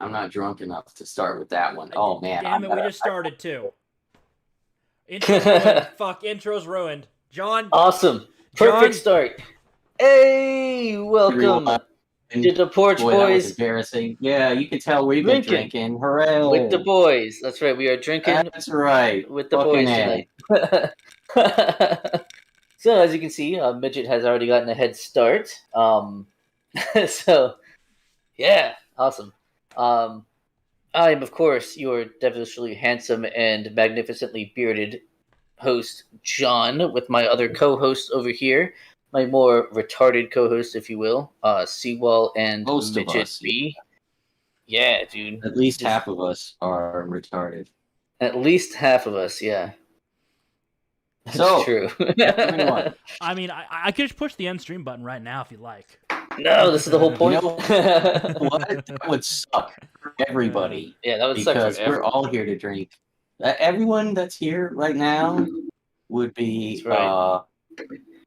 I'm not drunk enough to start with that one. Oh man, Damn it, we just started too. Intro's ruined. Fuck, intro's ruined. John, Awesome. John, Perfect start. Hey, welcome everyone. to the Porch Boy, that was Boys embarrassing. Yeah, you can tell we've been Drinkin drinking. with the Hooray! boys. That's right. We are drinking That's right. with the Fucking boys A. tonight. So, as you can see, Midget has already gotten a head start. So, yeah, awesome. I am, of course, your devilishly handsome and magnificently bearded host, John, with my other co-hosts over here, my more retarded co-host, if you will, Seawall and Most of Midget us. B. Yeah, dude. At least Just- half of us are retarded. At least half of us, yeah. That's So, true. everyone. I mean, I could just push the end stream button right now if you'd like. No, this is the whole You point. know what? That would suck for everybody Yeah, that would suck because for we're everyone. all here to drink. Everyone that's here right now would be That's right.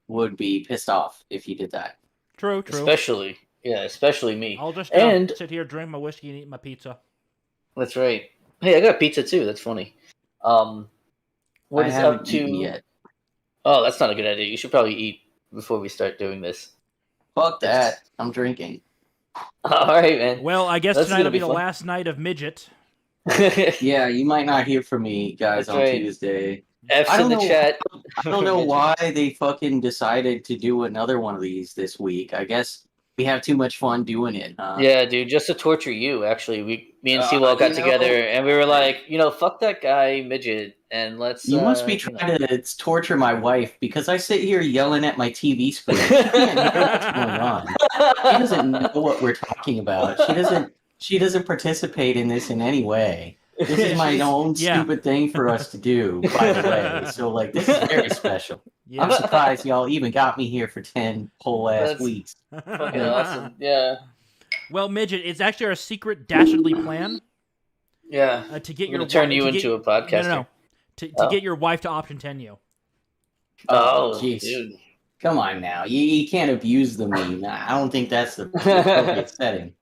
would be pissed off if you did that. True. Especially me. I'll just And sit here, drink my whiskey, and eat my pizza. that's right. Hey, I got pizza too. That's funny. What I is haven't up to? eaten yet. Oh, that's not a good idea. You should probably eat before we start doing this. Fuck that. I'm drinking. All right, man. Well, I guess That's tonight gonna will be be the fun. last night of Midget. Yeah, you might not hear from me, guys, That's on right. Tuesday. F's I in don't the know. chat. I don't know why they fucking decided to do another one of these this week. I guess we have too much fun doing it. Yeah, dude, just to torture you. Actually, me and Seawall got you know- together and we were like, fuck that guy Midget, and let's. You must be trying to torture my wife because I sit here yelling at my TV screen. She can't hear what's going on. She doesn't know what we're talking about. She doesn't participate in this in any way. This is my own stupid thing for us to do, by the way. So like this is very special. Yeah. I'm surprised y'all even got me here for 10 whole ass That's weeks. fucking awesome. Yeah, Well, Midget, it's actually our secret dastardly plan yeah. to get We're your gonna turn wi- you to get- into a podcaster. No. To Oh. get your wife to option 10 you. Oh, jeez. dude. Come on now. You can't abuse the meme. I don't think that's the appropriate setting.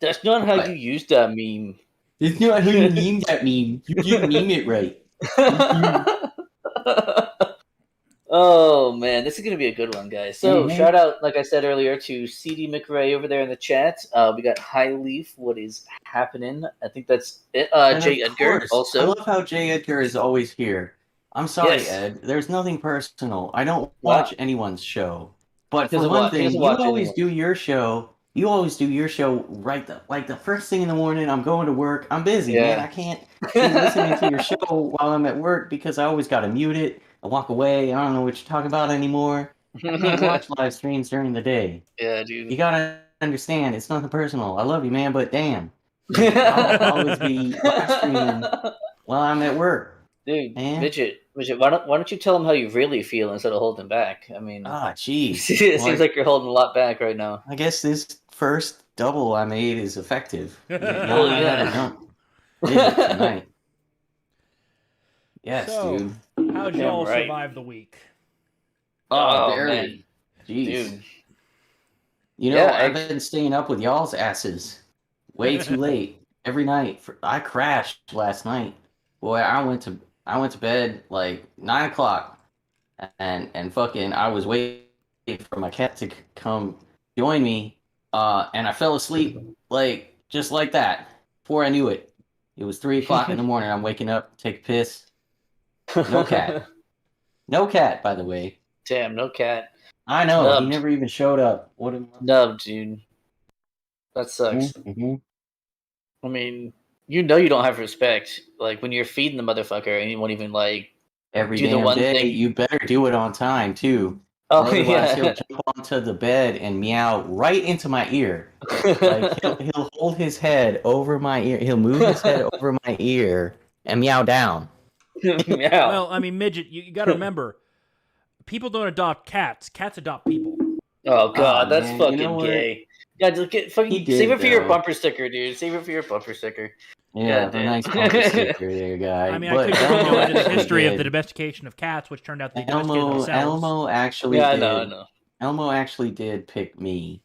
That's not how But- you use that meme. It's not how you meme that meme. You didn't meme it right. Oh man, this is gonna be a good one, guys. So Mhm. shout out, like I said earlier, to CD McRae over there in the chat. We got High Leaf. What is happening? I think that's it. And Jay of Edgar course, also. I love how Jay Edgar is always here. I'm sorry, Yes. Ed. There's nothing personal. I don't Wow. watch anyone's show. But He for doesn't one watch- he thing, doesn't you watch always anyone. do your show. You always do your show right the first thing in the morning. I'm going to work. I'm busy, Yeah. man. I can't be listening to your show while I'm at work because I always got to mute it. I walk away. I don't know what you're talking about anymore. I can't watch live streams during the day. Yeah, You dude. gotta understand, it's nothing personal. I love you, man, but damn, I'll always be live streaming while I'm at work. Dude, Man. Midget, why don't you tell him how you really feel instead of holding back? I mean, Ah, jeez. it seems like you're holding a lot back right now. I guess this first double I made is effective. Oh, Y'all might yeah. have done it tonight. Yes, So, dude. How'd Damn y'all right. survive the week? Oh, barely. man. Jeez. Dude. You know, Yeah, I've been staying up with y'all's asses way too late every night. I crashed last night. Boy, I went to bed like 9 o'clock, and fucking I was waiting for my cat to come join me, and I fell asleep like just like that. Before I knew it, it was 3 o'clock in the morning. I'm waking up, take a piss. No cat. No cat, by the way. Damn, no cat. I know Nubbed. he never even showed up. What? Nubbed, dude. That sucks. Mm-hmm. I mean, you don't have respect. Like, when you're feeding the motherfucker and you won't even, like... Every Do the damn one day, thing- you better do it on time too. Oh, Otherwise, he'll yeah. jump onto the bed and meow right into my ear. Like he'll hold his head over my ear. He'll move his head over my ear and meow down. Meow. Well, I mean, Midget, you got to remember, people don't adopt cats. Cats adopt people. Oh god, Aw, that's man, fucking you know what? gay. Yeah, just He fucking did, save it for your though. bumper sticker, dude. Save it for your bumper sticker. Yeah, Yeah, the dude. nice bumper sticker there, guy. I mean, But I couldn't go into the actually history of did. the domestication of cats, which turned out to be domesticated Elmo. themselves. Elmo actually Yeah, I did. know. Elmo actually did pick me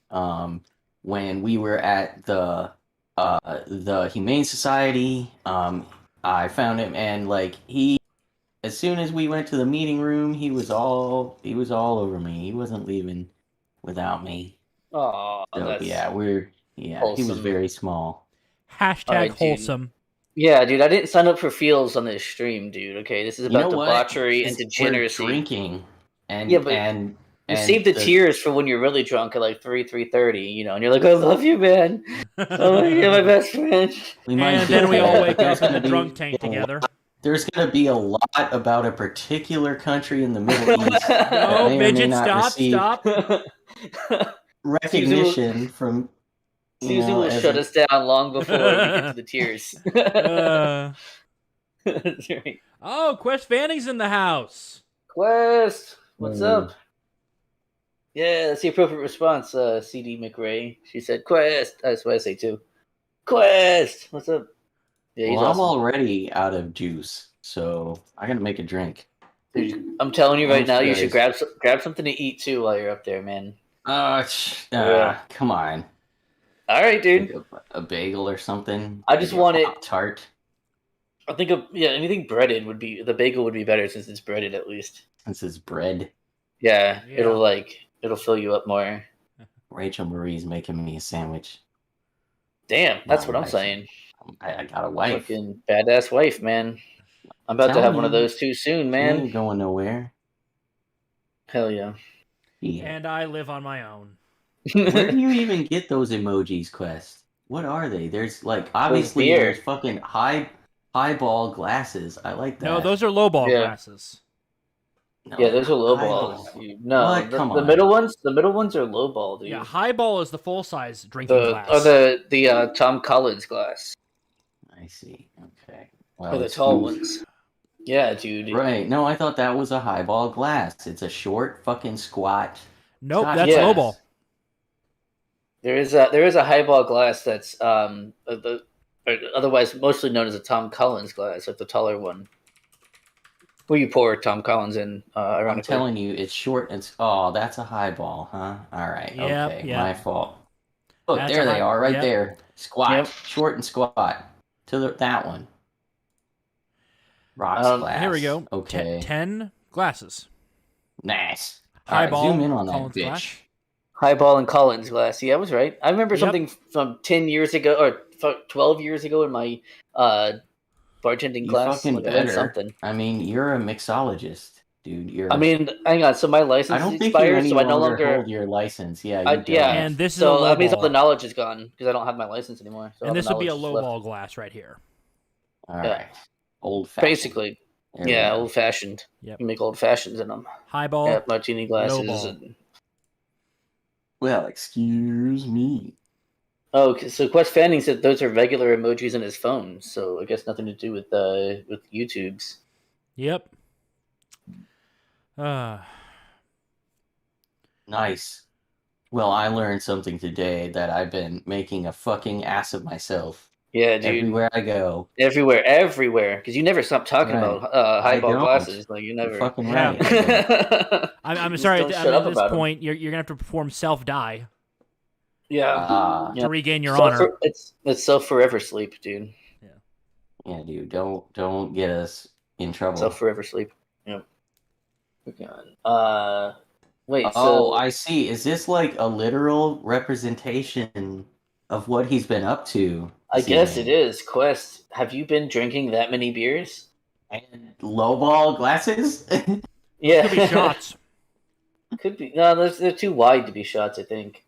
when we were at the the Humane Society. I found him, and like he, as soon as we went to the meeting room, he was all over me. He wasn't leaving without me. Oh, So that's he was wholesome. very small. Hashtag Alright, dude. wholesome. Yeah, dude, I didn't sign up for feels on this stream, dude. Okay, this is You know about what? debauchery and We're degeneracy. drinking, Yeah, and but and you and save the the tears for when you're really drunk at like 3:30, you know, and you're like, "I love you, man. Oh, you're my best friend." we might And get then we all there, wake but there's up in the gonna drunk be tank together. there's gonna be a lot about a particular country in the Middle East that No, may or may Midget, not stop, receive stop. recognition from Susan will as shut us down long before we get to the tears. That's right. Oh, Quest Fanning's in the house. Quest, what's up? Yeah, that's the appropriate response, CD McRae. She said, Quest. That's what I say too. Quest, what's up? Yeah, he's well, I'm awesome. already out of juice, so I gotta make a drink. Dude, I'm telling you Why right don't now, you you should guys- grab something to eat too while you're up there, man. Come on. All right, dude. Like a bagel or something. I just Maybe a want it- Pop-Tart. I think anything breaded would be the bagel would be better since it's breaded at least. This is bread. Yeah, Yeah. it'll fill you up more. Rachel Marie's making me a sandwich. Damn, that's My what I'm wife. saying. I got a wife. Fucking badass wife, man. I'm about to Telling have one of you, those too soon, She man. ain't going nowhere. Hell yeah. Yeah. And I live on my own. Where do you even get those emojis, Quest? What are they? There's like obviously beer. there's fucking highball glasses. I like that. No, those are lowball Yeah. glasses. No, Yeah, those are low highball. balls. Dude. No, What? Come the on. middle ones are low ball, dude. Yeah, highball is the full size drinking glass. The Tom Collins glass. I see. Okay. Or the it's tall oof. ones. Yeah, dude. Right. No, I thought that was a highball glass. It's a short fucking squat. Nope, Scotch that's Yeah. lowball. There is a highball glass that's or otherwise mostly known as a Tom Collins glass, like the taller one. Where you pour Tom Collins in, I'm ironically. telling you, it's short. That's a highball, huh? All right. Yep, Okay. yep. My fault. Look, That's there a they are, right yep. there. Squat. Yep. Short and squat. That one. Rocks glass. Here we go. Okay. 10 glasses. Nice. All right, Highball, zoom in on that Collins bitch. glass. Highball and Collins glass. Yeah, I was right. I remember Yep. something from 10 years ago or 12 years ago in my bartending You class. fucking Like, I learned better. something. I mean, you're a mixologist, dude. I mean, hang on. So my I license don't think you expired, any so I no longer longer. hold your license. Yeah, you don't. And this is so a that means all lowball. the knowledge is gone because I don't have my license anymore. So all And the this would be a knowledge is low left. ball glass right here. All Yeah. right. Old fashioned. Basically, There we yeah, go. old fashioned. Yep. You make old fashions in them. Highball. Yeah, martini glasses. ball. And... Well, excuse me. Oh, okay, so Quest Fanning said those are regular emojis in his phone, so I guess nothing to do with YouTube's. Yep. Nice. Well, I learned something today that I've been making a fucking ass of myself Yeah, dude. everywhere I go. Everywhere. Because you never stop talking Right. about I highball don't. glasses. Like, you You're never. fucking Yeah. right. I don't. I'm Just sorry. don't At shut up this about 'em. point, you're gonna have to perform self-die Yeah. to regain your honor. It's self forever sleep, dude. Yeah, dude. Don't get us in trouble. Self forever sleep. Yeah. Okay. Wait. Oh, So I see. Is this like a literal representation of what he's been up to? I this guess it evening? is. Quest, have you been drinking that many beers? And lowball glasses? Yeah. Could be shots. Could be. No, they're too wide to be shots. I think.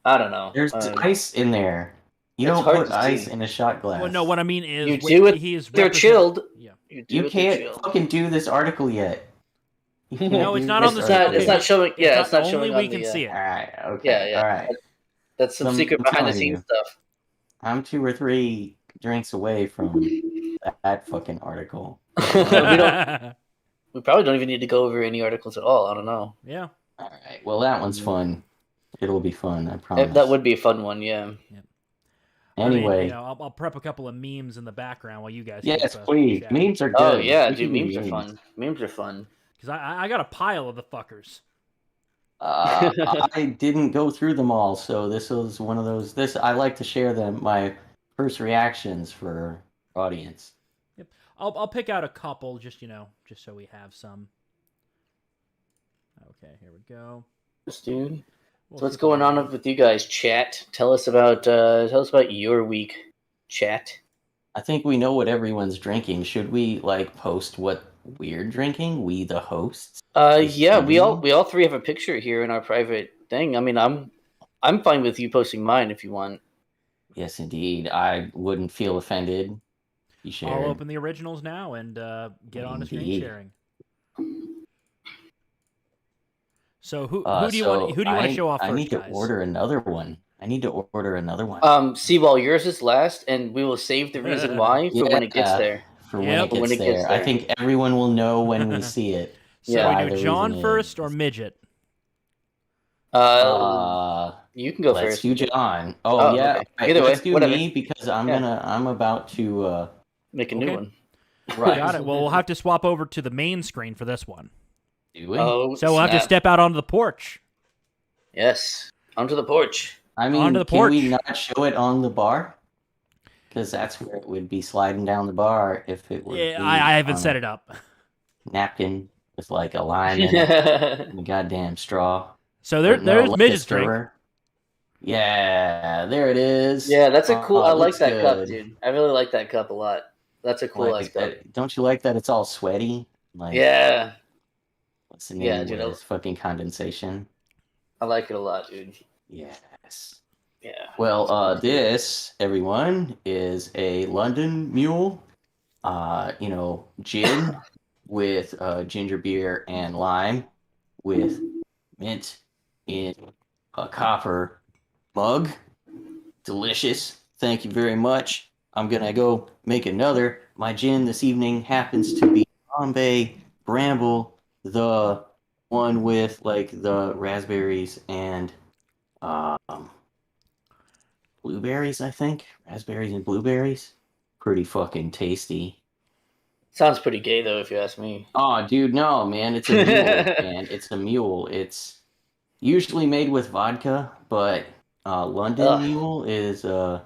I don't know. There's ice in there. You it's don't hard put to ice see. in a shot glass. Well, no, what I mean is You do it. he is They're chilled. Yeah. You can't fucking do this article yet. You can't No, it's do not this on the It's article not. It's yet. not showing. Yeah, it's not only showing. we on can the, see All it. right. Okay. Yeah, yeah. All right. That's some I'm secret behind the telling scenes you. stuff. I'm 2 or 3 drinks away from that fucking article. We probably don't even need to go over any articles at all. I don't know. Yeah. All right. Well, that one's fun. It'll be fun. I promise. That would be a fun one. Yeah. Anyway. I'll prep a couple of memes in the background while you guys. Yes, keep, please. chat. Memes are good. Oh yeah, We dude. can do Memes are fun. Memes are fun. Because I got a pile of the fuckers. I didn't go through them all, so this was one of those. I like to share them. My first reactions for our audience. Yep. I'll pick out a couple, just so we have some. Okay, here we go. Dude. We'll So what's see going if I on with you guys, chat? Tell us about your week, chat. I think we know what everyone's drinking. Should we post what we're drinking? We the hosts. Yeah, we all three have a picture here in our private thing. I mean, I'm fine with you posting mine if you want. Yes, indeed. I wouldn't feel offended. You shared. I'll open the originals now and get on to screen Indeed. sharing. So who do you want to show off first, I need to guys? order another one. I need to order another one. See, while yours is last, and we will save the reason why for when it gets there. For when it gets there. I think everyone will know when we see it. So we do John first or Midget? You can go let's first. do John. Oh yeah. Okay. Right, Either let's way, do whatever. me because I'm about to make a new one. Right. Got it. Well, we'll have to swap over to the main screen for this one. Do we? Oh, so we'll have to step out onto the porch. Yes, onto the porch. I mean, onto the can porch. we not show it on the bar? Because that's where it would be sliding down the bar if it were. Yeah, I haven't set it up. Napkin with like a lime in it, and a goddamn straw. So there's Mijjt's drink. Yeah, there it is. Yeah, that's a cool. I like that good. cup, dude. I really like that cup a lot. That's a cool ass cup. Don't you like that? It's all sweaty. Like, yeah. What's the name? Yeah, dude. Fucking condensation. I like it a lot, dude. Yes. Yeah. Well, this, everyone, is a London Mule. Gin with ginger beer and lime with mint in a copper mug. Delicious. Thank you very much. I'm going to go make another. My gin this evening happens to be Bombay Bramble, the one with the raspberries and blueberries, I think. Raspberries and blueberries. Pretty fucking tasty. Sounds pretty gay, though, if you ask me. Oh, dude, no, man. It's a mule, man. It's a mule. It's usually made with vodka, but London Mule is fucking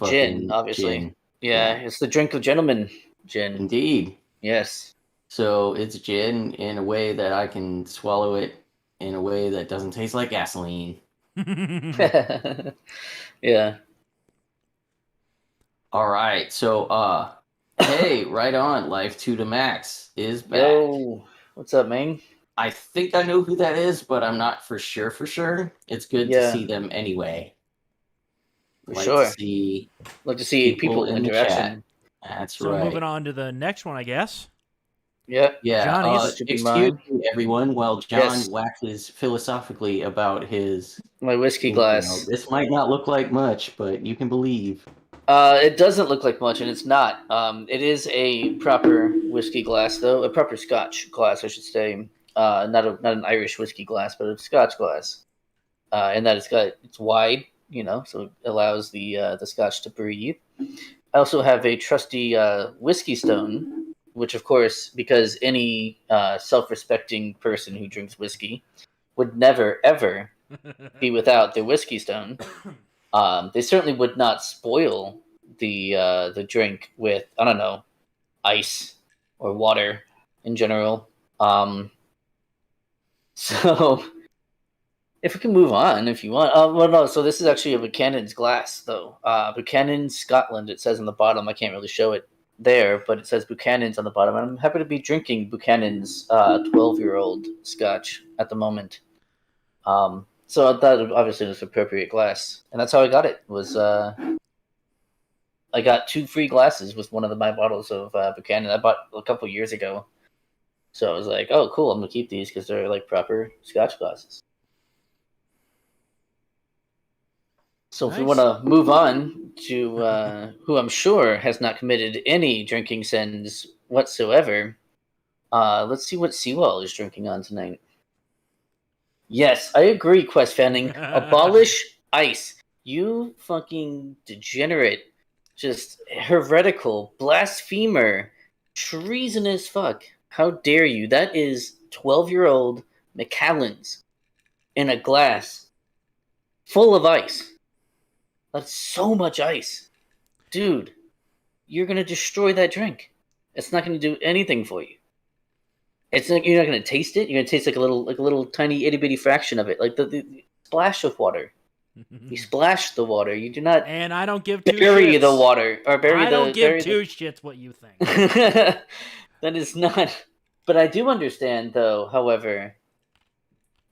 gin, obviously. Gin. Yeah, it's the drink of gentlemen, gin. Indeed. Yes. So it's gin in a way that I can swallow it in a way that doesn't taste like gasoline. Yeah. All right. So, hey, right on. Life 2 to Max is back. Yo, what's up, man? I think I know who that is, but I'm not for sure. It's good to see them anyway. For sure. Like to see people interaction. That's so right. So moving on to the next one, I guess. Yeah. Yeah. Excuse me, everyone. While John waxes philosophically about my whiskey glass. This might not look like much, but you can believe. It doesn't look like much, and it's not. It is a proper whiskey glass, though. A proper Scotch glass, I should say. Not an Irish whiskey glass, but a Scotch glass. And that it's wide, so it allows the Scotch to breathe. I also have a trusty whiskey stone, which, of course, because any self-respecting person who drinks whiskey would never, ever be without their whiskey stone. They certainly would not spoil the drink with, I don't know, ice or water in general. So if we can move on, if you want. Well, no. So this is actually a Buchanan's glass, though. Buchanan's Scotland. It says on the bottom. I can't really show it there, but it says Buchanan's on the bottom. And I'm happy to be drinking Buchanan's 12-year-old Scotch at the moment. So I thought obviously it was appropriate glass, and that's how I got it. I got 2 free glasses with one of my bottles of Buchanan I bought a couple years ago. So I was like, oh, cool, I'm going to keep these because they're like proper Scotch glasses. So nice. If we want to move on to who I'm sure has not committed any drinking sins whatsoever, let's see what Seawall is drinking on tonight. Yes, I agree, Quest Fanning. Abolish ice. You fucking degenerate. Just heretical, blasphemer, treasonous fuck. How dare you? That is 12-year-old Macallan's in a glass full of ice. That's so much ice. dude, you're gonna destroy that drink. It's not gonna do anything for you. You're not gonna taste it. You're gonna taste like a little tiny itty bitty fraction of it, like the splash of water. You splash the water. You do not And I don't give two bury shits. the water or bury I the. don't give two shits what you think. That is not. But I do understand, though. However,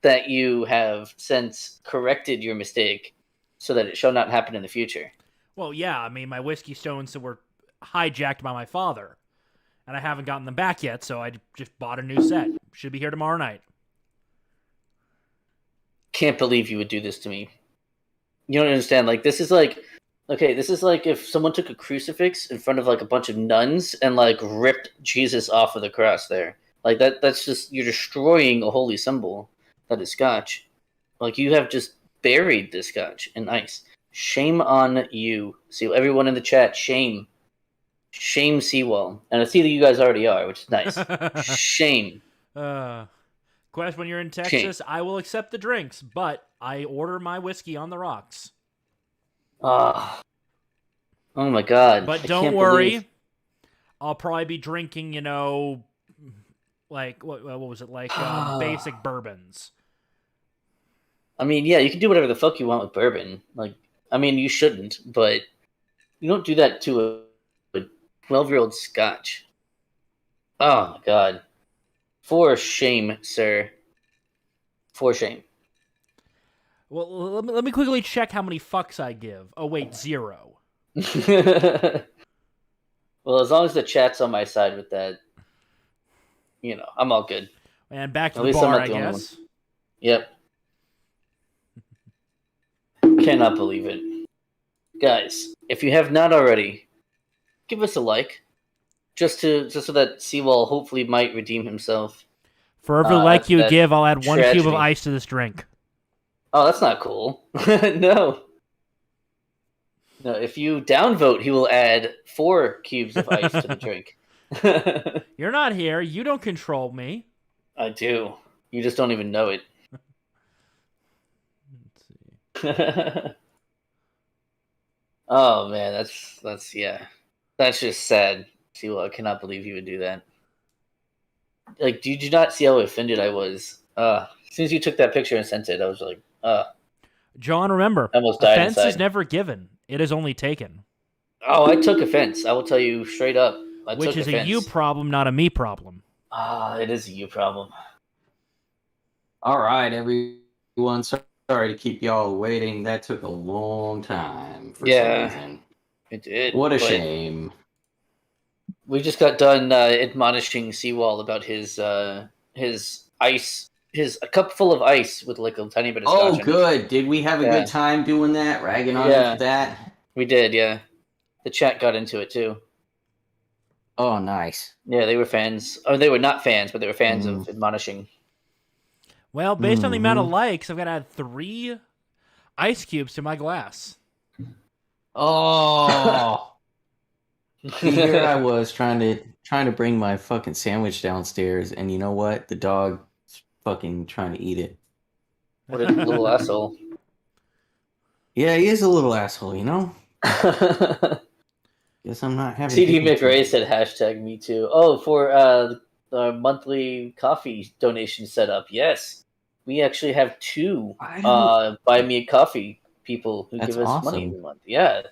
that you have since corrected your mistake, so that it shall not happen in the future. Well, yeah, I mean, my whiskey stones were hijacked by my father, and I haven't gotten them back yet, so I just bought a new set. Should be here tomorrow night. Can't believe you would do this to me. You don't understand. Like, this is like, okay, this is like if someone took a crucifix in front of like a bunch of nuns and like ripped Jesus off of the cross there. Like that's just, you're destroying a holy symbol that is scotch. Like, you have just buried the scotch in ice. Shame on you. See, everyone in the chat, shame. Shame Seawall. And I see that you guys already are, which is nice. Shame. Quest, when you're in Texas, I will accept the drinks, but I order my whiskey on the rocks. Oh my god. But don't worry. I'll probably be drinking, like, what was it? Like, basic bourbons. I mean, yeah, you can do whatever the fuck you want with bourbon. Like, I mean, you shouldn't, but you don't do that to a 12-year-old scotch. Oh my god. For shame, sir. For shame. Well, let me quickly check how many fucks I give. Oh, wait, 0. Well, as long as the chat's on my side with that, I'm all good. And back to At the least I'm bar, not I the only guess. one. Yep. Cannot believe it. Guys, if you have not already, give us a like. Just so that Seawall hopefully might redeem himself. For every like you give, I'll add 1 cube of tragedy. ice to this drink. Oh, that's not cool. No. No, if you downvote, he will add 4 cubes of ice to the drink. You're not here. You don't control me. I do. You just don't even know it. Let's see. Oh man, that's yeah. That's just sad. See, well, I cannot believe you would do that. Like, did you not see how offended I was? As soon as you took that picture and sent it, I was like, John, remember, I almost died offense inside. is never given. It is only taken. Oh, I took offense. I will tell you straight up. Which is a you problem, not a me problem. It is a you problem. All right, everyone. Sorry to keep y'all waiting. That took a long time for some reason. It did. What a shame. We just got done admonishing Seawall about his ice, a cup full of ice with like a tiny bit of scotch. Oh, good. Did we have a good time doing that? Ragging on him for that? We did, yeah. The chat got into it too. Oh, nice. Yeah, they were fans. Or they were not fans, but they were fans of admonishing. Well, based on the amount of likes, I've got to add 3 ice cubes to my glass. Oh. Here I was trying to bring my fucking sandwich downstairs, and you know what? The dog's fucking trying to eat it. What a little asshole. Yeah, he is a little asshole, you know? Guess I'm not having... CD McRae said hashtag me too. Oh, for the monthly coffee donation setup. Yes. We actually have 2 buy me a coffee people who give us money every month. Yeah.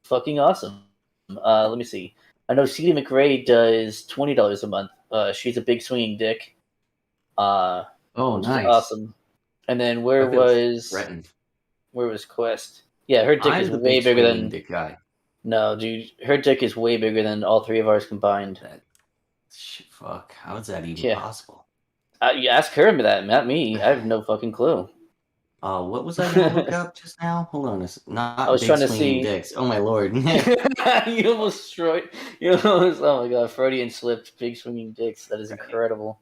Fucking awesome. Let me see. I know CD McRae does $20 a month. She's a big swinging dick. Oh, nice. Awesome. And then where was Quest? Yeah, her dick is way bigger than... dick guy. No, dude. Her dick is way bigger than all 3 of ours combined. Fuck. How is that even possible? You ask her that, not me. I have no fucking clue. What was I going to look up just now? Hold on. I was trying to see dicks. Oh, my lord. You almost destroyed... Oh, my God. Freudian slipped. Big swinging dicks. That is incredible.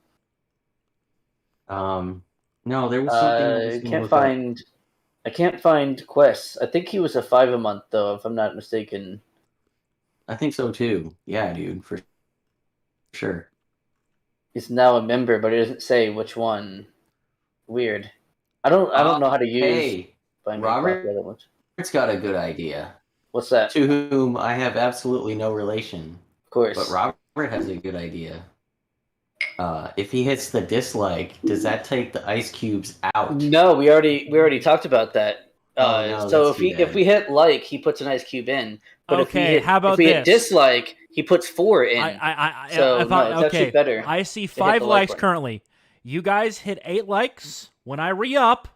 No, there was something... I can't find Quest. I think he was a 5 a month, though, if I'm not mistaken. I think so, too. Yeah, dude. For sure. He's now a member, but it doesn't say which one. Weird. I don't know how to use... Hey, Robert's got a good idea. What's that? to whom I have absolutely no relation. Of course. But Robert has a good idea. If he hits the dislike, does that take the ice cubes out? No, we already talked about that. No, So that's too if we hit like, he puts an ice cube in. But Okay, how about if we hit this? dislike, he puts 4 in. It's actually better. I see hit 5 the like likes button. currently. You guys hit 8 likes. When I re-up,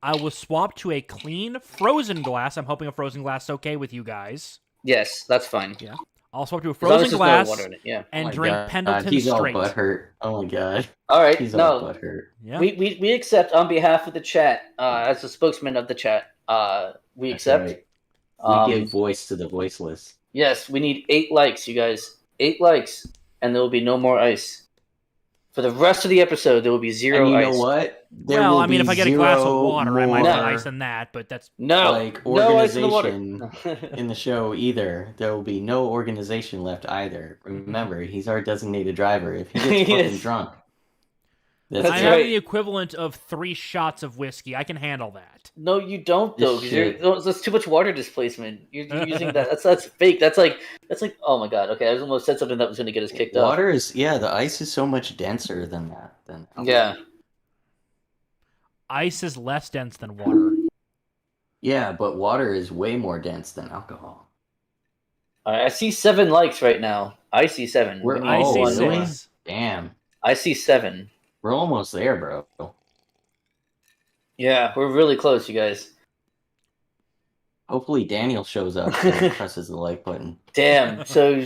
I will swap to a clean frozen glass. I'm hoping a frozen glass is okay with you guys. Yes, that's fine. Yeah. I'll swap to a As long as frozen there's glass no water in it. Yeah. and Oh my drink God, Pendleton he's straight. all butthurt. Oh my God. All right. He's all butthurt. Yeah. We accept on behalf of the chat, as the spokesman of the chat. We That's accept. right. We give voice to the voiceless. Yes, we need 8 likes, you guys. 8 likes, and there will be no more ice. For the rest of the episode, there will be 0 And you ice. know what? Well, I mean, if I get a glass of water, I might more, put ice in that, but that's... No, like no ice in the organization water. in the show either. There will be no organization left either. Remember, he's our designated driver. If he gets fucking Yes. drunk, That's I have right. the equivalent of 3 shots of whiskey. I can handle that. No, you don't though, This because there's too much water displacement. You're using that. That's fake. That's like. Oh my god. Okay, I almost said something that was going to get us kicked off. water is the ice is so much denser than that. Yeah. Ice is less dense than water. Yeah, but water is way more dense than alcohol. All right, I see 7 likes right now. I see 7. We're We need I see one really? more. 6. Damn, I see 7. we're almost there, bro. Yeah, we're really close, you guys. Hopefully Daniel shows up and presses the like button. Damn. So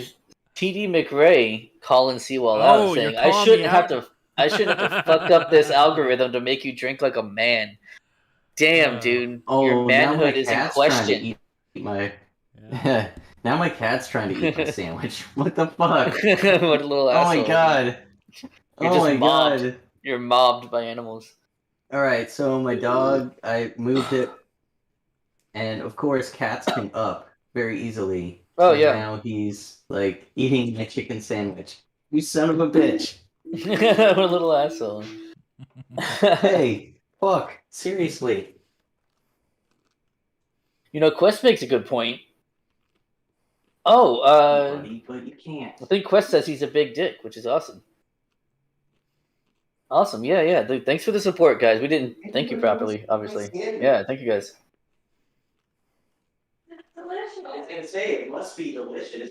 TD McRae calling Seawall out, saying, you're "I calling shouldn't me have out? to. I shouldn't have to fuck up this algorithm to make you drink like a man." Damn, dude, your manhood is in question. My now my cat's trying to eat my sandwich. What the fuck? What a little Oh asshole. my god. You're Oh just my mobbed. god. You're mobbed by animals. Alright, so my dog, I moved it, and of course cats can up very easily. Oh, So yeah. now he's like eating my chicken sandwich. You son of a bitch. What a little asshole. Hey, fuck. Seriously. You know, Quest makes a good point. Oh, Buddy, but you can't. I think Quest says he's a big dick, which is awesome. Awesome, yeah. Dude, thanks for the support, guys. We didn't thank you properly, obviously. Yeah, thank you, guys. Delicious. I was gonna say it must be delicious.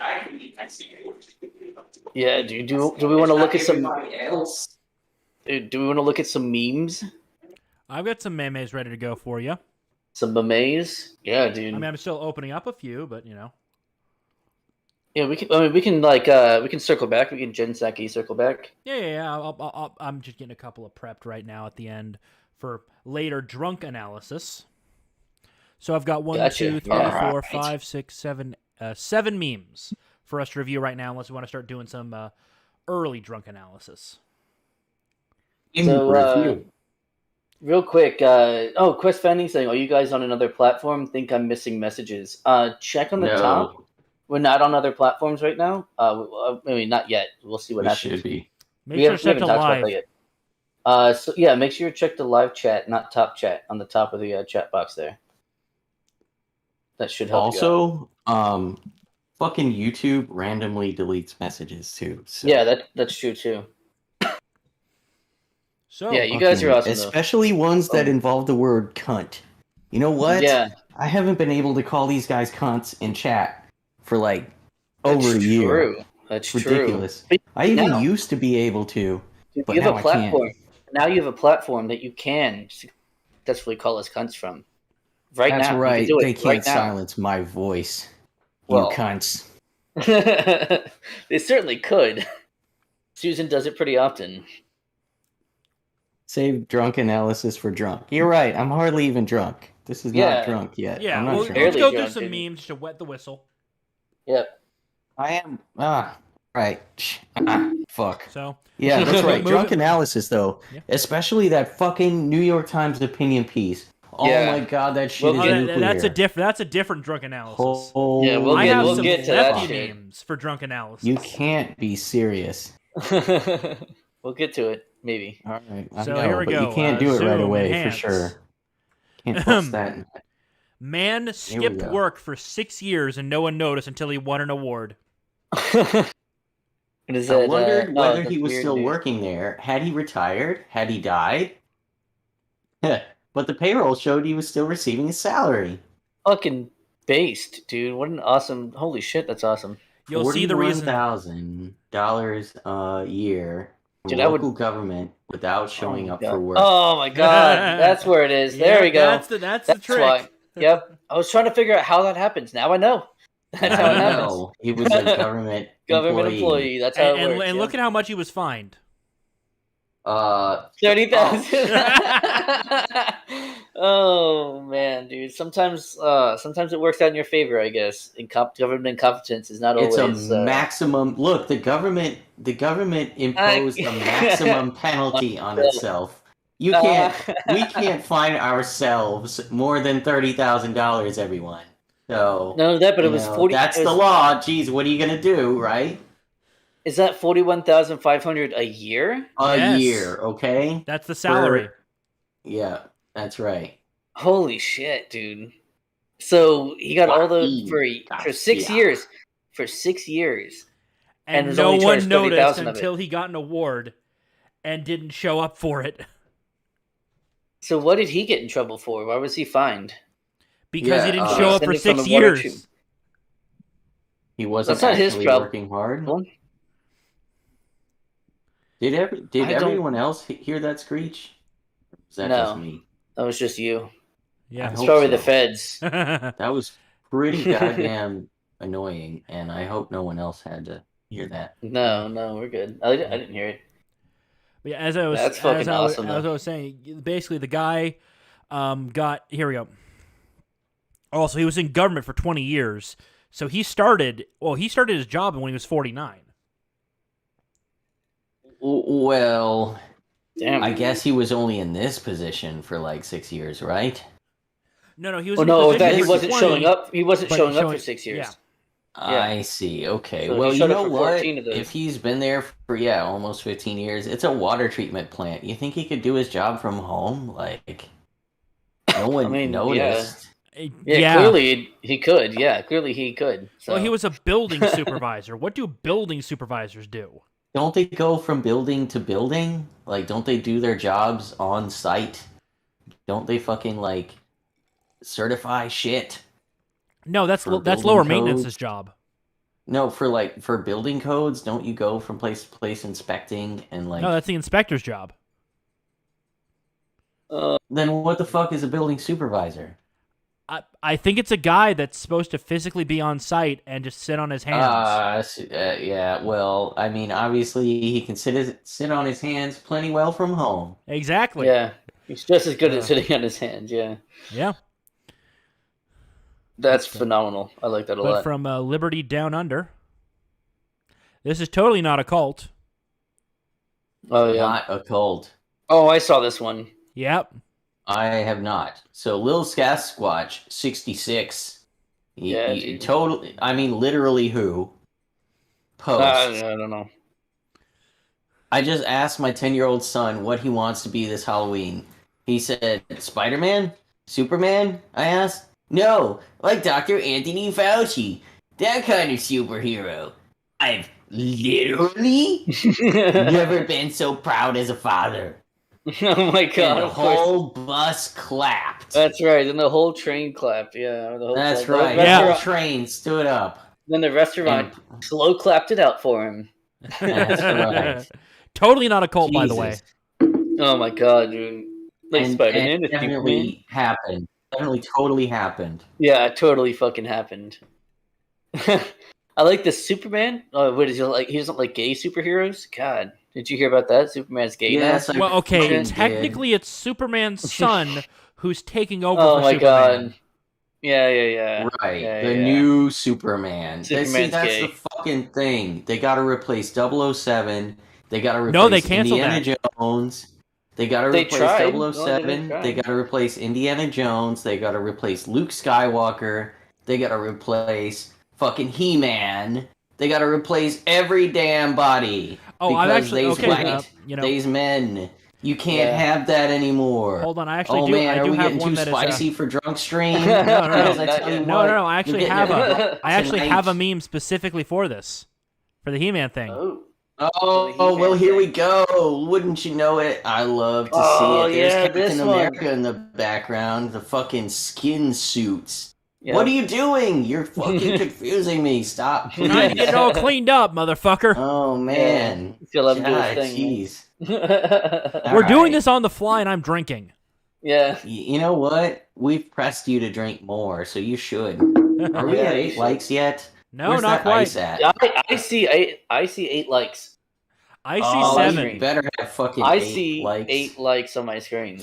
I can eat my sandwich. Yeah, dude. Do we want to look at some? Everybody else. Dude, do we want to look at some memes? I've got some memes ready to go for you. Some memes? Yeah, dude. I mean, I'm still opening up a few, but you know. Yeah, we can. I mean, we can circle back. We can Gen Saki circle back. Yeah. I'm just getting a couple of prepped right now at the end for later drunk analysis. So I've got 1, Gotcha. 2, 3, Yeah. 4, 5, 6, 7, 7 memes for us to review right now, unless we want to start doing some early drunk analysis. So, real quick. Quest Fanning saying, "Are you guys on another platform? Think I'm missing messages." Check on the top. We're not on other platforms right now. Maybe not yet. We'll see what We happens. should be. Make sure to set to talked about live. that yet. So yeah, make sure you check the live chat, not top chat, on the top of the chat box there. That should help you out. Fucking YouTube randomly deletes messages too. So. Yeah, that's true too. So Yeah, you guys are awesome, though. especially ones that involve the word cunt. You know what? Yeah, I haven't been able to call these guys cunts in chat for like over a year. True. That's Ridiculous. true. I even Now- used to be able to, but You have now a I platform. can't. Now you have a platform that you can successfully call us cunts from. Right That's now, right. You can do it They can't right now. silence my voice. Well- You cunts. They certainly could. Susan does it pretty often. Save drunk analysis for drunk. You're right. I'm hardly even drunk. This is Yeah. not drunk yet. yeah, I'm not let's drunk. Barely go through drunk, some dude. memes to wet the whistle. Yep. I am. Right. Fuck. So Yeah, that's right. Move Drunk it. analysis, though. Yeah. Especially that fucking New York Times opinion piece. Oh Yeah. my god, that shit Well, is yeah, nuclear. that's a different drunk analysis. Yeah, we'll I get- have we'll some get to that lefty shit. memes for drunk analysis. You can't be serious. We'll get to it, maybe. All right. I So know, here we but go. you can't do it right Zoom, away enhance. for sure. What's that? Man skipped go. work for 6 years and no one noticed until he won an award. What is I that? wondered whether that's he was weird still news. working there. Had he retired? Had he died? But the payroll showed he was still receiving his salary. Fucking based, dude. What an awesome! Holy shit, that's awesome. You'll see the reason. $41,000 a year from Dude, I would. local government without Oh showing my up god. for work. Oh my god, that's where it is. There we go. That's the trick. Why. Yep. I was trying to figure out how that happens. Now I know. That's how it happens. No, he was a government Employee. That's how it works. And look at how much he was fined. 30,000. Oh man, dude. Sometimes it works out in your favor, I guess. Government incompetence is not It's always. a maximum. Look, the government imposed a maximum penalty on itself. We can't fine ourselves more than $30,000, everyone. So no, but it was 40. That's the law. Jeez, what are you gonna do, right? Is that 41,500 a year? A Yes. year, okay? That's the salary. Yeah, that's right. Holy shit, dude! So he got all the for 6 years. For 6 years, And was no only one charged noticed 30,000 of it. until he got an award and didn't show up for it. So what did he get in trouble for? Why was he fined? Because he didn't show up for Extended 6 from a 1 or 2. years. He wasn't That's not his actually problem. working hard. Well, Did I don't- everyone else hear that screech? Is that No. just me? that was just you. Yeah. It's hope probably so. the feds. That was pretty goddamn annoying, and I hope no one else had to hear that. No, we're good. I didn't hear it. But yeah, as I was, That's fucking awesome, as I though. was saying, basically the guy got here we go. Also, he was in government for 20 years, so he started his job when he was 49. Well, Damn. I guess he was only in this position for like 6 years, right? No, he was. Oh in no, position that he for wasn't 20, showing up. He wasn't but showing up showing- for 6 years. yeah. Yeah. I see. Okay. So he well, you showed up know for what? 14 of those. If he's been there for almost 15 years, it's a water treatment plant. You think he could do his job from home? Like, no one mean, noticed. Yeah, clearly he could. Yeah, clearly he could. So. Well, he was a building supervisor. What do building supervisors do? Don't they go from building to building? Like, don't they do their jobs on site? Don't they fucking like certify shit? No, that's For lower building maintenance's codes? job. No, for building codes, don't you go from place to place inspecting and like? No, that's the inspector's job. Then what the fuck is a building supervisor? I think it's a guy that's supposed to physically be on site and just sit on his hands. Yeah. Well, I mean, obviously he can sit on his hands plenty well from home. Exactly. Yeah, he's just as good at sitting on his hands. Yeah, Yeah. that's phenomenal. I like that a But lot. from Liberty Down Under, this is totally not a cult. Oh yeah. Not a cult. Oh, I saw this one. Yep. I have not. So Lil Sasquatch 66. Yeah, He dude. totally. I mean, literally who? Posts. I don't know. I just asked my 10-year-old son what he wants to be this Halloween. He said, Spider-Man? Superman? I asked. No, like Dr. Anthony Fauci. That kind of superhero. I've literally never been so proud as a father. Oh my god! And the Of course. whole bus clapped. That's right. And the whole train clapped. Yeah. Or the whole That's the right. Yeah. The restaurant- train stood up. Then the restaurant slow clapped it out for him. That's right. Totally not a cult, by the way. Jesus. Oh my god, dude! Like And Spider-Man. it definitely happened. Definitely totally happened. Yeah, it totally fucking happened. I like the Superman. Oh, what is he like? He doesn't like gay superheroes. God, did you hear about that? Superman's gay Yes, now. I Well, okay, fucking did. technically it's Superman's son who's taking over Oh for my Superman. god. Yeah. Right, Yeah, the yeah. new Superman. Superman's That's gay. the fucking thing. They got to replace 007. They got to replace No, they canceled Indiana Jones. They got to They replace tried. 007. No, they They got to replace Indiana Jones. They got to replace Luke Skywalker. They got to replace fucking He-Man. They got to replace every damn body. Oh, I've because actually they's okay. white. You know, They's men. You can't have that anymore. Hold on, I actually oh do. man, I are do we have getting one too that is. spicy for drunk stream? No, no, Because no. I tell you No, what, no, no. I you're actually getting have it a. I actually tonight. have a meme specifically for this, for the He-Man thing. Oh, well, here we go. Wouldn't you know it? I love to see it. There's Captain America in the background, the fucking skin suits. Yep. What are you doing? You're fucking confusing me. Stop, please. Trying to get it all cleaned up, motherfucker. Oh, man. Yeah. Feel him do his thing. Jeez. We're doing this on the fly, and I'm drinking. Yeah. You know what? We've pressed you to drink more, so you should. Are we at 8 likes yet? No, Where's not that quite. ice at? I see 8. I see 8 likes. I see 7. You better have fucking I 8 see likes. 8 likes on my screen.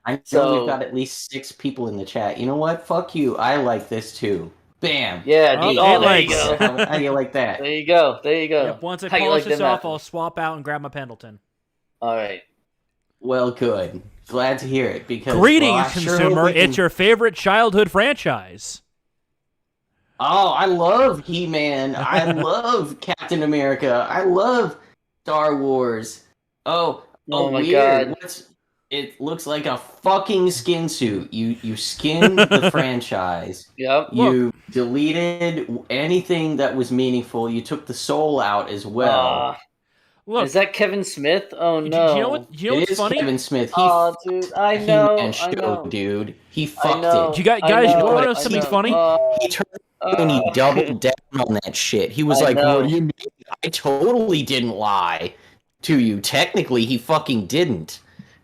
I know we've got at least 6 people in the chat. You know what? Fuck you. I like this too. Bam. Yeah. Oh, 8 there likes. you go. How do you like that? There you go. There you go. Yep, once I How polish like this off, apples? I'll swap out and grab my Pendleton. All right. Well, good. Glad to hear it because Greetings, consumer. It's your favorite childhood franchise. Oh, I love He-Man. I love Captain America. I love Star Wars. Oh my weird. God. It looks like a fucking skin suit. You skinned the franchise. Yep. You deleted anything that was meaningful. You took the soul out as well. Look, is that Kevin Smith? Oh no! Do you know what's it is funny? Kevin Smith. Dude, I know. I know, dude. He fucked it. You guys, you want to know something funny? He turned and he doubled down on that shit. He was like, "What do you mean? I totally didn't lie to you. Technically, he fucking didn't.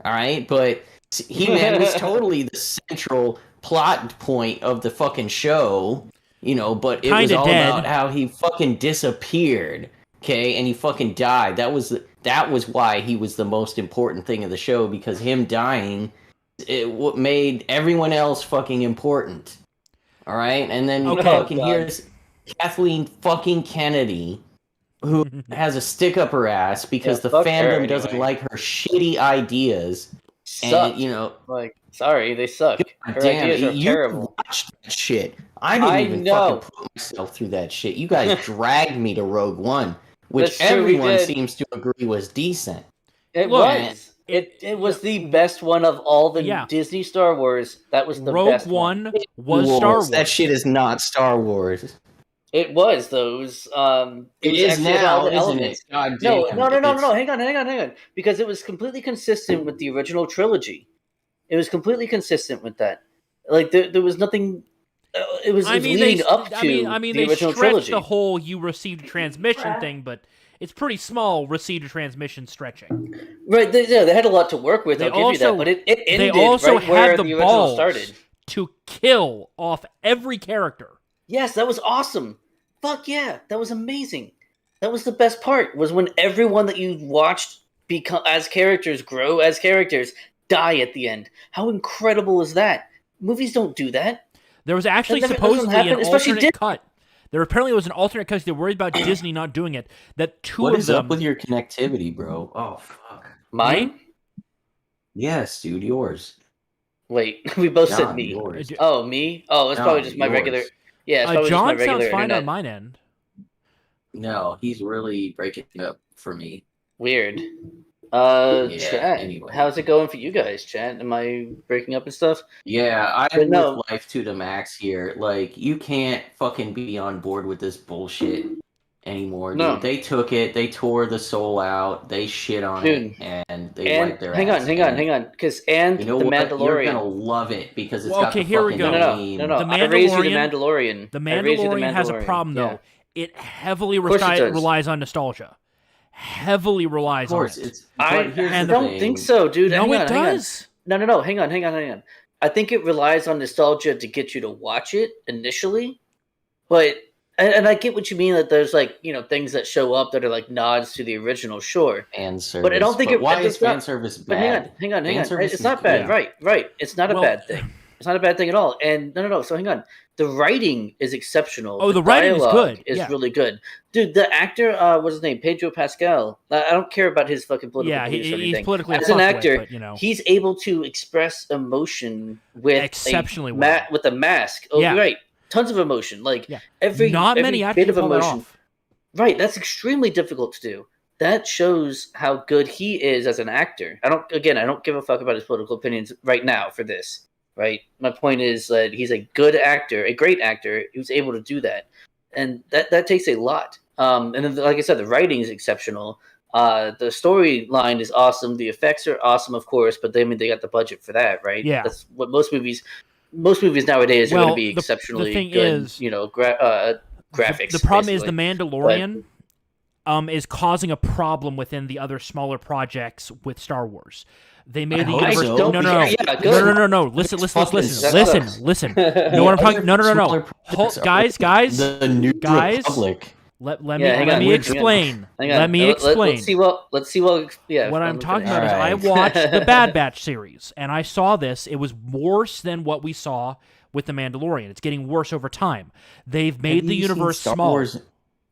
All right, but He-Man was totally the central plot point of the fucking show, you know. But it was all about how he fucking disappeared, okay, and he fucking died. That was why he was the most important thing of the show, because him dying, what made everyone else fucking important. All right, and then here's Kathleen fucking Kennedy, who has a stick up her ass because the fandom doesn't like her shitty ideas. Suck. And sorry, they suck. Her ideas are terrible. Watched that shit. I didn't even fucking put myself through that shit. You guys dragged me to Rogue One, which everyone seems to agree was decent. It was. It was the best one of all the Disney Star Wars. That was the best one. Rogue One was Star Wars. That shit is not Star Wars. It was those. It is now, isn't it? God damn. No. Hang on. Because it was completely consistent with the original trilogy. It was completely consistent with that. Like there was nothing. It was leading up to the original trilogy. The whole you received transmission thing, but it's pretty small received transmission stretching. Right. They had a lot to work with. I'll give you that. But it ended they also right where had the original started. To kill off every character. Yes, that was awesome. Fuck yeah, that was amazing. That was the best part, was when everyone that you watched become as characters, grow as characters, die at the end. How incredible is that? Movies don't do that. There was actually supposedly an alternate cut. There apparently was an alternate cut because they were worried about Disney not doing it. That two of them... What is up with your connectivity, bro? Oh, fuck. Mine? Yes, dude, yours. Wait, we both said me. Yours. Oh, me? Oh, it's probably just my regular... Yeah, it's probably John just my regular sounds fine internet. on mine end. No, he's really breaking it up for me. Weird. Yeah, chat. Anyway. How's it going for you guys, chat? Am I breaking up and stuff? Yeah, I live life to the max here. Like, you can't fucking be on board with this bullshit anymore, dude. No. They took it, they tore the soul out, they shit on it, and they wiped their ass. Hang on. Because the Mandalorian... You're gonna love it, because it's got the here we fucking go. No. I raised you the Mandalorian. The Mandalorian has a problem, though. It heavily relies on nostalgia. Heavily relies on it. I don't think so, dude. No, it does. No. Hang on. I think it relies on nostalgia to get you to watch it initially, but and I get what you mean, that there's things that show up that are like nods to the original, sure. Fan service. But I don't think why is fan service bad? Hang on. It's not bad, right? It's not a bad thing. It's not a bad thing at all. And no. So hang on. The writing is exceptional. Oh, the writing is good. It's really good. Dude, the actor, what's his name? Pedro Pascal. I don't care about his fucking political views or anything. He's politically as an actor, but, he's able to express emotion with exceptionally with a mask. Oh, right. Tons of emotion. Like every many bit of emotion. off. Right, that's extremely difficult to do. that shows how good he is as an actor. I don't give a fuck about his political opinions right now for this. Right. My point is that he's a good actor, a great actor who's able to do that, and that takes a lot. And then, like I said, the writing is exceptional. The storyline is awesome. The effects are awesome, of course, but they got the budget for that, right? Yeah. That's what most movies nowadays are going to be the exceptionally thing good. is, Graphics. The problem is basically. The Mandalorian is causing a problem within the other smaller projects with Star Wars. They made the hope universe. so. No. No. Listen. No, what I'm talking. No. Guys. The New Republic. Let me explain. Let me explain. Let's see what. Yeah. What I'm talking about is Alright. I watched the Bad Batch series, and I saw this. It was worse than what we saw with The Mandalorian. It's getting worse over time. They've made the universe Star small. Wars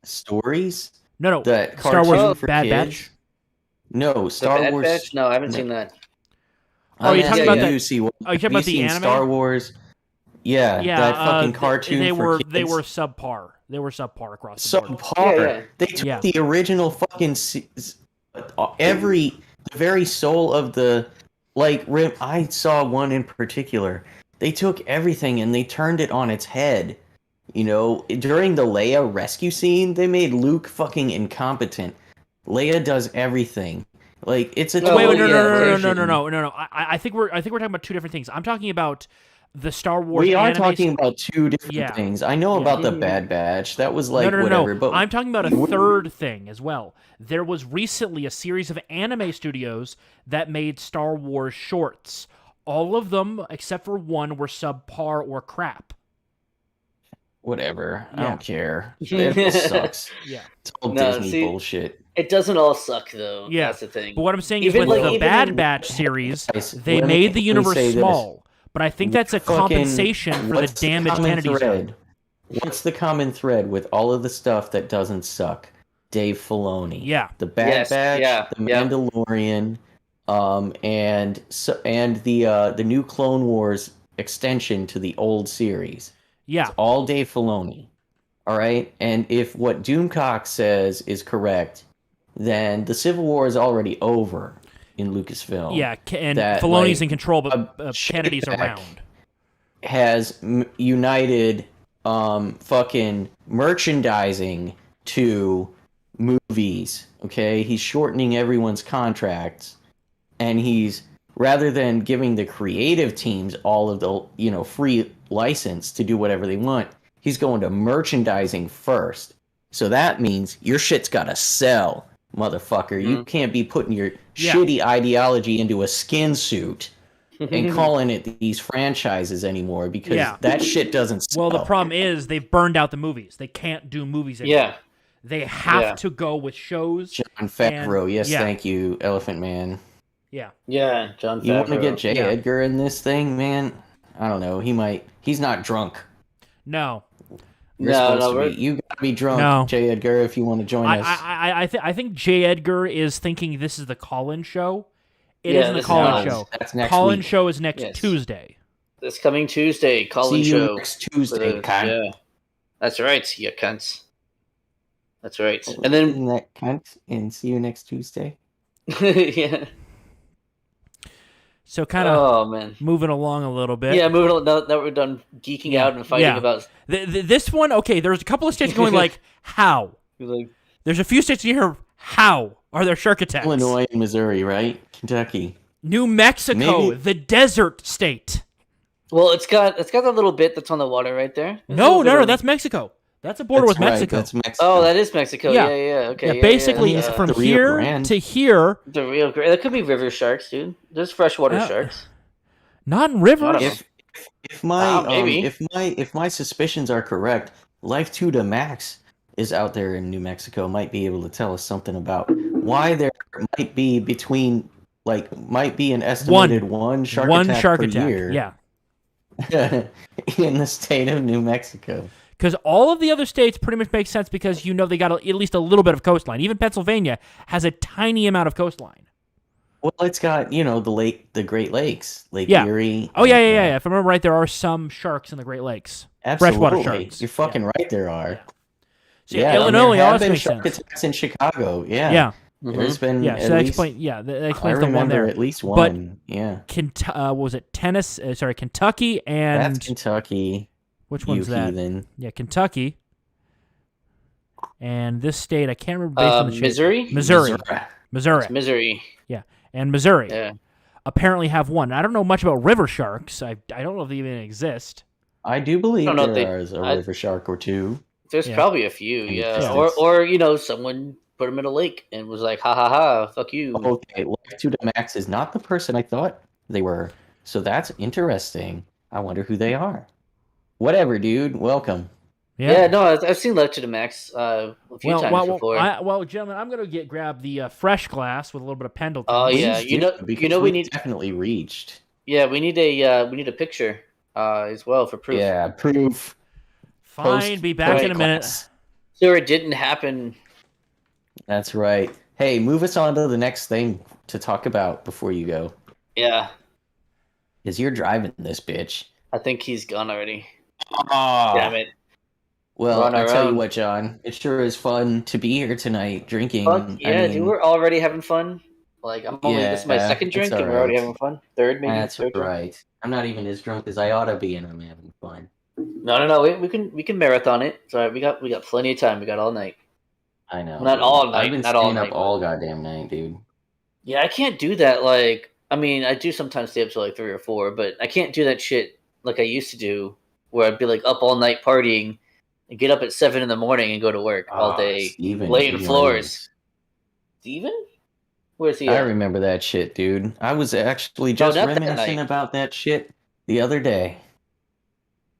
stories? No. That Star Wars cartoon for Bad kids? Batch. No, Star Bad Wars. Batch? No, I haven't seen that. Oh, you're talking about that? Oh, you're talking about the anime? Star Wars. Yeah, that fucking cartoon They for were kids. they were subpar. They were subpar across the board. Subpar. Yeah. They took Yeah. the original fucking the very soul of the I saw one in particular. They took everything and they turned it on its head. You know, during the Leia rescue scene, they made Luke fucking incompetent. Leia does everything. Like it's a No, wait, totally no. I think we're talking about two different things. I'm talking about the Star Wars. We are anime talking about two different things. I know about the Bad Batch. That was like whatever. But I'm talking about a third thing as well. There was recently a series of anime studios that made Star Wars shorts. All of them, except for one, were subpar or crap. Whatever. I Yeah. don't care. It sucks. Yeah. It's all No, Disney see- bullshit. It doesn't all suck though. Yeah. That's the thing. But what I'm saying is Even with like- the even Bad in- Batch series, Guys, they let me- made the let me universe say this. small. But I think that's a Fucking- compensation for the what's damage common Kennedy's thread? done. What's the common thread with all of the stuff that doesn't suck? Dave Filoni. Yeah. The Bad Yes, Batch, yeah, the yeah. Mandalorian, and the new Clone Wars extension to the old series. Yeah. It's all Dave Filoni. All right? And if what Doomcock says is correct, then the Civil War is already over in Lucasfilm. Yeah, and that, Filoni's like, in control, but a Kennedy's shitbag around. has united fucking merchandising to movies. Okay, he's shortening everyone's contracts, and he's rather than giving the creative teams all of the free license to do whatever they want, he's going to merchandising first. So that means your shit's gotta sell, motherfucker. You can't be putting your shitty ideology into a skin suit and calling it these franchises anymore because that shit doesn't sell. Well, the problem is they've burned out the movies. They can't do movies anymore. Yeah. They have to go with shows. John Favreau, yes, yeah. thank you, Elephant Man. Yeah. Yeah, John Favreau. You want to get J. Yeah. Edgar in this thing, man? I don't know. He's not drunk. No. You're supposed to be. You gotta be drunk, No. J. Edgar, if you want to join us. I think J. Edgar is thinking this is the call-in show. It Yeah, isn't the this call-in is- show. That's next Call-in week. show is next Yes. Tuesday. This coming Tuesday, call-in See you show. next Tuesday, cunt. Yeah. That's right, you cunts. That's right. And then, Isn't that cunt? And see you next Tuesday. yeah. So kind of Oh, man. moving along a little bit. Yeah, moving on. Now that we're done geeking out and fighting about. This one, okay, there's a couple of states going like, how? Like, There's a few states in here, how are there shark attacks? Illinois and Missouri, right? Kentucky. New Mexico, Maybe- the desert state. well, it's got that little bit that's on the water right there. There's a No, little bit of- that's Mexico. That's a border That's with right, Mexico. That's Mexico. Oh, that is Mexico. Yeah. Yeah. Okay. Yeah, basically, yeah. from the Rio here Grande. to here, The real great. That could be river sharks, dude. There's freshwater sharks. not in rivers. I don't know. If my maybe. if my suspicions are correct, Life 2 to Max is out there in New Mexico. Might be able to tell us something about why there might be an estimated one shark One attack shark per attack. year Yeah. in the state of New Mexico. Because all of the other states pretty much make sense because they got at least a little bit of coastline. Even Pennsylvania has a tiny amount of coastline. Well, it's got the Great Lakes, Lake Yeah. Erie. Oh, yeah. If I remember right, there are some sharks in the Great Lakes. Absolutely. Freshwater sharks. You're fucking right. There are. So Illinois there have also been makes shark sense. attacks in Chicago. Yeah. Yeah. There's been Yeah, at so that least explains. Yeah, that I explains the one remember there. at least But one. Yeah, was it Kentucky and that's Kentucky. which You one's that? heathen. Yeah, Kentucky. And this state, I can't remember based on the shape. Missouri? Missouri. It's Missouri. Yeah, and Missouri Yeah. apparently have one. I don't know much about river sharks. I don't know if they even exist. I do believe don't know if there is a river shark or two. There's Yeah. probably a few, In yeah. existence. Or someone put them in a lake and was like, ha ha ha, fuck you. Okay, Life to the Max is not the person I thought they were. So that's interesting. I wonder who they are. Whatever, dude. Welcome. Yeah, no, I've seen Left to the Max a few times before. Well, gentlemen, I'm gonna grab the fresh glass with a little bit of Pendleton. Oh yeah, because we definitely reached. Yeah, we need a picture as well for proof. Yeah, proof. Fine, be back in a minute. So it didn't happen. That's right. Hey, move us on to the next thing to talk about before you go. Yeah. Because you're driving this bitch. I think he's gone already. Oh. Damn it. Well, I tell you what, John. It sure is fun to be here tonight drinking. Fuck yeah, dude, we're already having fun. Like, this is my second drink and we're already having fun. Third, maybe. That's right. I'm not even as drunk as I ought to be, and I'm having fun. No. We can marathon it. Sorry, we got plenty of time. We got all night. I know. Not all night. I've been not all staying night, up all goddamn night, dude. Yeah, I can't do that. Like, I mean, I do sometimes stay up till like 3 or 4, but I can't do that shit like I used to do, where I'd be like up all night partying and get up at 7 in the morning and go to work all day, laying floors. Steven? Where's he at? I remember that shit, dude. I was actually just reminiscing about that shit the other day.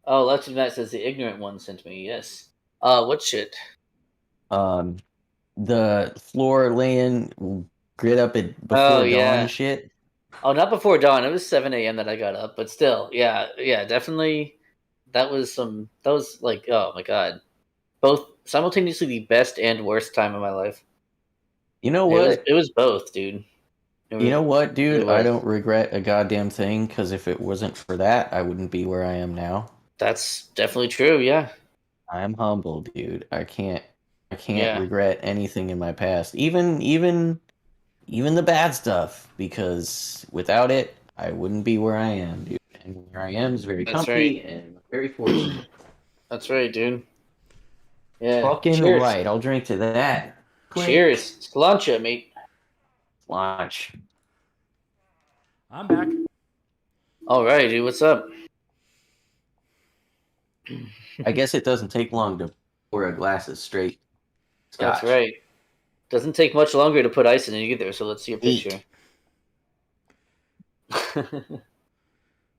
Oh, Let's Do That says the ignorant one sent me. Yes. What shit? The floor laying, grit up at before dawn shit. Oh, not before dawn. It was 7 a.m. that I got up, but still, yeah, definitely. That was like, oh my god, both simultaneously the best and worst time of my life. You know what? It was both, dude. You know what, dude? I don't regret a goddamn thing, because if it wasn't for that, I wouldn't be where I am now. That's definitely true. Yeah. I am humble, dude. I can't regret anything in my past, even the bad stuff, because without it, I wouldn't be where I am, dude. And where I am is very comfy and very fortunate. That's right, dude. Yeah. Fucking right. I'll drink to that. Cheers. Sláinte, mate. Launch. I'm back. All right, dude. What's up? I guess it doesn't take long to pour a glass of straight scotch. That's right. Doesn't take much longer to put ice in it either, so let's see a picture.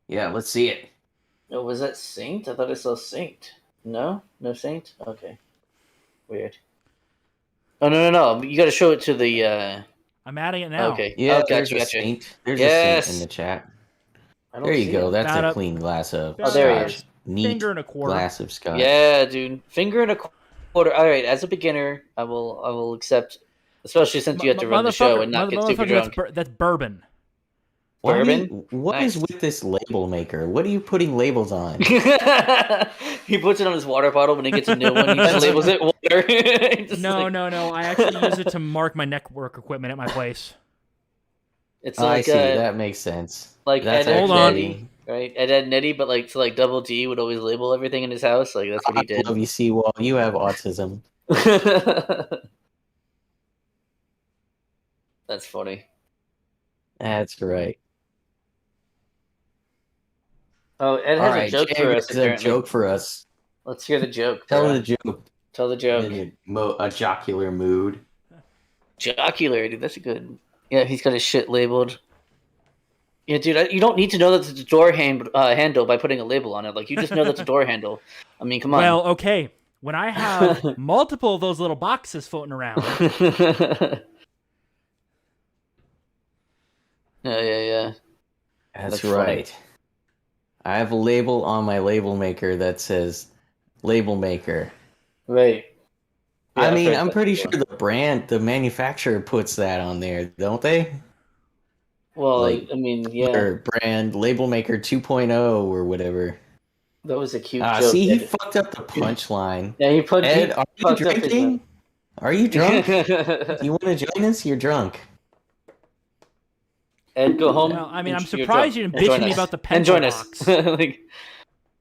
Yeah, let's see it. Oh, was that Saint? I thought I saw Saint. No? No Saint? Okay. Weird. Oh, no. You gotta show it to the, I'm adding it now. Okay. Yeah, there's a Saint. There's a Saint in the chat. There you go. That's a clean glass of scotch. There he is. Neat finger and a quarter. Glass of scotch. Yeah, dude. Finger and a quarter. All right, as a beginner, I will accept, especially since you have to run the show and not get super drunk. That's bourbon. Bourbon? What is with this label maker? What are you putting labels on? He puts it on his water bottle when he gets a new one. He just labels it water. No. I actually use it to mark my network equipment at my place. It's like, I see. That makes sense. Like that's hold on. Right? Ed Nettie, but like to like Double D would always label everything in his house. Like that's what he did. I love you, Seawall. You have autism. That's funny. That's right. Oh, Ed has a joke for us. A joke for us. Let's hear the joke. Tell the joke. Tell the joke. In a jocular mood. Jocular, dude. That's a good. Yeah, he's got his shit labeled. Yeah, dude. You don't need to know that it's a door handle by putting a label on it. Like you just know that's a door handle. I mean, come on. Well, okay. When I have multiple of those little boxes floating around. Yeah. That's right. Funny. I have a label on my label maker that says label maker. Right. Yeah, I mean, I'm pretty sure the manufacturer puts that on there, don't they? Well, I mean, yeah. Or brand label maker 2.0 or whatever. That was a cute joke. See, he fucked up the punchline. Yeah, Ed, are you drinking? Are you drunk? You want to join us? You're drunk. Ed, go home. No, I mean, I'm You're surprised drunk. you didn't And bitch join at me us. about the And pencil join box. us. Like,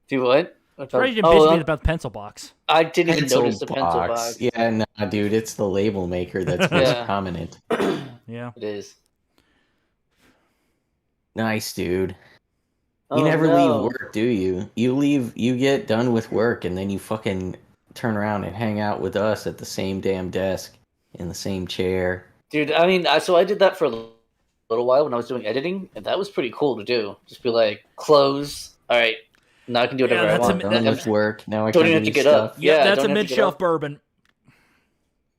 do what? Surprised you didn't bitch at me about the pencil box. I didn't even notice the pencil box. Yeah, nah, dude, it's the label maker that's most Yeah. prominent. Yeah. It is. Nice, dude. Oh, You never no. leave work, do you? You get done with work, and then you fucking turn around and hang out with us at the same damn desk, in the same chair. Dude, I mean, so I did that for a little while when I was doing editing, and that was pretty cool to do. Just be like, close. All right, now I can do whatever I that's want. Done with work. Now I Don't can even have do to get stuff. up. Yeah, Yeah, that's don't a have to get mid-shelf up. bourbon.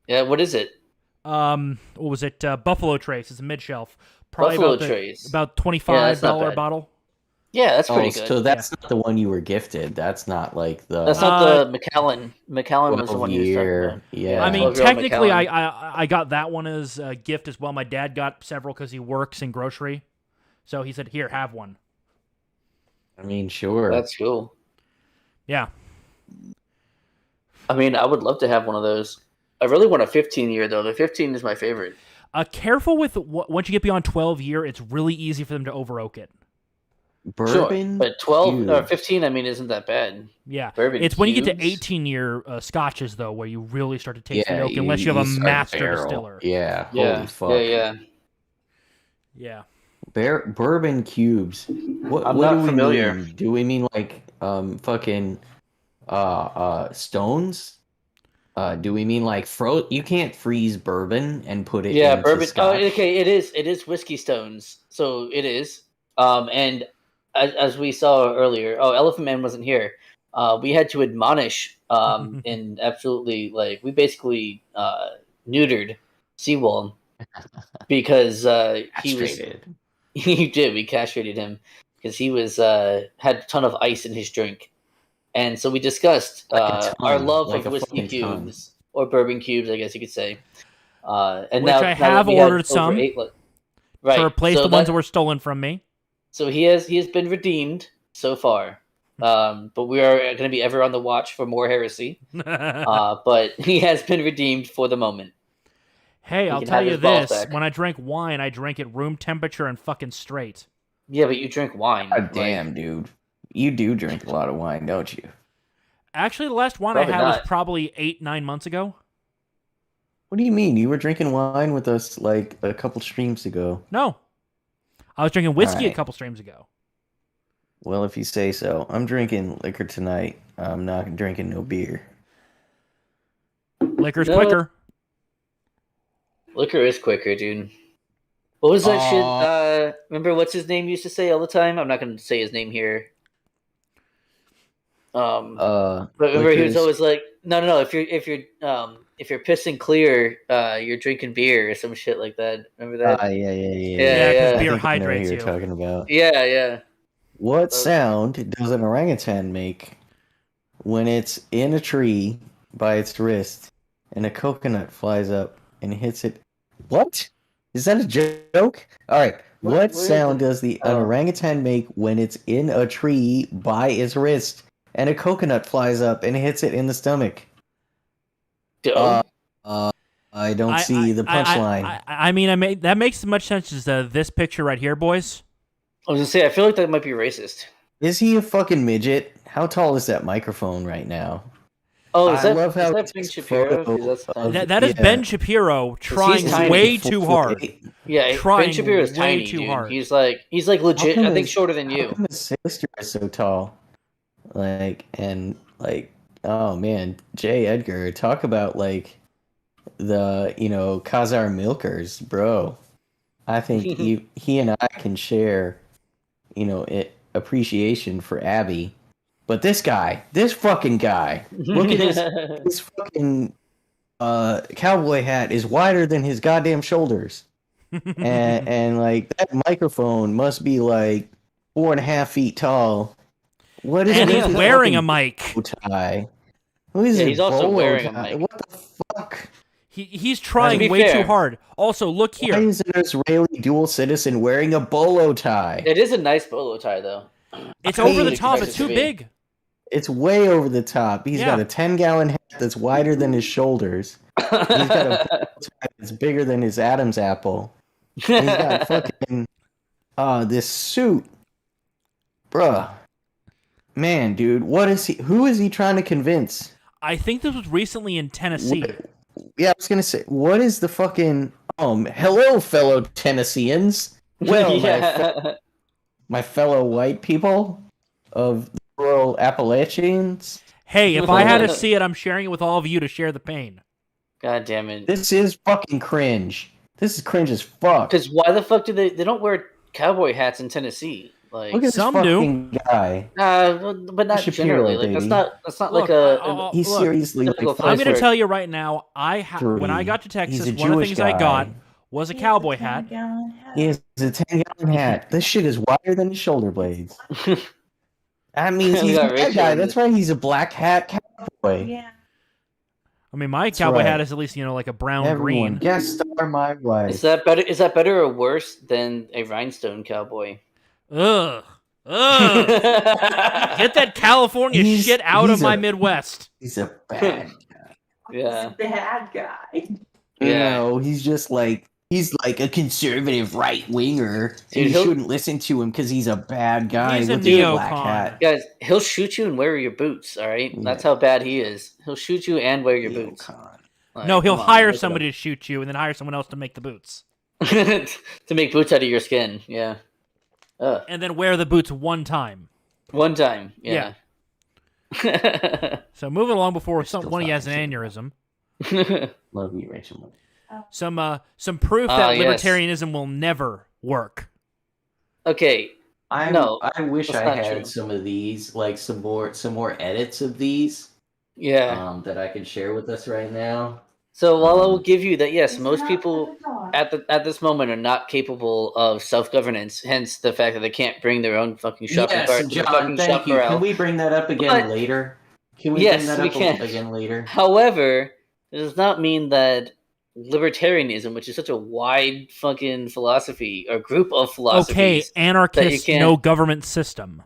Yeah, what is it? What was it? Buffalo Trace. It's a mid-shelf. Probably Buffalo about Trace. about Yeah, that's not $25 bad. bottle. Yeah, that's pretty good. So that's not the one you were gifted. That's not like the That's not the Macallan. Macallan was the one you was talking 12-year. about. Yeah. I mean, 12-year-old technically, Macallan. I got that one as a gift as well. My dad got several because he works in grocery, so he said, "Here, have one." I mean, sure. That's cool. Yeah. I mean, I would love to have one of those. I really want a 15-year though. The 15 is my favorite. Careful with once you get beyond 12-year, it's really easy for them to over oak it. Bourbon, Sure, but 12 or cube. 15, I mean, isn't that bad? Yeah, Bourbon it's when you get to cubes? 18-year scotches though, where you really start to taste the Yeah, oak, unless you have a start master barrel. distiller. Yeah, Yeah, holy fuck. Yeah. Bourbon cubes. What I'm what not do we familiar. mean? Do we mean like fucking stones? Do we mean like you can't freeze bourbon and put it Yeah, into bourbon. Oh, scotch? okay, it is whiskey stones. So it is. And as we saw earlier, Elephant Man wasn't here. We had to admonish and absolutely we basically neutered Seawall because he was Castrated. he did. We castrated him because he was had a ton of ice in his drink, and so we discussed Like a our ton, love like of a whiskey fucking ton. cubes or bourbon cubes, I guess you could say. And Which now, I now that have we had ordered over some 8, right to replace so the ones that were stolen from me. So he has been redeemed so far, but we are going to be ever on the watch for more heresy. But he has been redeemed for the moment. Hey, He I'll can tell have you his balls this: back. when I drank wine, I drank it room temperature and fucking straight. Yeah, but you drink wine. God damn, dude. You do drink a lot of wine, don't you? Actually, the last wine Probably I had was not. probably 8-9 months ago. What do you mean? You were drinking wine with us like a couple streams ago. No, I was drinking whiskey a Alright. couple streams ago. Well, if you say so. I'm drinking liquor tonight. I'm not drinking no beer. Liquor's No. quicker. Liquor is quicker, dude. What was that shit? Remember what's his name used to say all the time? I'm not going to say his name here. But remember he was liquor's- always like, no. If you're pissing clear, you're drinking beer or some shit like that. Remember that? Yeah. Yeah, 'cause yeah. I beer think I know who hydrates you're you. talking about. Yeah. What sound does an orangutan make when it's in a tree by its wrist and a coconut flies up and hits it? What? Is that a joke? All right. What is sound it? does an orangutan make when it's in a tree by its wrist and a coconut flies up and hits it in the stomach? Dope. I don't see the punchline. I mean, that makes as much sense as this picture right here, boys. I was gonna say, I feel like that might be racist. Is he a fucking midget? How tall is that microphone right now? Oh, I love how is that it's Ben this Shapiro? photo 'Cause that's tiny. That is Yeah. Ben Shapiro trying tiny. way Full too foot hard. eight. Yeah, trying Ben Shapiro is way tiny, too dude. hard. He's like legit. How I come think his- shorter than How you. come his sister is so tall? Oh man, J. Edgar, talk about the Khazar milkers, bro. I think he and I can share, appreciation for Abby. But this fucking guy, look at his fucking cowboy hat is wider than his goddamn shoulders. and that microphone must be 4.5 feet tall. What is And it he's with his wearing a fucking mic. bow tie? Who is Yeah, it? he's also Bolo wearing a tie? mic. What the fuck? He's trying be way fair- too hard. Also, look Why here. is an Israeli dual citizen wearing a bolo tie? It is a nice bolo tie, though. It's I over the hate top. it It's to too be. big. It's way over the top. He's Yeah. got a 10-gallon hat that's wider than his shoulders. He's got a bow tie that's bigger than his Adam's apple. And he's got fucking this suit, bruh. Man, dude, what is he? Who is he trying to convince? I think this was recently in Tennessee. Yeah, I was gonna say, what is the fucking? Hello, fellow Tennesseans. Well, Yeah. my fellow white people of the rural Appalachians. Hey, if I had to see it, I'm sharing it with all of you to share the pain. God damn it. This is fucking cringe. This is cringe as fuck. Because why the fuck do they don't wear cowboy hats in Tennessee? Like, Look at this Some fucking guy. but not Shapiro, generally. Like baby. that's not Look, like a. He's look, seriously like typical I'm going to First tell you right now, when I got to Texas, one of the things I got was a cowboy hat. He has a 10-gallon hat. This shit is wider than his shoulder blades. That means he's a bad guy. That's right. He's a black hat cowboy. Yeah. I mean, my That's cowboy right. hat is at least, like a brown Everyone, green. guest star my wife. Is that better? Is that better or worse than a rhinestone cowboy? Ugh. Ugh. Get that California shit out of my Midwest. He's a bad guy. Yeah. Bad guy. Yeah. No, he's just like a conservative right winger. Dude, You he'll- shouldn't listen to him because he's a bad guy He's a with his black neocon. hat. Guys, he'll shoot you and wear your boots. All right, that's Yeah. how bad he is. He'll shoot you and wear your boots. Neocon. Like, No, he'll come on, hire look it somebody to shoot you and then hire someone else to make the boots. up. to make boots out of your skin. Yeah. And then wear the boots one time. One time. Yeah. So moving along before Still one he has an talking aneurysm. Love you, Rachel. Some proof that yes. libertarianism will never work. Okay. I wish that's I not had true. some of these, like some more edits of these, Yeah. that I could share with us right now. So while I will give you that, yes, most people at this moment are not capable of self-governance. Hence the fact that they can't bring their own fucking shopping Yes, cart to the John, fucking thank shop you. corral. Can we bring that up again But- later? Can we Yes, bring that we up can. again later? However, it does not mean that libertarianism, which is such a wide fucking philosophy or group of Okay, philosophies. anarchist, can't- no government system.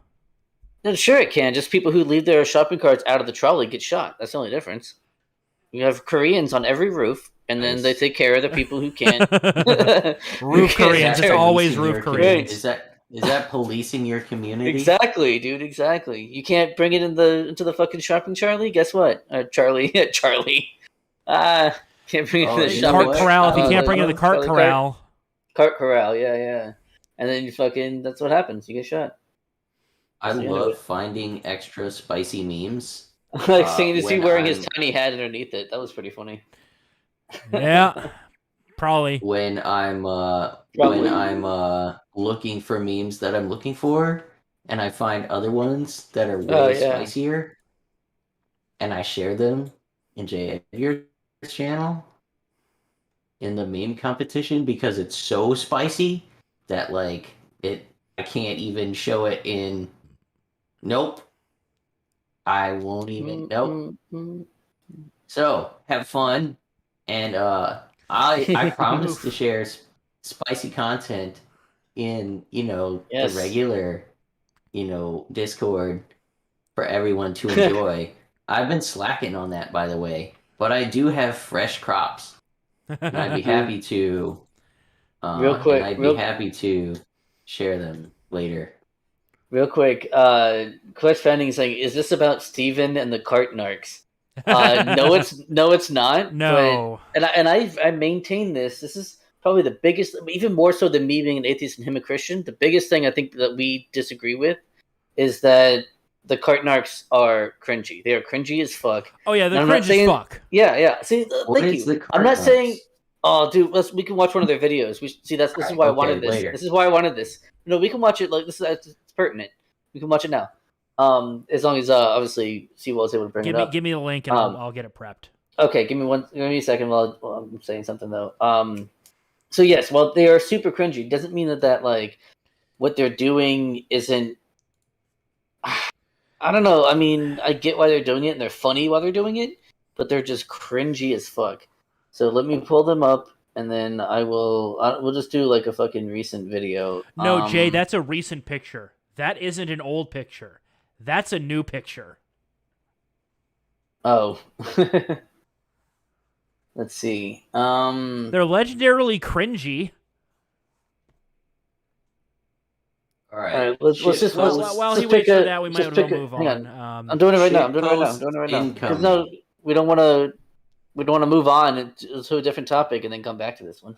No, sure, it can. Just people who leave their shopping carts out of the trolley get shot. That's the only difference. You have Koreans on every roof, and then they take care of the people who can't. Roof can't Koreans, it's share. always Policing roof your Koreans. community. Is that policing your community? Exactly, dude. Exactly. You can't bring it into the fucking shopping Charlie. Guess what? Charlie. Can't bring it Oh, to the you know Cart shopping what? corral. If you Oh, can't bring it to the cart Charlie corral, Cart corral. Yeah. And then you fucking. That's what happens. You get shot. I That's the end of love it. finding extra spicy memes. Like seeing this when dude wearing his I'm- tiny hat underneath it. That was pretty funny. yeah, probably. When I'm Probably. looking for memes that I'm looking for, and I find other ones that are way Oh, yeah. spicier, and I share them in J. Edgar's channel in the meme competition because it's so spicy that I can't even show it in. Nope. I won't even. Nope. Mm. So have fun, and I promise to share spicy content in Yes. the regular Discord for everyone to enjoy. I've been slacking on that, by the way, but I do have fresh crops, and I'd be happy to. Real quick, and I'd real- be happy to share them later. Real quick, Clutch Fanning is saying, "Is this about Steven and the cart narcs?" No, it's not. No. but, I maintain this. This is probably the biggest, even more so than me being an atheist and him a Christian. The biggest thing I think that we disagree with is that the cart narcs are cringy. They are cringy as fuck. Oh yeah, And they're I'm not cringe as saying- fuck. Yeah. See, What thank is you. the I'm not Cardinals? saying. Oh, dude, we can watch one of their videos. This is why I Okay, wanted this. later. This is why I wanted this. We can watch it. Like this is it's pertinent. We can watch it now. As long as obviously Sewell is able to bring it up. Give me the link and I'll get it prepped. Okay, give me a second while I'm saying something though. So yes, well they are super cringy. Doesn't mean that like what they're doing isn't. I don't know. I mean, I get why they're doing it, and they're funny while they're doing it, but they're just cringy as fuck. So let me pull them up, and then we'll just do like a fucking recent video. No, Jay, that's a recent picture. That isn't an old picture. That's a new picture. Oh. Let's see. They're legendarily cringy. All All right. right, let's just Well, let's while just he pick waits for a that, we might just as well pick a. move Hang on. I'm doing it right now. I'm Shit doing it right now. I'm post doing it right now. Because incoming. we don't want to move on to a different topic and then come back to this one.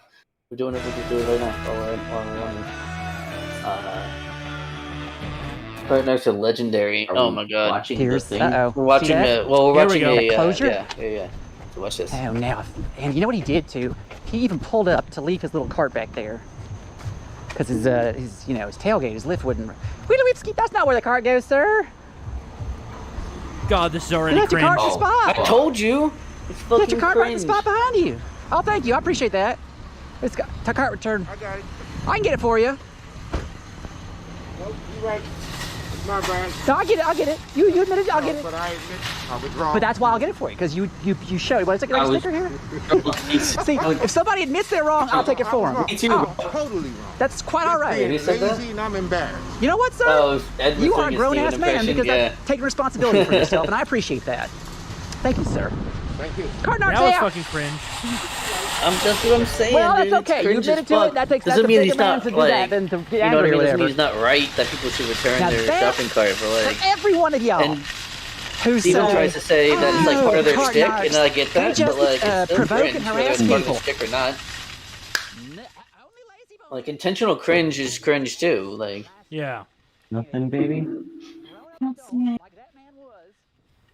We're doing it. We just do it right now. While we're on right next to legendary. Are Oh we my god. Watching Here's the thing. uh-oh. We're watching See that? we're Here we watching go. a That closure? yeah. So watch this. Oh, now, and you know what he did too? He even pulled up to leave his little cart back there. Because his tailgate, his lift wouldn't. Wheelowitsky, that's not where the cart goes, sir. God, this is You already left your cringe. cart in the I spot. told you. It's You fucking left your cart right in the cringe. spot behind you. Oh, thank you. I appreciate that. It's got cart return. I got it. I can get it for you. Nope, you right. It's my bad. No, I get it. I'll get it. You admit it. I'll get it. But I admit I was wrong. But that's why I'll get it for you, because you showed. What is it? I Like a was- sticker here? See, if somebody admits they're wrong, I'll take it for them. Me too. Oh, Totally wrong. that's quite all right. Who Being said that? lazy and I'm embarrassed. You know what, sir? Oh, Ed was You are a doing his grown-ass Steven man impression, because yeah. that's taking responsibility for yourself, and I appreciate that. Thank you, sir. Thank you. Cart That narcs was out. fucking cringe. That's what I'm saying. Well, dude. that's It's okay. You cringe as admitted to it. fuck. That takes Doesn't that's a mean bigger he's man not to do like, that than to get you know angry what I or mean? Doesn't whatever. mean he's not right that people should return Now their that- shopping cart for like. For every one of y'all And who Steven say, tries to say that it's like part of their cart shtick, narcs, and I get they that, just but like it's still provoke cringe, and whether harass it's part of the people. shtick or not. Only lazy bones. Like intentional cringe is cringe too. Like Yeah. Nothing, baby. Like that man was,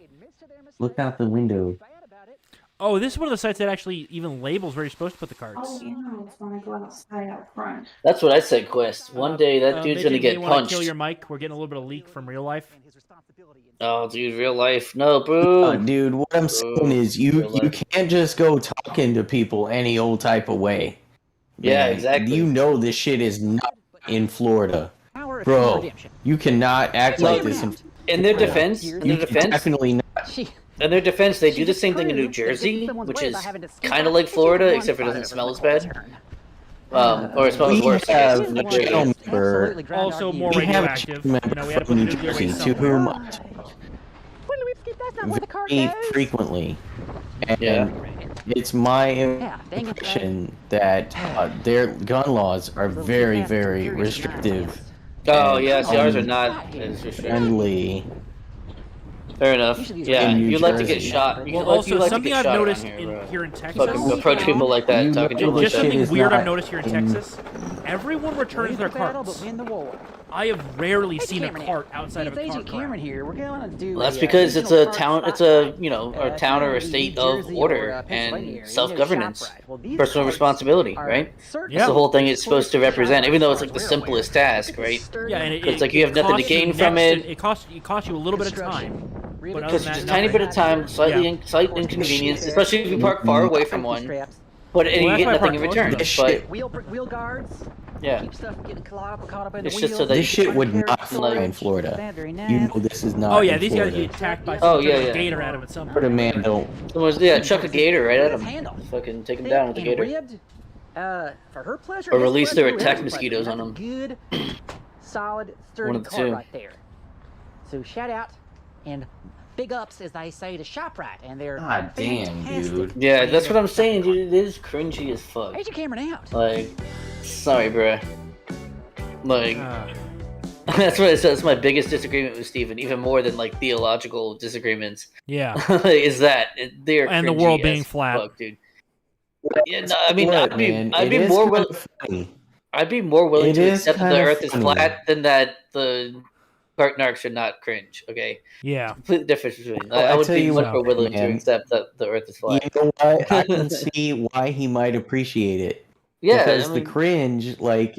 admits to their Look mistake, out the window. bad about it. Oh, this is one of the sites that actually even labels where you're supposed to put the cards. Oh, yeah, it's when I go outside out front. that's what I said. Quest. One day that dude's Midget, gonna may get you wanna punched. Kill your mic. We're getting a little bit of leak from real life. And his responsibility in- Oh, dude, real life. No, bro. Dude, what I'm saying is you can't just go talking to people any old type of way. Yeah, Man, exactly. You know this shit is not in Florida. Power of Bro, redemption. you cannot act like this in In their defense, You definitely not. She- in their defense, they she do the same thing in New disproved that Jersey, getting someone's which way is by having to sneak kind of out like and Florida, one except for it spot doesn't over smell the as bad. turn. Or it smells We worse, I have guess. a Not sure. gentleman member. Absolutely ground Also dog more you. We have a radioactive. member You know, we had to from put New nuclear Jersey waste to somewhere. whom That's not where the cart very goes. frequently, and Yeah. it's my Yeah, dang it, impression that their gun laws are very, very restrictive Oh, yeah, see, ours are not as restricted. friendly. Fair enough. Yeah, In New you like to get Jersey. shot. You Well, like also to something get I've shot noticed around in bro. here in Texas. Fucking approach people like that, You talking to know them like Just shit that. something is weird not I've noticed here in in- Texas. Everyone returns their Battle, carts. but win the war. I have rarely Hey, seen a Cameron, cart outside of it's a Agent cart. Cameron here. We're gonna do. Well, that's a, because it's regional a cart town. It's spotlight. a town or a It's in state New of Jersey order or, Pennsylvania and area. You know, self-governance, ShopRite. Well, these personal carts responsibility, are right? certain- Yeah. That's the whole thing it's supposed to represent. Even though it's like the We're simplest aware. task, Look at right? this sturdy Yeah, and it, It's like you have nothing to costs you gain from next it. to- it costs you a little bit of time. Really But other Because than just a that, tiny nothing. bit of time, slightly Yeah. slight inconvenience, especially if you park far away from safety one. straps, But and Well, you that's get why I nothing in park return. close to But wheel guards. yeah, Keep stuff from getting caught up in It's the just wheels. so that This shit would not Carry fly in storage. Florida. That very You nice. know this is not. Oh yeah, in these guys Florida. get attacked by Oh, some yeah, sort of yeah. gator at them at some Florida point. man don't. someone's chuck a gator right at His him. handle. Fucking take him Thick down with the and gator. ribbed, for her pleasure. Or his release pleasure, their whoever's attack pleasure. mosquitoes on That's a them. Good, solid, sturdy One of the cart two. right there. So shout out and big ups, as they say, to ShopRite and their God damn, fantastic- dude. Yeah, that's what I'm saying, dude. It is cringy as fuck. Agent Cameron out. Like, sorry, bruh. Like, Uh, that's what I said. That's my biggest disagreement with Steven, even more than like theological disagreements. yeah. Is that they're And the cringy world as being flat. fuck, dude. Yeah, no, I mean, What, I'd be, man? I'd It be is more kind willing. of funny. I'd be more willing It to is accept that the kind of Earth is funny. flat than that the cart narcs are not cringe. Okay, Yeah. complete difference between. Well, I I would tell be you much what, more willing to man. accept that the Earth is You flat. know what? I can see why he might appreciate it. Yeah, Because I mean, the cringe, like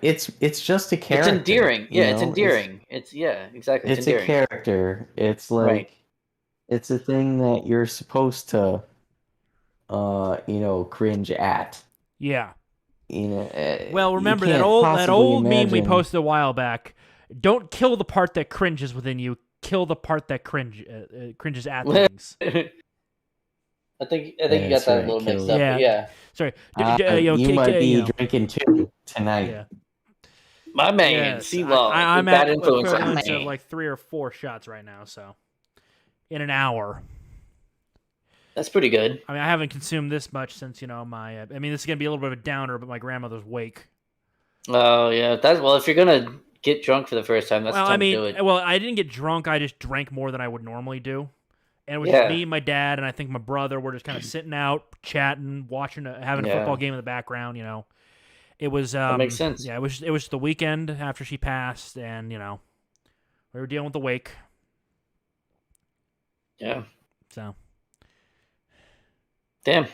it's just a it's character. endearing. you Yeah, it's know? endearing. It's yeah, exactly. It's a endearing. character. It's like Right. it's a thing that you're supposed to, cringe at. Yeah. Well, You remember that can't old possibly meme we imagine- posted a while back. Don't kill the part that cringes within you. Kill the part that cringes at things. I think you That's got that right, a little mixed kill up. it. But yeah, Sorry. you might be drinking too tonight. Yeah. my man, Yes, C-Law, I'm bad at influence. equivalents of like 3 or 4 shots right now. So, in an hour. That's pretty good. I mean, I haven't consumed this much since my. I mean, this is gonna be a little bit of a downer, but my grandmother's wake. Oh yeah, if you're gonna get drunk for the first time, that's the time to do it. Well, I didn't get drunk. I just drank more than I would normally do, and it was just Yeah. me, my dad, and I think my brother. We're just kind of sitting out, chatting, watching, having a Yeah. football game in the background. It was. That makes sense. Yeah, it was the weekend after she passed, and we were dealing with the wake. Yeah. So. Damn.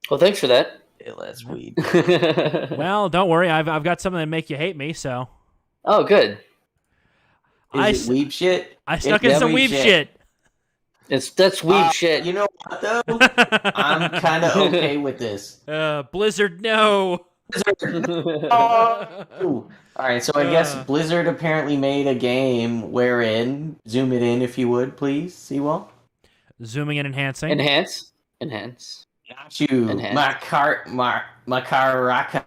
Well, thanks for that. That's weed. Well, don't worry. I've got something that make you hate me. So. Oh, good. Is it weeb shit? I stuck in some weeb shit. That's weeb shit. You know what though? I'm kind of okay with this. Blizzard, no. Oh. All right, so I guess Blizzard apparently made a game wherein, zoom it in if you would, please, Seawall. Zooming and enhancing. Enhance. Got you. Makaraka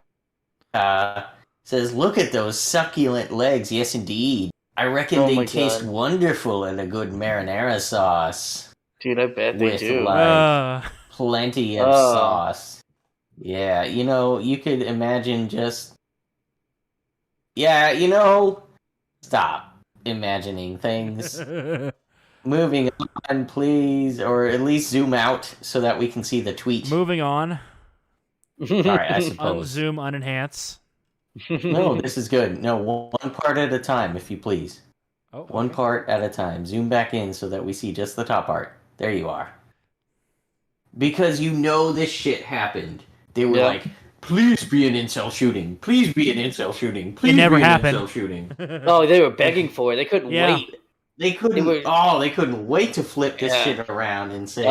says, look at those succulent legs. Yes, indeed. I reckon Oh they my taste God. wonderful in a good marinara sauce. Dude, I bet they With do. like plenty of sauce. Yeah, you could imagine just... Yeah, stop imagining things. Moving on, please, or at least zoom out so that we can see the tweet. Moving on. All right, I suppose. Unzoom, unenhance. No, this is good. No, one part at a time, if you please. Oh, okay. One part at a time. Zoom back in so that we see just the top part. There you are. Because this shit happened. They were like, please be an incel shooting. Please be an incel shooting. Please never be an happened. incel shooting. Oh, they were begging for it. They couldn't Yeah. wait. They couldn't wait to flip this shit around and say,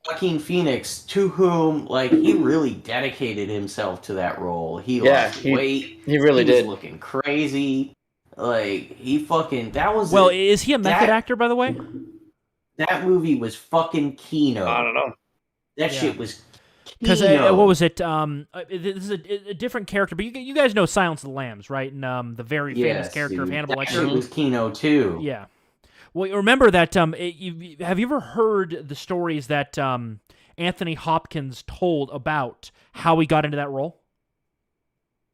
Joaquin Phoenix, to whom, he really dedicated himself to that role. He lost weight. He really He was did. looking crazy. That was... Well, is he a method actor, by the way? That movie was fucking Kino. I don't know. That shit was Because Kino. what was it? This is a different character, but you guys know Silence of the Lambs, right? And the very famous character of Hannibal That Lecter. shit was Kino too. Yeah. Well, remember that. Have you ever heard the stories that Anthony Hopkins told about how he got into that role?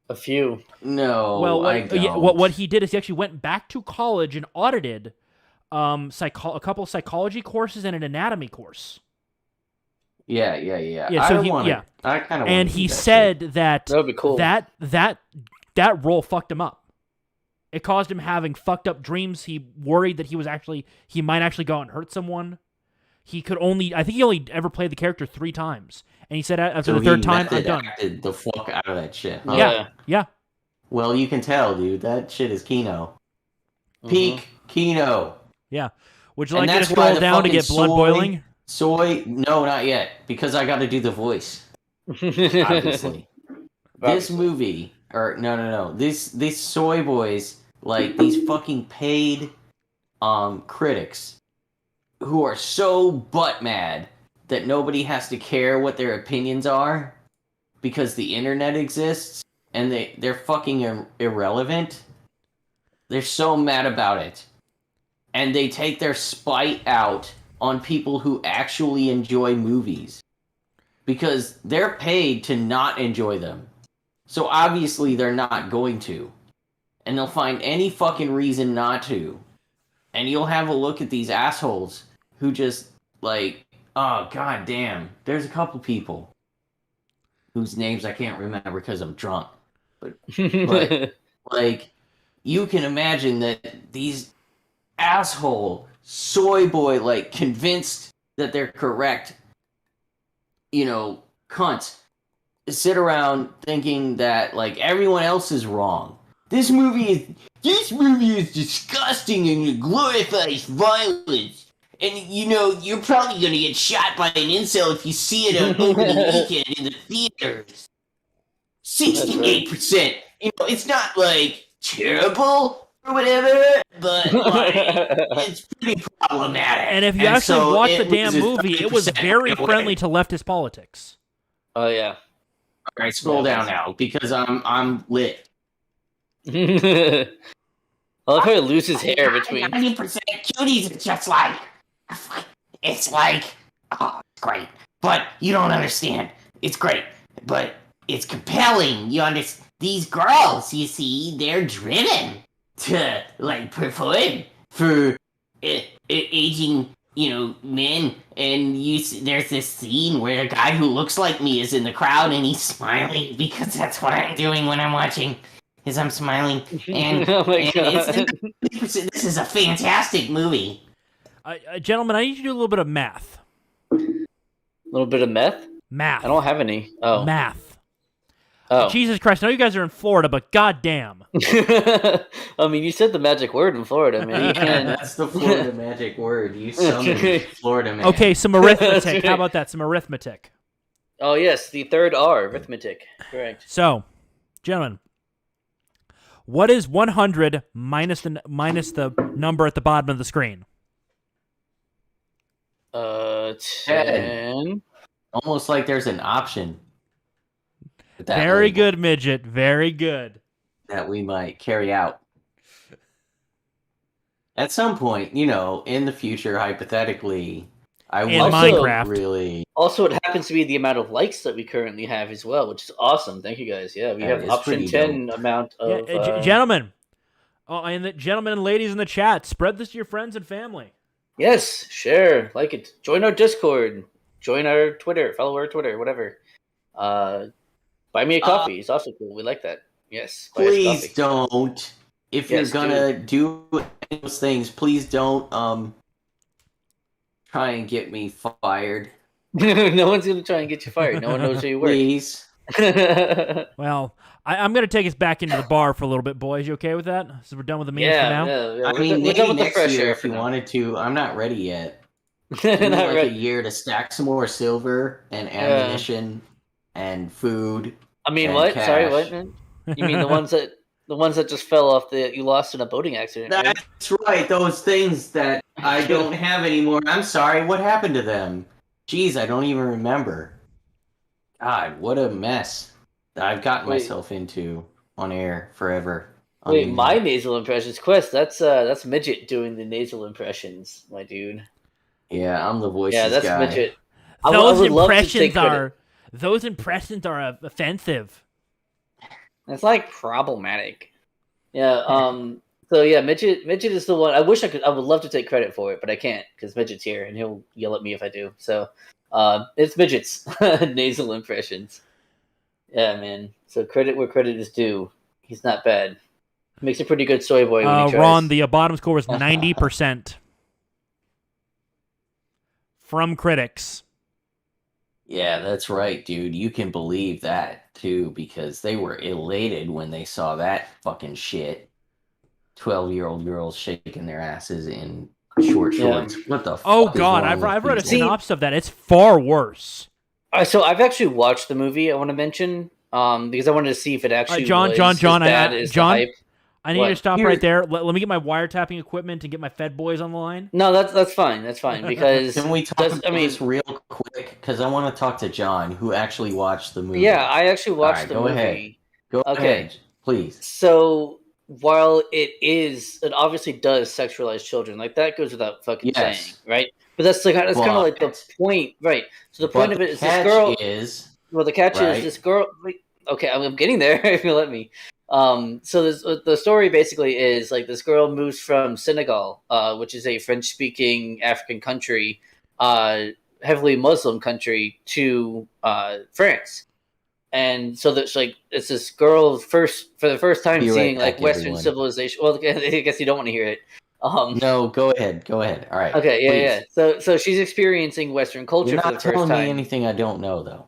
A few. No, Well, I don't. what he did is he actually went back to college and audited a couple of psychology courses and an anatomy course. Yeah. So I kind of. And he said that That would be cool. that role fucked him up. It caused him having fucked up dreams. He worried that he might actually go out and hurt someone. I think he only ever played the character 3 times. And he said after the third time, I'm done. Acted the fuck out of that shit. Oh, Yeah. Well, you can tell, dude. That shit is Kino. Peak Kino. Yeah. Would you And like me to that's why scroll the down to fucking get blood boiling? No, not yet. Because I got to do the voice. Obviously. This movie, or no. These soy boys, these fucking paid critics who are so butt mad that nobody has to care what their opinions are because the internet exists and they're fucking irrelevant. They're so mad about it. And they take their spite out on people who actually enjoy movies. Because they're paid to not enjoy them. So obviously they're not going to. And they'll find any fucking reason not to. And you'll have a look at these assholes who just, oh, god damn. There's a couple people whose names I can't remember because I'm drunk. But you can imagine that these asshole soy boy, convinced that they're correct, cunts, sit around thinking that, everyone else is wrong. This movie is disgusting and it glorifies violence. And, you're probably going to get shot by an incel if you see it on opening weekend in the theaters. 68%. It's not, terrible or whatever, but, it's pretty problematic. And if you actually watch the damn movie, it was very friendly to leftist politics. Oh, yeah. All right, scroll down now, because I'm lit. I love how he loses hair between. 90% cuties are just like... it's like, oh, it's great. But you don't understand. It's great, but it's compelling. You understand? These girls, you see, they're driven to like perform for aging, men. And there's this scene where a guy who looks like me is in the crowd and he's smiling because that's what I'm doing when I'm watching. Is I'm smiling. And, oh my god! this is a fantastic movie. Gentlemen, I need you to do a little bit of math. A little bit of meth? Math. I don't have any. Oh. Math. Oh. Jesus Christ, I know you guys are in Florida, but goddamn. I mean, you said the magic word in Florida, man. You can't... That's the Florida magic word. You summoned Florida man. Okay, some arithmetic. How about that? Some arithmetic. Oh, yes, the third R, arithmetic. Correct. So, gentlemen, what is 100 minus the number at the bottom of the screen? 10. Almost like there's an option. Very good, Midget. Very good. That we might carry out. At some point, in the future, hypothetically, I In will Minecraft. really... Also, it happens to be the amount of likes that we currently have as well, which is awesome. Thank you, guys. Yeah, we have it's option pretty 10 dope. amount of... Gentlemen. Oh, and the gentlemen and ladies in the chat, spread this to your friends and family. Yes, share, like it. Join our Discord. Join our Twitter. Follow our Twitter, whatever. Buy me a coffee. It's also cool. We like that. Yes. Buy us Please coffee. don't. If Yes, you're gonna do those things, please don't try and get me fired. No one's going to try and get you fired. No one knows who you work. Please. Well, I'm going to take us back into the bar for a little bit, boys. You okay with that? So we're done with the memes for now? Yeah. I We're mean, done maybe with the next fresh year air if for you now. wanted to. I'm not ready yet. Give me Not like ready. a year to stack some more silver and ammunition and food. I mean, and what? cash. Sorry, what? Man? You mean the ones that just fell off that you lost in a boating accident? Right? That's right. Those things that I don't have anymore. I'm sorry. What happened to them? Jeez, I don't even remember. God, what a mess I've gotten myself into on air forever. Wait, my nasal impressions, Quest. That's Mijjt doing the nasal impressions, my dude. Yeah, I'm the voices Yeah, that's guy. Mijjt. Those impressions are offensive. It's like problematic. Yeah. So yeah, Mijjt is the one. I wish I would love to take credit for it, but I can't because Midget's here and he'll yell at me if I do. So, it's Midget's nasal impressions. Yeah, man. So credit where credit is due. He's not bad. Makes a pretty good soy boy when he tries. Ron, the bottom score was 90% from critics. Yeah, that's right, dude. You can believe that, too, because they were elated when they saw that fucking shit. 12-year-old girls shaking their asses in short shorts. What the fuck Oh, is God. wrong I've with read a people? synopsis of that. It's far worse. So I've actually watched the movie. I want to mention because I wanted to see if it actually John, was John, as John, bad as the John, hype. I need What? you to stop Here- right there. Let me get my wiretapping equipment and get my Fed boys on the line. No, that's fine. That's fine because Can we talk about this real quick? Because I want to talk to John, who actually watched the movie. Yeah, I actually watched Alright, the go movie. ahead. Go Okay. ahead, please. So while it obviously does sexualize children, like that goes without fucking Yes. saying, right? But that's kind of like the point, right? So the point of it is this girl. Well, the catch right? is this girl. Wait, okay, I'm getting there. If you let me. So the story basically is like this girl moves from Senegal, which is a French-speaking African country, heavily Muslim country, to France. And so that's like it's this girl for the first time Be right seeing back, like Western everyone. civilization. Well, I guess you don't want to hear it. No, go ahead. Go ahead. All right. Okay, yeah, please. yeah. So she's experiencing Western culture You're for the not first telling time. me anything I don't know, though.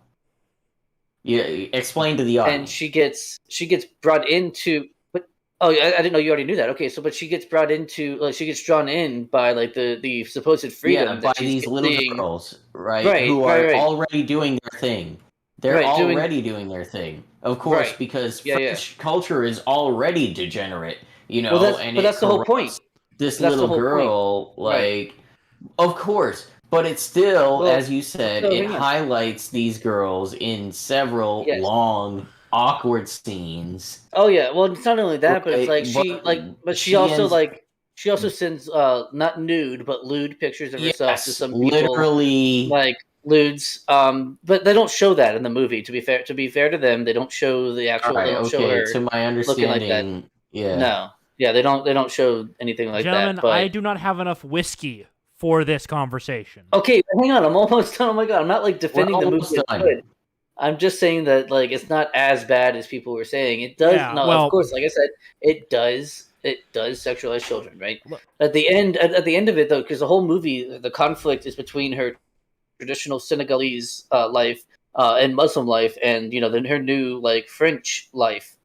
Yeah, explain to the audience. And she gets brought into. But I didn't know you already knew that. Okay, so but she gets brought into she gets drawn in by like the supposed freedom by that she's these little seeing. girls, right? Who are right. already doing their thing. They're already doing their thing, of course, Right. because Yeah, French culture is already degenerate, Well, that's the whole point. This That's the little whole girl, point. Right. of course, but it still, Well, as you said, so it hang on. highlights these girls in several Yes. long, awkward scenes. Oh yeah, well it's not only that, but it's like Right, but she also has- like She also sends not nude but lewd pictures of herself to Yes, some people, literally. like lewds. But they don't show that in the movie. To be fair to them, they don't show the All actual. They right, don't show okay. her To my looking like that. understanding, yeah. No, yeah, they don't show anything like Gentlemen, that. But I do not have enough whiskey for this conversation. okay, hang on. I'm almost done. Oh my god, I'm not like defending the almost movie as done. good. I'm just saying that like it's not as bad as people were saying. It does. Yeah, No, well- of course, like I said, it does. It does sexualize children, right? Look- At the end of it, though, because the whole movie, the conflict is between her traditional Senegalese life and Muslim life, and then her new like French life.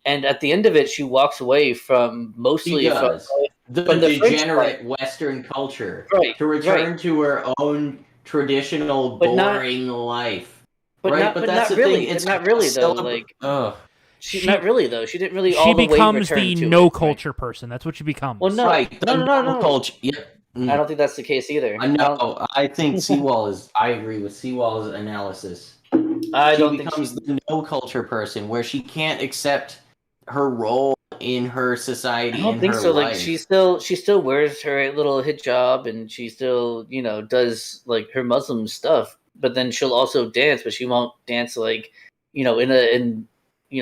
And at the end of it, she walks away from She does. The from the French degenerate Western culture Right, to return right. to her own traditional But not- boring life. but right? not, But but that's not the really, thing. It's but not really though. celebra- Like Ugh. She- not really though. She didn't really She all the way becomes return the to no it, right? culture person. That's what she becomes. Well, no, Right. The no. culture. Yep. I don't think that's the case either. I know. I think Seawall is. I agree with Seawall's analysis. I She don't think becomes the no culture person, where she can't accept her role in her society. I don't in think her so. life. Like she still wears her little hijab and she still does like her Muslim stuff. But then she'll also dance, but she won't dance like in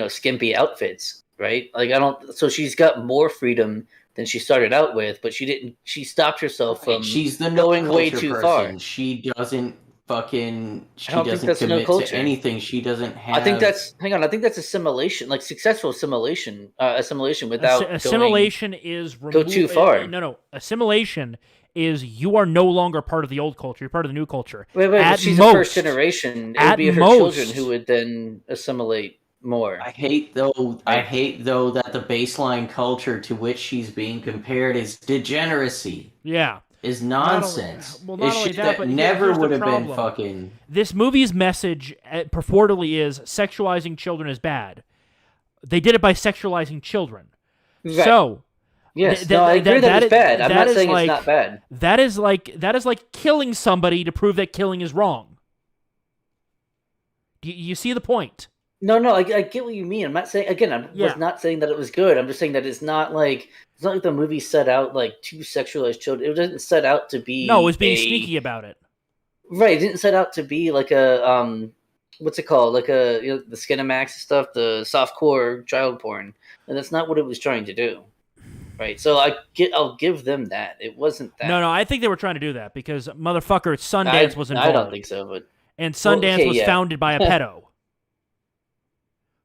skimpy outfits, right? Like I don't. So she's got more freedom than she started out with, but she didn't. She stopped herself from. She's the going no way culture too person. far. She doesn't fucking. She I don't think doesn't that's no commit to culture. anything. She doesn't have. I think that's. Hang on. I think that's assimilation, like successful assimilation. Assimilation without assimilation is go too far. No. Assimilation is you are no longer part of the old culture. You're part of the new culture. Wait. At She's most- a first generation. It at would be her most- children who would then assimilate more. I hate though that the baseline culture to which she's being compared is degeneracy. Yeah. Is Not only- nonsense. well, not It's only shit that, but never here's the would have been problem. fucking. This movie's message purportedly is sexualizing children is bad. They did it by sexualizing children. Right. So Yes, th- no, I th- agree that- that, that it's is- bad. I'm that not is saying like- it's not bad. that is like killing somebody to prove that killing is wrong. You see the point? No, I get what you mean. I'm not saying again. I Yeah. was not saying that it was good. I'm just saying that it's not like the movie set out like to sexualize children. It didn't set out to be. No, it was being a- sneaky about it. Right, it didn't set out to be like a what's it called? Like a the Skinamax stuff, the softcore child porn, and that's not what it was trying to do. Right, so I'll give them that. It wasn't that. No, I think they were trying to do that because motherfucker Sundance was involved. I don't think so, but And Sundance okay, was yeah. founded by a pedo.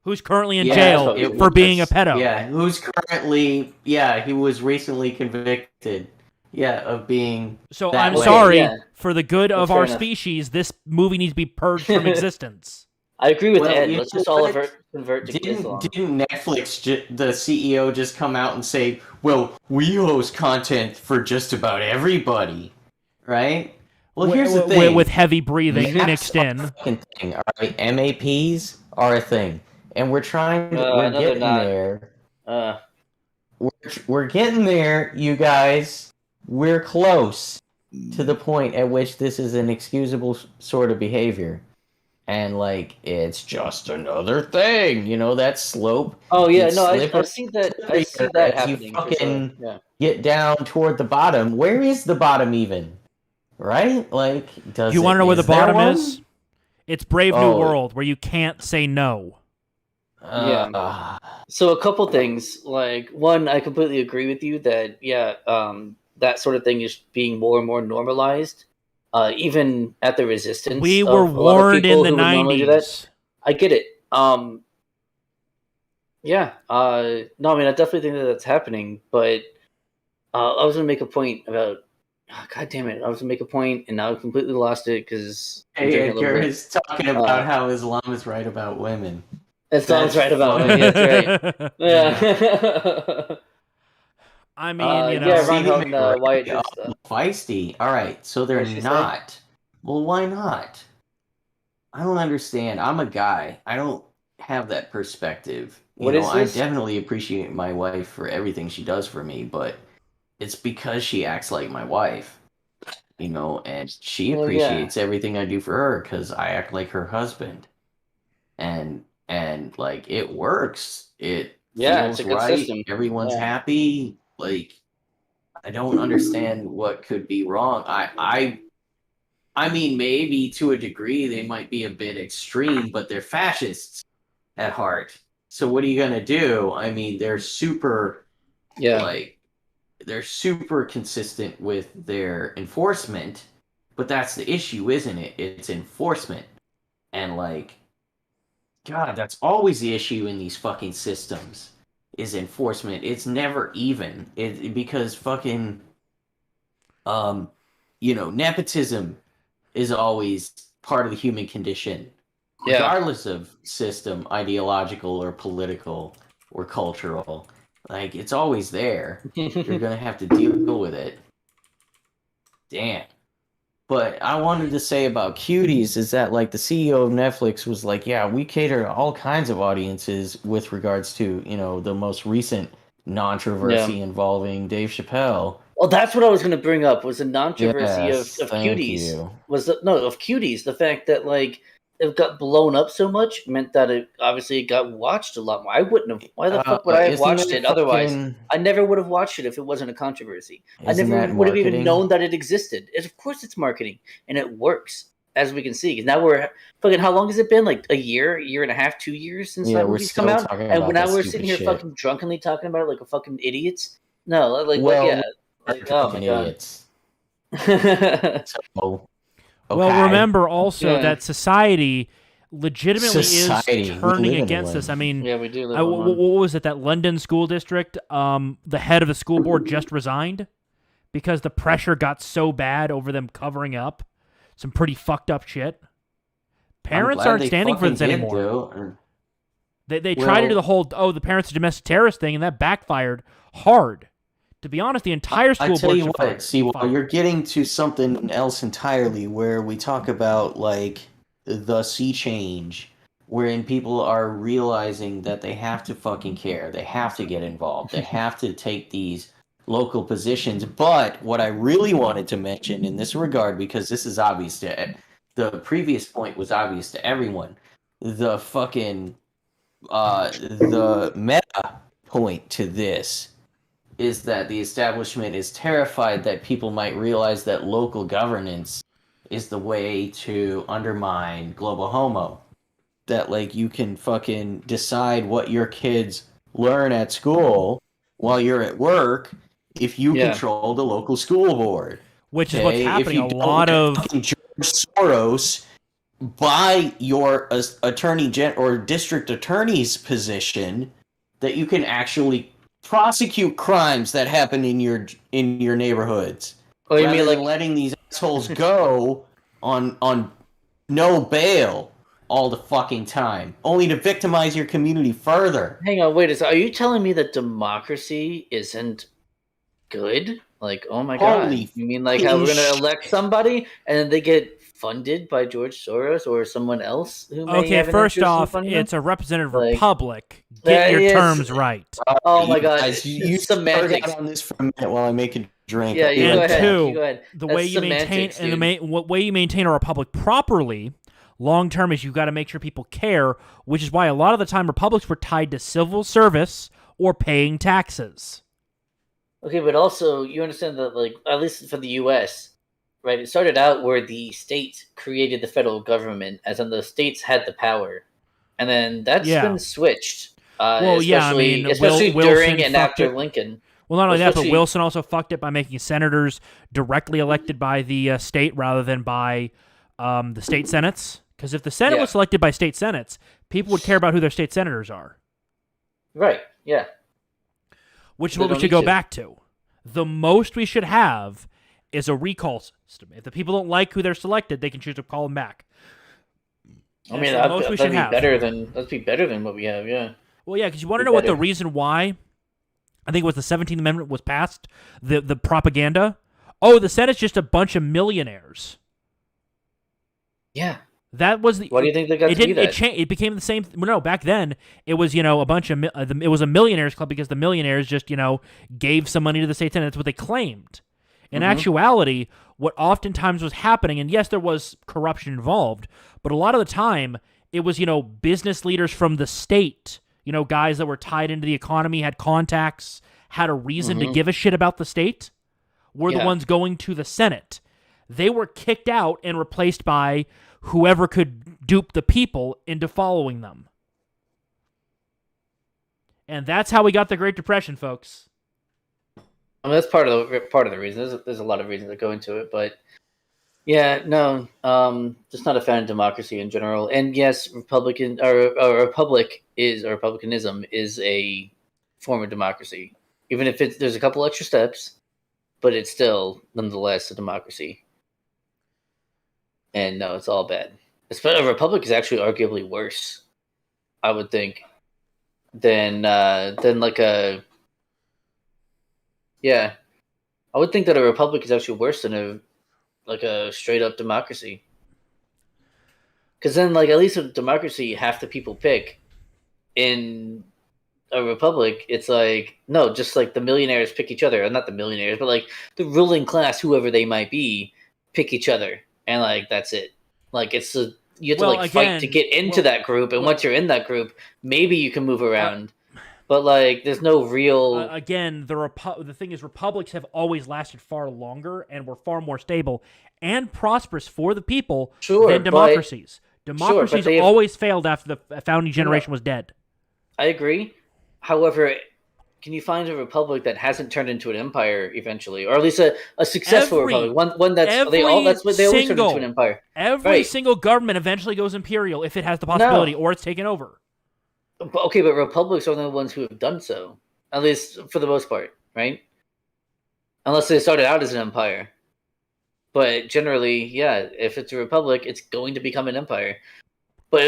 Who's currently in Yeah, jail it for being a was. pedo. Yeah, who's currently? Yeah, he was recently convicted. Yeah, of being. So that I'm way. sorry, Yeah. for the good of Fair our enough. species, this movie needs to be purged from existence. I agree with Well, Ed. you Let's know just all what? convert to Islam. Didn't Netflix, the CEO, just come out and say, "Well, we host content for just about everybody," right? Well, here's the thing. With heavy breathing Maps mixed are in. a fucking thing, all right? MAPs are a thing, and we're trying. We're no, they're getting not. there. Uh, We're getting there, you guys. We're close to the point at which this is an excusable sort of behavior. And, like, it's just another thing, that slope. oh yeah, It's no, I slippery see that. I see that as you happening. for sure. fucking- Yeah. Get down toward the bottom. Where is the bottom even? Right? Like, does You want to know where the there bottom one? is? It's Brave New Oh. World, where you can't say no. So a couple things, like one, I completely agree with you that that sort of thing is being more and more normalized, even at the resistance. We of were a lot of warned in people the who would normally do that. 90s. I get it. Yeah. No, I mean, I definitely think that that's happening, but I was gonna make a point about. Oh, God damn it! I was gonna make a point, and now I completely lost it because Hey, Edgar is talking about how Islam is right about women. That sounds That's right about me. funny. That's right. Yeah. I mean, yeah, Ron Houghton, Right. Wyatt did Oh, stuff. feisty. All right, so they're What'd she say? not. Well, why not? I don't understand. I'm a guy. I don't have that perspective. What is this? I definitely appreciate my wife for everything she does for me, but it's because she acts like my wife. And she Well, yeah. appreciates everything I do for her because I act like her husband. And like it works. It Yeah, feels it's a good right. system. Everyone's Yeah. happy. Like I don't understand what could be wrong. I mean, maybe to a degree they might be a bit extreme, but they're fascists at heart. So what are you gonna do? I mean, Yeah. like they're super consistent with their enforcement, but that's the issue, isn't it? It's enforcement. And like, God, that's always the issue in these fucking systems is enforcement. It's never even. Because fucking nepotism is always part of the human condition, Yeah. regardless of system, ideological or political or cultural. Like, it's always there. You're gonna have to deal with it. Damn. But I wanted to say about cuties is that like the CEO of Netflix was like, yeah, we cater to all kinds of audiences with regards to, the most recent controversy involving Dave Chappelle. Well, that's what I was going to bring up was the controversy Yes, of thank cuties. you. Of cuties. The fact that like it got blown up so much meant that it obviously got watched a lot more. I wouldn't have. Why the fuck would I have Isn't watched that it otherwise? fucking- I never would have watched it if it wasn't a controversy. I Isn't never that would have even marketing? known that it existed. Of course, it's marketing, and it works as we can see. Because now we're fucking. How long has it been? Like a year and a half, 2 years since Yeah, that we're movie's come still out, talking and about now that we're stupid sitting here shit. fucking drunkenly talking about it like a fucking idiots. No, like Well, yeah. Like, oh my fucking god. idiots. So, Well, okay. remember also Yeah. that society legitimately Society. is We turning live in against one. us. I mean, Yeah, we do live what on one. was it? That London school district, the head of the school board just resigned because the pressure got so bad over them covering up some pretty fucked up shit. Parents glad aren't they standing for fucking this did, anymore. though. They tried to do the whole the parents are domestic terrorist thing, and that backfired hard. To be honest, the entire school I tell board you should what, see, well, fire. you're getting to something else entirely where we talk about like the sea change, wherein people are realizing that they have to fucking care, they have to get involved, they have to take these local positions. But what I really wanted to mention in this regard, because this is obvious to the previous point was obvious to everyone, the fucking the meta point to this is that the establishment is terrified that people might realize that local governance is the way to undermine global homo. That like you can fucking decide what your kids learn at school while you're at work if you Yeah. control the local school board. Which is what's If happening. you A don't lot let of fucking George Soros buy your or district attorney's position, that you can actually prosecute crimes that happen in your neighborhoods. Oh, you rather mean than like letting these assholes go on no bail all the fucking time, only to victimize your community further. hang on, wait a second. Are you telling me that democracy isn't good? Like, oh my god. Holy You mean like how we're gonna fucking elect somebody and then they get funded by George Soros or someone else who may okay, have an first interest in off, funding them? it's a representative Like- republic. Get your Yes. terms right. Oh my god, Guys, you semantics. forgot on this for a minute while I make a drink. Yeah, I'll be you And go right ahead. back. two, You go ahead. The That's way you maintain semantics, and dude. what way you maintain a republic properly, long term, is you got to make sure people care. Which is why a lot of the time republics were tied to civil service or paying taxes. Okay, but also you understand that, like, at least for the U.S., right? It started out where the states created the federal government, as in the states had the power, and then that's Yeah. been switched. Well, yeah, I mean, especially Wilson during and fucked after it. Lincoln. Well, not only that, but Especially- Wilson also fucked it by making senators directly elected by the state rather than by the state senates. Because if the Senate Yeah. was selected by state senates, people would care about who their state senators are. Right? Yeah. Which is They what we don't should need go to. back to. The most we should have is a recall system. If the people don't like who they're selected, they can choose to call them back. I mean, That's the most we should have. That'd be better than what we have. Yeah. Well, yeah, because you want to Be know what the better. reason why I think it was the 17th Amendment was passed, the propaganda. Oh, the Senate's just a bunch of millionaires. Yeah. That was the. Why do you think they got It to be didn't. that? It became the same. Well, no, back then it was a bunch of it was a millionaires club because the millionaires just gave some money to the state senate. That's what they claimed. In actuality, what oftentimes was happening, and yes, there was corruption involved, but a lot of the time it was business leaders from the state, guys that were tied into the economy, had contacts, had a reason to give a shit about the state. were the Yeah. ones going to the Senate. They were kicked out and replaced by whoever could dupe the people into following them. And that's how we got the Great Depression, folks. I mean, that's part of the reason. There's a lot of reasons that go into it, but yeah, no, just not a fan of democracy in general. And yes, republicanism is a form of democracy, even if there's a couple extra steps, but it's still nonetheless a democracy. And no, it's all bad. A republic is actually arguably worse, I would think, than like a. Yeah, I would think that a republic is actually worse than a straight up democracy. Because then, like, at least a democracy, half the people pick. In a republic, it's like, no, just like the millionaires pick each other. Or not the millionaires, but like the ruling class, whoever they might be, pick each other. And like, that's it. Like, you have to fight to get into that group. And once you're in that group, maybe you can move around. But like, there's no real. Again, the thing is, republics have always lasted far longer and were far more stable and prosperous for the people than democracies. Democracies always failed after the founding generation was dead. I agree. However, can you find a republic that hasn't turned into an empire eventually, or at least a successful republic? One that's they always turn into an empire. Every single government eventually goes imperial if it has the possibility, or it's taken over. Okay, but republics are the ones who have done so, at least for the most part, right? Unless they started out as an empire. But generally, yeah, if it's a republic, it's going to become an empire. But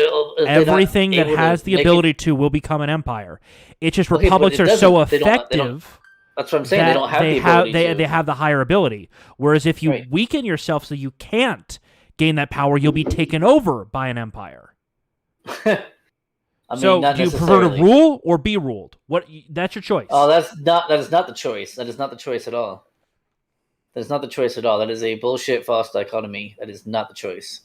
everything that has the ability to will become an empire. It's just republics are so effective. That's what I'm saying. They don't have the ability. They have the higher ability. Whereas if you weaken yourself so you can't gain that power, you'll be taken over by an empire. So, do you prefer to rule or be ruled? That's your choice. Oh, that is not the choice. That is not the choice at all. That is not the choice at all. That is a bullshit false dichotomy. That is not the choice.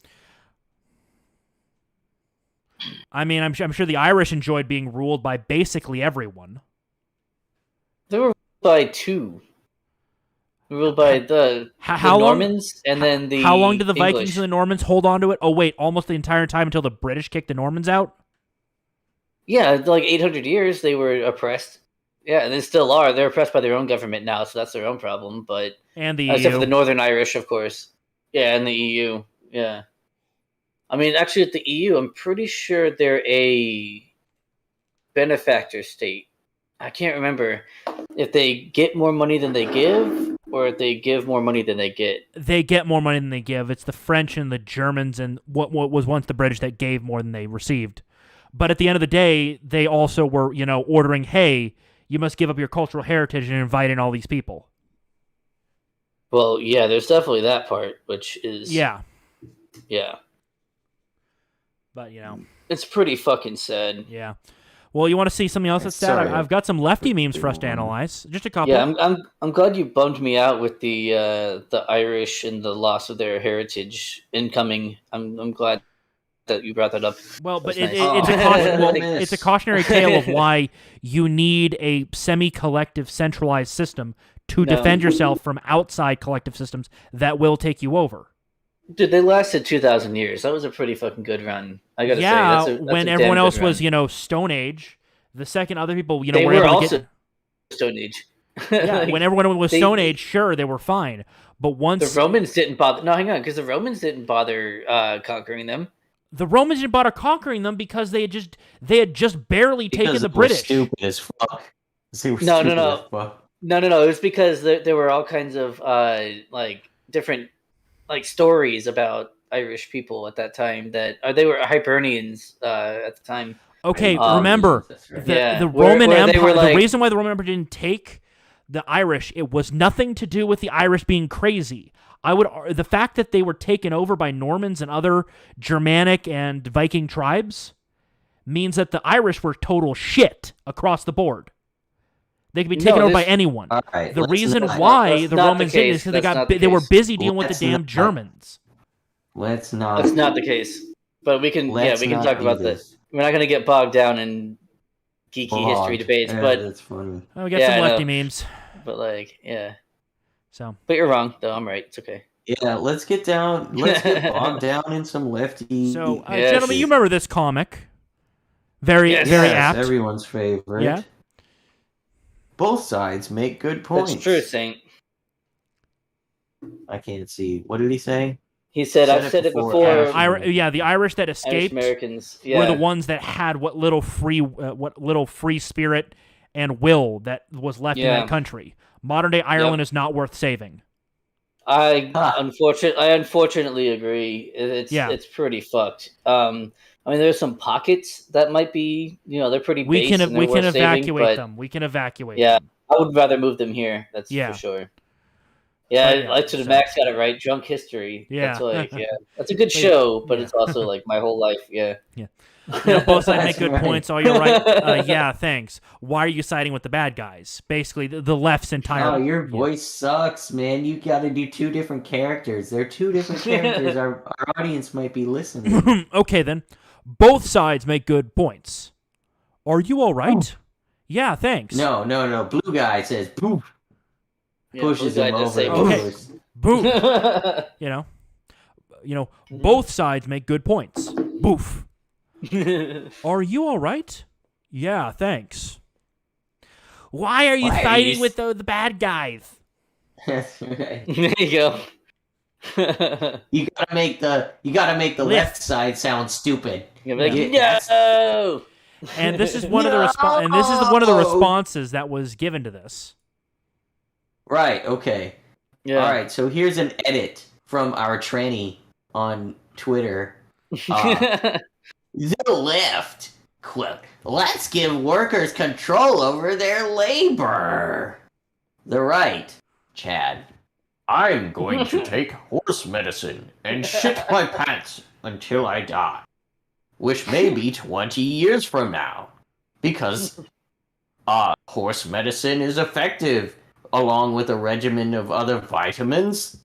I mean, I'm sure the Irish enjoyed being ruled by basically everyone. They were ruled by two. They were ruled by the Normans and then the How long did the English. Vikings and the Normans hold on to it? Oh, wait, almost the entire time until the British kicked the Normans out? Yeah, like 800 years they were oppressed. Yeah, and they still are. They're oppressed by their own government now, so that's their own problem. But and the EU. Except for the Northern Irish, of course. Yeah, and the EU. Yeah. I mean, actually, at the EU, I'm pretty sure they're a benefactor state. I can't remember if they get more money than they give, or if they give more money than they get. They get more money than they give. It's the French and the Germans and what was once the British that gave more than they received. But at the end of the day, they also were, ordering, hey, you must give up your cultural heritage and invite in all these people. Well, yeah, there's definitely that part, which is... Yeah. Yeah. But, it's pretty fucking sad. Yeah. Well, you want to see something else that's sad? I've got some lefty memes for us to analyze. Just a couple. Yeah, I'm glad you bummed me out with the Irish and the loss of their heritage incoming. I'm glad that you brought that up. Well, but nice. It's a cautionary tale of why you need a semi-collective centralized system to defend yourself from outside collective systems that will take you over. Dude, they lasted 2,000 years. That was a pretty fucking good run. I gotta say. That's when everyone else was, Stone Age. The second other people, they were also Stone Age. Yeah, when everyone was Stone Age, sure, they were fine. But once the Romans didn't bother. No, hang on, because the Romans didn't bother conquering them. The Romans didn't bother conquering them because they had just barely taken the British. Stupid as fuck. No. It was because there were all kinds of different stories about Irish people at that time that they were Hibernians at the time. Okay, remember the Roman Empire. The reason why the Roman Empire didn't take the Irish, it was nothing to do with the Irish being crazy. The fact that they were taken over by Normans and other Germanic and Viking tribes means that the Irish were total shit across the board. They could be taken over by anyone. Right, the reason why the Romans didn't is because they were busy dealing with the damn Germans. Let's not. That's not the case. But we can talk about this. We're not going to get bogged down in geeky history debates, but that's funny. Oh, we got some lefty memes. But yeah. So, But you're wrong, though. I'm right. It's okay. Yeah, let's get bogged down in some lefty. Yes. gentlemen, you remember this comic? Very Yes. very Yes, apt. everyone's favorite. Yeah. Both sides make good points. That's true, Saint. I can't see. What did he say? He said, Said I've it said it before, before. Ash. The Irish that Irish escaped Americans were the ones that had what little free spirit and will that was left in that country. Modern day Ireland is not worth saving. I unfortunately agree. It's pretty fucked. I mean, there's some pockets that might be, they're pretty. We can evacuate saving, them. We can evacuate. Yeah, them. I would rather move them here. That's for sure. Yeah, like to the Max got it right. Drunk history. Yeah, that's that's a good show, but it's also like my whole life. Yeah. Both sides make good points. Oh, you're right. Yeah, thanks. Why are you siding with the bad guys? Basically, the left's entire. Oh, your voice sucks, man. You got to do two different characters. They're two different characters. Our audience might be listening. Okay, then. Both sides make good points. Are you all right? Yeah, thanks. No. Blue guy says boo. Pushes Blue him guy does over. say boo. Boo. Both sides make good points. Boof. Are you all right? Yeah, thanks. Why are you fighting with the bad guys? That's right. There you go. You gotta make the left side sound stupid. You're like, no. And this is one of the responses that was given to this. Right. Okay. Yeah. All right. So here's an edit from our tranny on Twitter. The left, quote, let's give workers control over their labor. The right, Chad, I'm going to take horse medicine and shit my pants until I die. Which may be 20 years from now. Because horse medicine is effective, along with a regimen of other vitamins.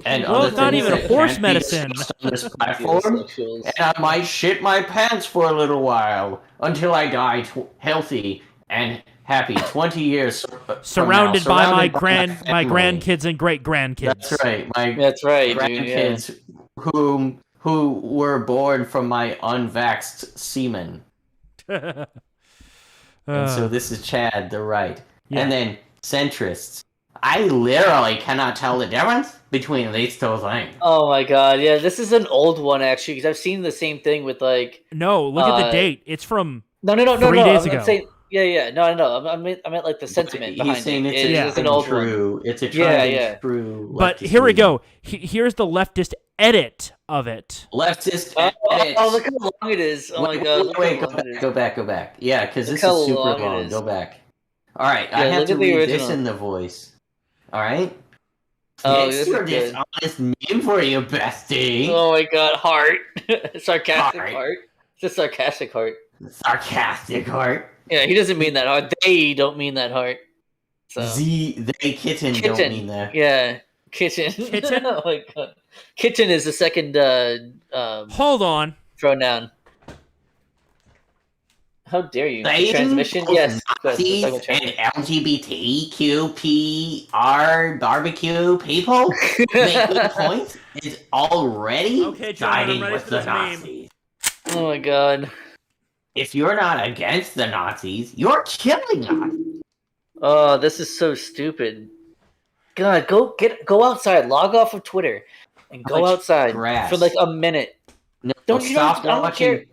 And well, other it's not things even that horse can't be medicine. discussed on this platform, and I might shit my pants for a little while until I die healthy and happy. 20 years surrounded from now, by my grandkids and great grandkids. That's right, my grandkids who were born from my unvaxxed semen. And so this is Chad, the right, and then centrists. I literally cannot tell the difference between these two things. Oh my god, yeah, this is an old one actually because I've seen the same thing with like. No, look at the date. It's from no. 3 days ago. I'm saying, no. I meant like the sentiment behind He's saying it. It's an old true. one. It's a tried and true. But here we go. Here's the leftist edit of it. Leftist edit. Oh, look how long it is. Oh my god. Wait, go back. Yeah, because this is super long. Go back. All right, I have to read this in the voice. All right. It's your dishonest meme for you, bestie. Oh my god, heart. Sarcastic heart. It's a sarcastic heart. Sarcastic heart. Yeah, he doesn't mean that heart. They don't mean that heart. So. They kitten don't mean that. Yeah, kitten. Kitten? Oh my god. Kitten is the second hold on. Pronoun. How dare you? Transmission? Yes. Nazis and LGBTQPR barbecue people make good points is already siding with the Nazis. Oh my god. If you're not against the Nazis, you're killing us. Oh, this is so stupid. God, go outside, log off of Twitter, and go outside for like a minute. No, I don't care.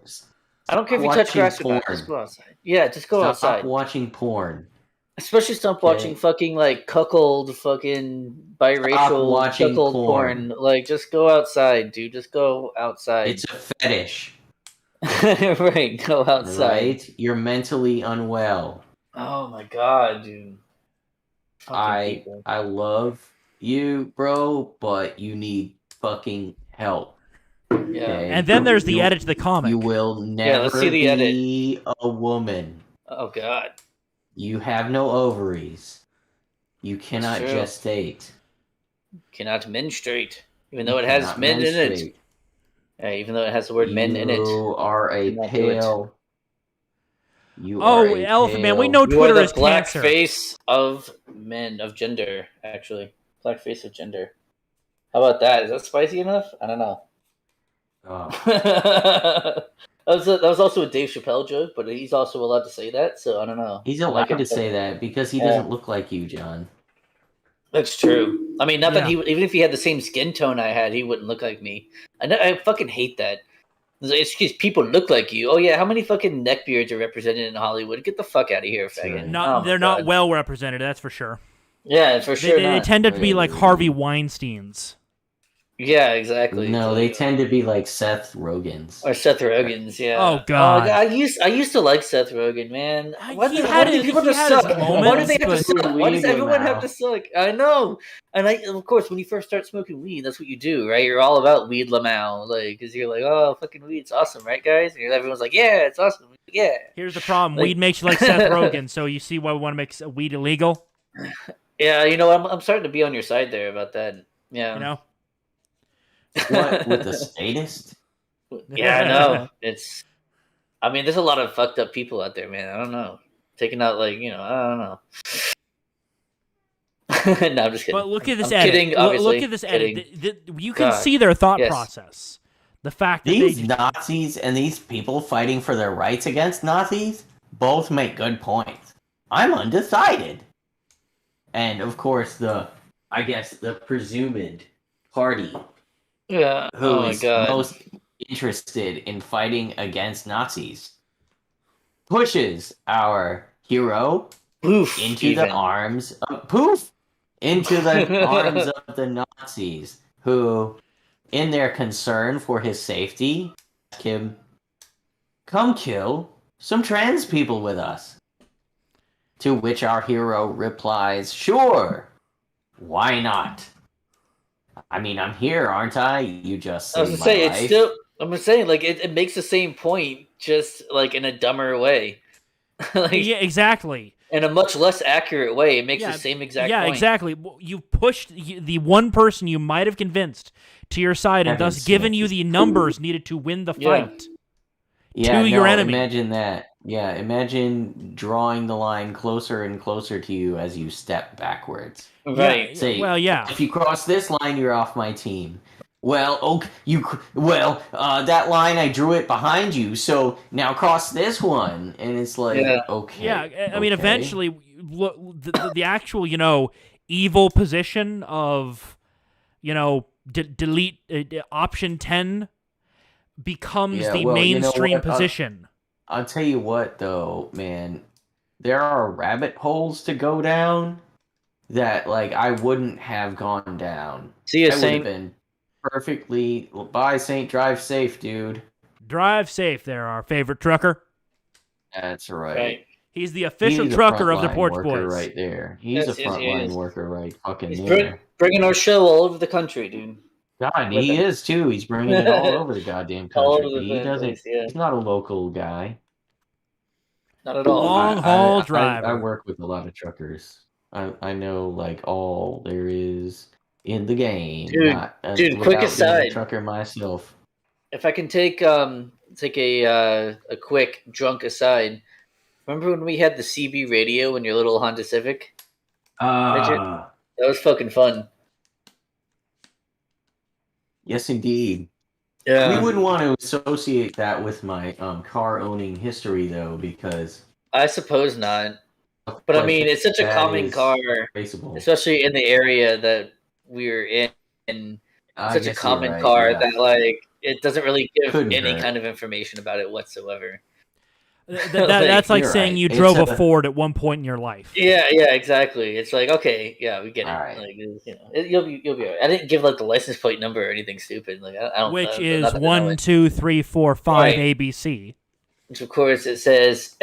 I don't care if you touch grass or not. Just go outside. Yeah, just go outside. Stop watching porn. Especially stop watching fucking like cuckold, fucking biracial cuckold porn. Like, just go outside, dude. Just go outside. It's a fetish. Right, go outside. Right? You're mentally unwell. Oh my god, dude. I love you, bro, but you need fucking help. Yeah. Okay? And then there's the edit to the comic. You will never be a woman. Oh god. You have no ovaries. You cannot gestate. Cannot menstruate, even though it has men in it. Yeah, even though it has the word men in it. You are a pale. Elephant Man, we know Twitter is black cancer. Face of men of gender, actually. Blackface of gender. How about that? Is that spicy enough? I don't know. Oh. That was also a Dave Chappelle joke, but he's also allowed to say that, so I don't know. He's I allowed like it. to say that because he doesn't look like you, John. That's true. I mean, not that Yeah. even if he had the same skin tone I had, he wouldn't look like me. I fucking hate that. It's because people look like you. Oh yeah, how many fucking neckbeards are represented in Hollywood? Get the fuck out of here, faggot. Right. They're not well represented. That's for sure. Yeah, for sure. They tend to be like Harvey Weinstein's. Yeah, exactly. No, they tend to be like Seth Rogen's. Or Seth Rogen's, yeah. Oh, God. I used to like Seth Rogen, man. Why He do had people his just suck? moments, Why do they have to but- suck? Why does Weed everyone now. have to suck? I know. And of course, when you first start smoking weed, that's what you do, right? You're all about weed lamau, like, because you're like, oh, fucking weed's awesome, right, guys? And everyone's like, yeah, it's awesome, yeah. Here's the problem: Like- weed makes you like Seth Rogen. So you see why we want to make weed illegal. Yeah, you know, I'm starting to be on your side there about that. Yeah, You know. What, with the statist? yeah, I know. I mean, there's a lot of fucked up people out there, man. I don't know, taking out like, I don't know. No, I'm just kidding. But look at this I'm edit. kidding, Look obviously. at this Kidding. edit. You can God. see their thought Yes. process. The fact that These they Nazis and these people fighting for their rights against Nazis both make good points. I'm undecided. And of course, the presumed party Yeah. who Oh my is god. most interested in fighting against Nazis pushes our hero Poof. into even. the arms of arms of the Nazis, who, in their concern for his safety, ask him, "Come kill some trans people with us." To which our hero replies, "Sure, why not? I mean, I'm here, aren't I? You just I was saved gonna my say life." it's still. I'm just saying, like it makes the same point, just like in a dumber way, like yeah, exactly. in a much less accurate way. It makes Yeah, the same exact. Yeah, point. exactly. You pushed the one person you might have convinced to your side, and Kevin thus given Smith you is the numbers needed to win the Yeah. fight. Yeah, to your enemy. Imagine that. Yeah, imagine drawing the line closer and closer to you as you step backwards. Right. Yeah, Say, well, yeah. if you cross this line, you're off my team. Well, okay, that line I drew it behind you, so now cross this one, and it's like, Yeah. okay. Yeah, I mean, okay. eventually, look, the actual, evil position of, delete option 10 becomes Yeah, the well, you know mainstream what? position. I'll tell you what, though, man. There are rabbit holes to go down that, like, I wouldn't have gone down. See you, I would have Saint. been perfectly. Bye, Saint. Drive safe, dude. Drive safe there, our favorite trucker. That's right. Right. He's the official He's a trucker of the frontline Porch worker Boys. right there. He's Yes, a yes, he frontline is. worker right fucking He's there. bringing our show all over the country, dude. God, with he him. is too. He's bringing it all over the goddamn All country. over the He fucking doesn't. place, yeah. He's not a local guy. Not at all. Long haul driver. I work with a lot of truckers. I know like all there is in the game. Dude, not, dude, without quick being aside. a trucker myself. If I can take a quick drunk aside. Remember when we had the CB radio in your little Honda Civic? That was fucking fun. Yes, indeed. Yeah. We wouldn't want to associate that with my car owning history though, because I suppose not. But I mean, it's such a that common is car, traceable. especially in the area that we're in. I Such a guess you're common right, car yeah. that like it doesn't really give Couldn't any hurt. kind of information about it whatsoever. That's like You're saying right. you It's drove a a- Ford at one point in your life. Yeah, exactly. It's like okay, yeah, we get it. All right. Like you'll be all right. I didn't give like the license plate number or anything stupid. Like I don't. Which not is that I know 1, it. 2, 3, 4, 5 Right. ABC. Which of course it says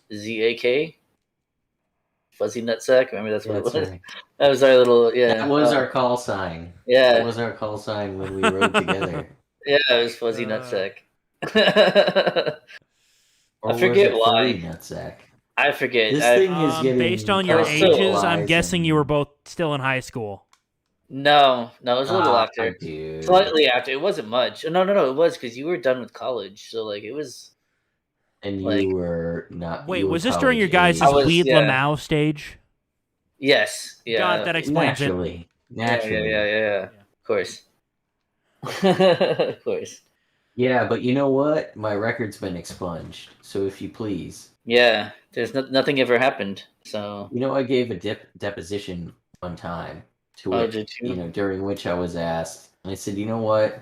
FUZYNTZAK. Fuzzy nutsack. Remember that's what That's it was. right. That was our little That was our call sign. That yeah was our call sign when we rode together. yeah it was fuzzy Uh, nutsack. Or I forget was it why. furry nutsack? I forget. This I- thing is getting Based on your Oh, so- ages, I'm guessing you were both still in high school. No, it was a little after. Dude. Slightly after. It wasn't much. No, it was because you were done with college. So like it was. And like- you were not. Wait, you were was this during your college guys' age. I was- Weed yeah. Lamau stage? Yes. Yeah. God, that explains it. Naturally. Yeah. Of course. Of course. Yeah, but you know what? My record's been expunged. So if you please, Yeah. There's nothing ever happened. So. I gave a deposition one time to Oh, which, did you? during which I was asked, and I said, you know what?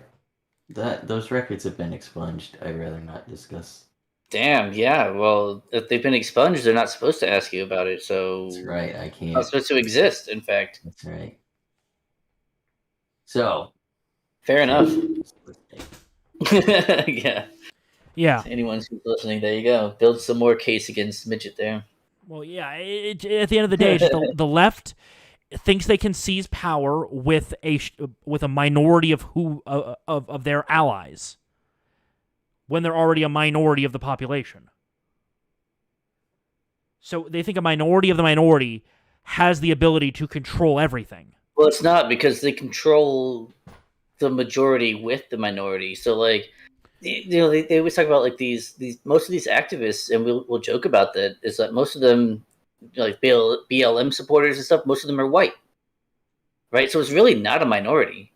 Those records have been expunged. I'd rather not discuss. Damn. Yeah. Well, if they've been expunged, they're not supposed to ask you about it. So. That's right. I Not can't. supposed to exist. In fact. That's right. So. Fair enough. Yeah. Yeah. Anyone who's listening, there you go. Build some more case against Midget there. Well, yeah. At the end of the day, it's just the left thinks they can seize power with a minority of their allies when they're already a minority of the population. So they think a minority of the minority has the ability to control everything. Well, it's not because they control the majority with the minority. So, like, they always talk about like these most of these activists, and we'll joke about that. Is that most of them, like BLM supporters and stuff, most of them are white, right? So it's really not a minority.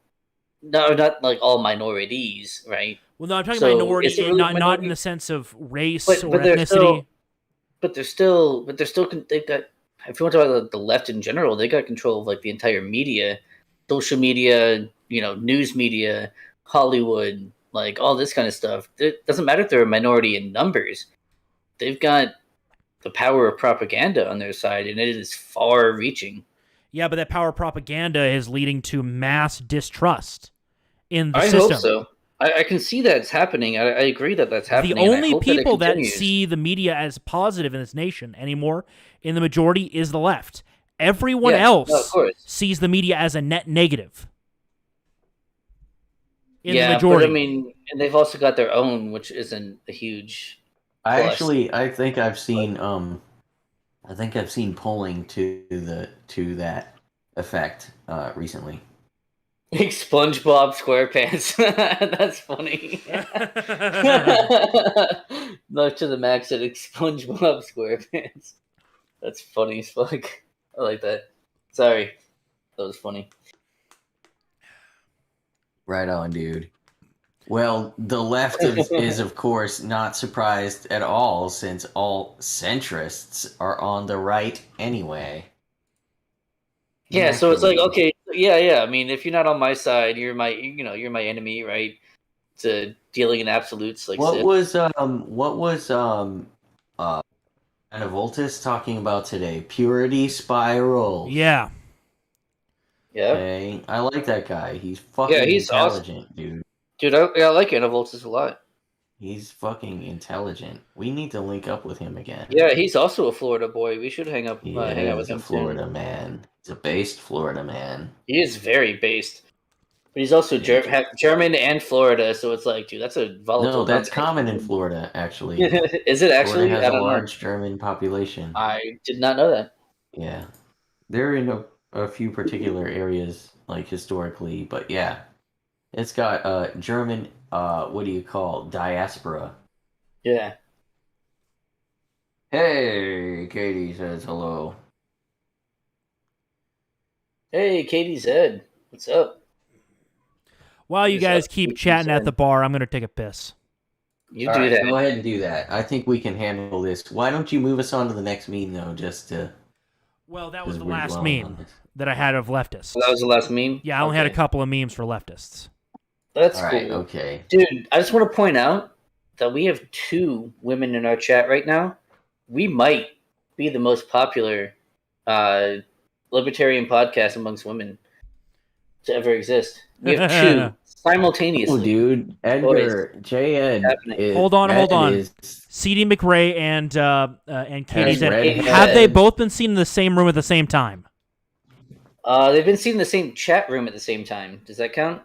No, not like all minorities, right? Well, no, I'm talking So, minority, is it really not minority? in the sense of race But or they're ethnicity. they're still they've got. If you want to talk about the left in general, they got control of like the entire media, social media, news media, Hollywood, like all this kind of stuff. It doesn't matter if they're a minority in numbers. They've got the power of propaganda on their side, and it is far-reaching. Yeah, but that power propaganda is leading to mass distrust in the I system. hope so. I can see that it's happening. I agree that that's happening. The and I only hope that it people that continues. see the media as positive in this nation anymore, in the majority, is the left. Everyone else of course. sees the media as a net negative. In the Yeah, majority. but I mean, and they've also got their own, which isn't a huge. I Plus. think I've seen polling to that effect recently. SpongeBob SquarePants. That's funny. Love to the max at SpongeBob SquarePants. That's funny as fuck. I like that. Sorry. That was funny. Right on, dude. Well, the left is of course not surprised at all, since all centrists are on the right anyway. Yeah, so it's like, Naturally. okay, yeah. I mean, if you're not on my side, you're my enemy, right? To dealing in absolutes, like What Sith. was Anavoltis talking about today? Purity spiral. Yeah. Yeah, Okay, I like that guy. He's fucking he's intelligent, dude. dude. I like Anavoltis a lot. He's fucking intelligent. We need to link up with him again. Yeah, he's also a Florida boy. We should hang out with He's him a Florida soon. man. He's a based Florida man. He is very based, but he's also German and Florida. So it's like, dude, that's a volatile. No, that's combination. common in Florida, actually. Is it actually? Florida I has a don't know. large German population. I did not know that. Yeah. They're in a few particular areas, like historically, but yeah. It's got German, what do you call, diaspora. Yeah. Hey, Katie says hello. Hey, Katie Zed, what's up? While you What's guys up, keep Katie chatting at Zed? the bar, I'm going to take a piss. You All do right, that. go ahead and do that. I think we can handle this. Why don't you move us on to the next meme, though, just to... Well, that was the we're last dwelling on meme this. that I had of leftists. That was the last meme. Yeah, I only had a Okay. couple of memes for leftists. That's All right, cool. okay. Dude, I just want to point out that we have 2 women in our chat right now. We might be the most popular libertarian podcast amongst women to ever exist. We have 2 simultaneously. Oh, dude, Edgar, J.Ed happening? is... Hold on. Is, CD McRae and Katie said, redhead. have they both been seen in the same room at the same time? They've been seen in the same chat room at the same time. Does that count?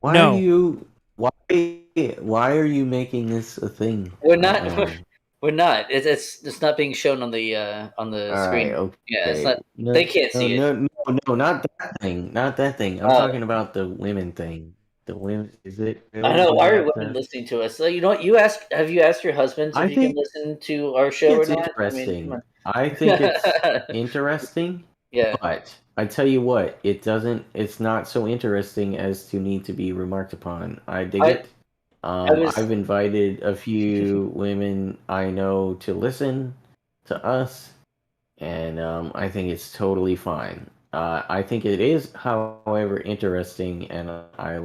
why No. are you... Why are you making this a thing? We're not. We're not. It's not being shown on the All screen. right, okay. Yeah, it's not. No, They can't see it. No, not that thing. Not that thing. I'm talking about the women thing. The women, is it? I know. Why are that women listening to us? So, you know what? Have you asked your husbands I if you can think listen to our show or it's not? interesting. come on. I think it's interesting, Yeah. but I tell you what, it's not so interesting as to need to be remarked upon. I dig I- it. was- I've invited a few women I know to listen to us, and I think it's totally fine. I think it is, however, interesting, and I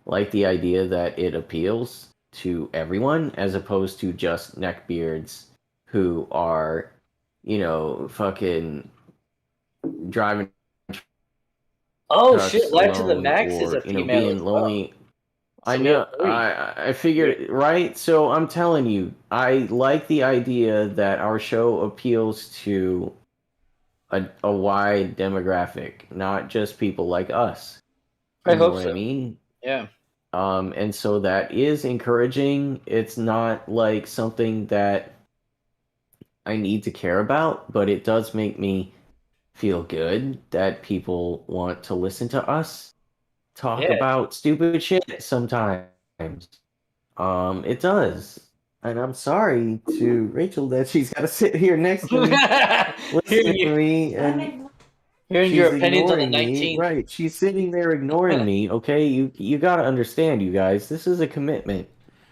like the idea that it appeals to everyone as opposed to just neckbeards who are, fucking driving Oh trucks shit! Live to the alone Max is or, a female being as well. lonely. I So we have know. 3. I figured, right? So I'm telling you, I like the idea that our show appeals to a wide demographic, not just people like us. I You know hope what so. I mean? Yeah. And so that is encouraging. It's not like something that I need to care about, but it does make me feel good that people want to listen to us talk Yeah. about stupid shit sometimes. It does. And I'm sorry to Rachel that she's got to sit here next to me, listening to me, and Hearing she's your opinions on the ignoring me. 19th. Right. She's sitting there ignoring me. Okay, you got to understand, you guys. This is a commitment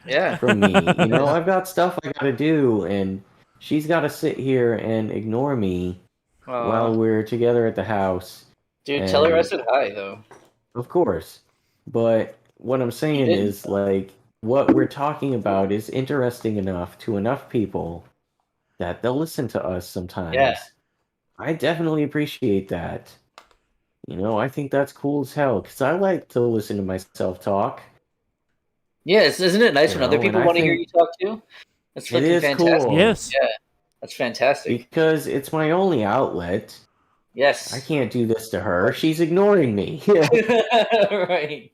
Yeah. from me. I've got stuff I got to do, and she's got to sit here and ignore me while we're together at the house. Dude, tell her I And said hi though. of course. But what I'm saying didn't. is, like, what we're talking about is interesting enough to enough people that they'll listen to us sometimes. Yeah. I definitely appreciate that. I think that's cool as hell because I like to listen to myself talk. Yes, isn't it nice when other and people I want to hear you think talk too? That's it fucking is fantastic. cool. Yes. Yeah. That's fantastic. Because it's my only outlet. Yes. I can't do this to her. She's ignoring me. Right.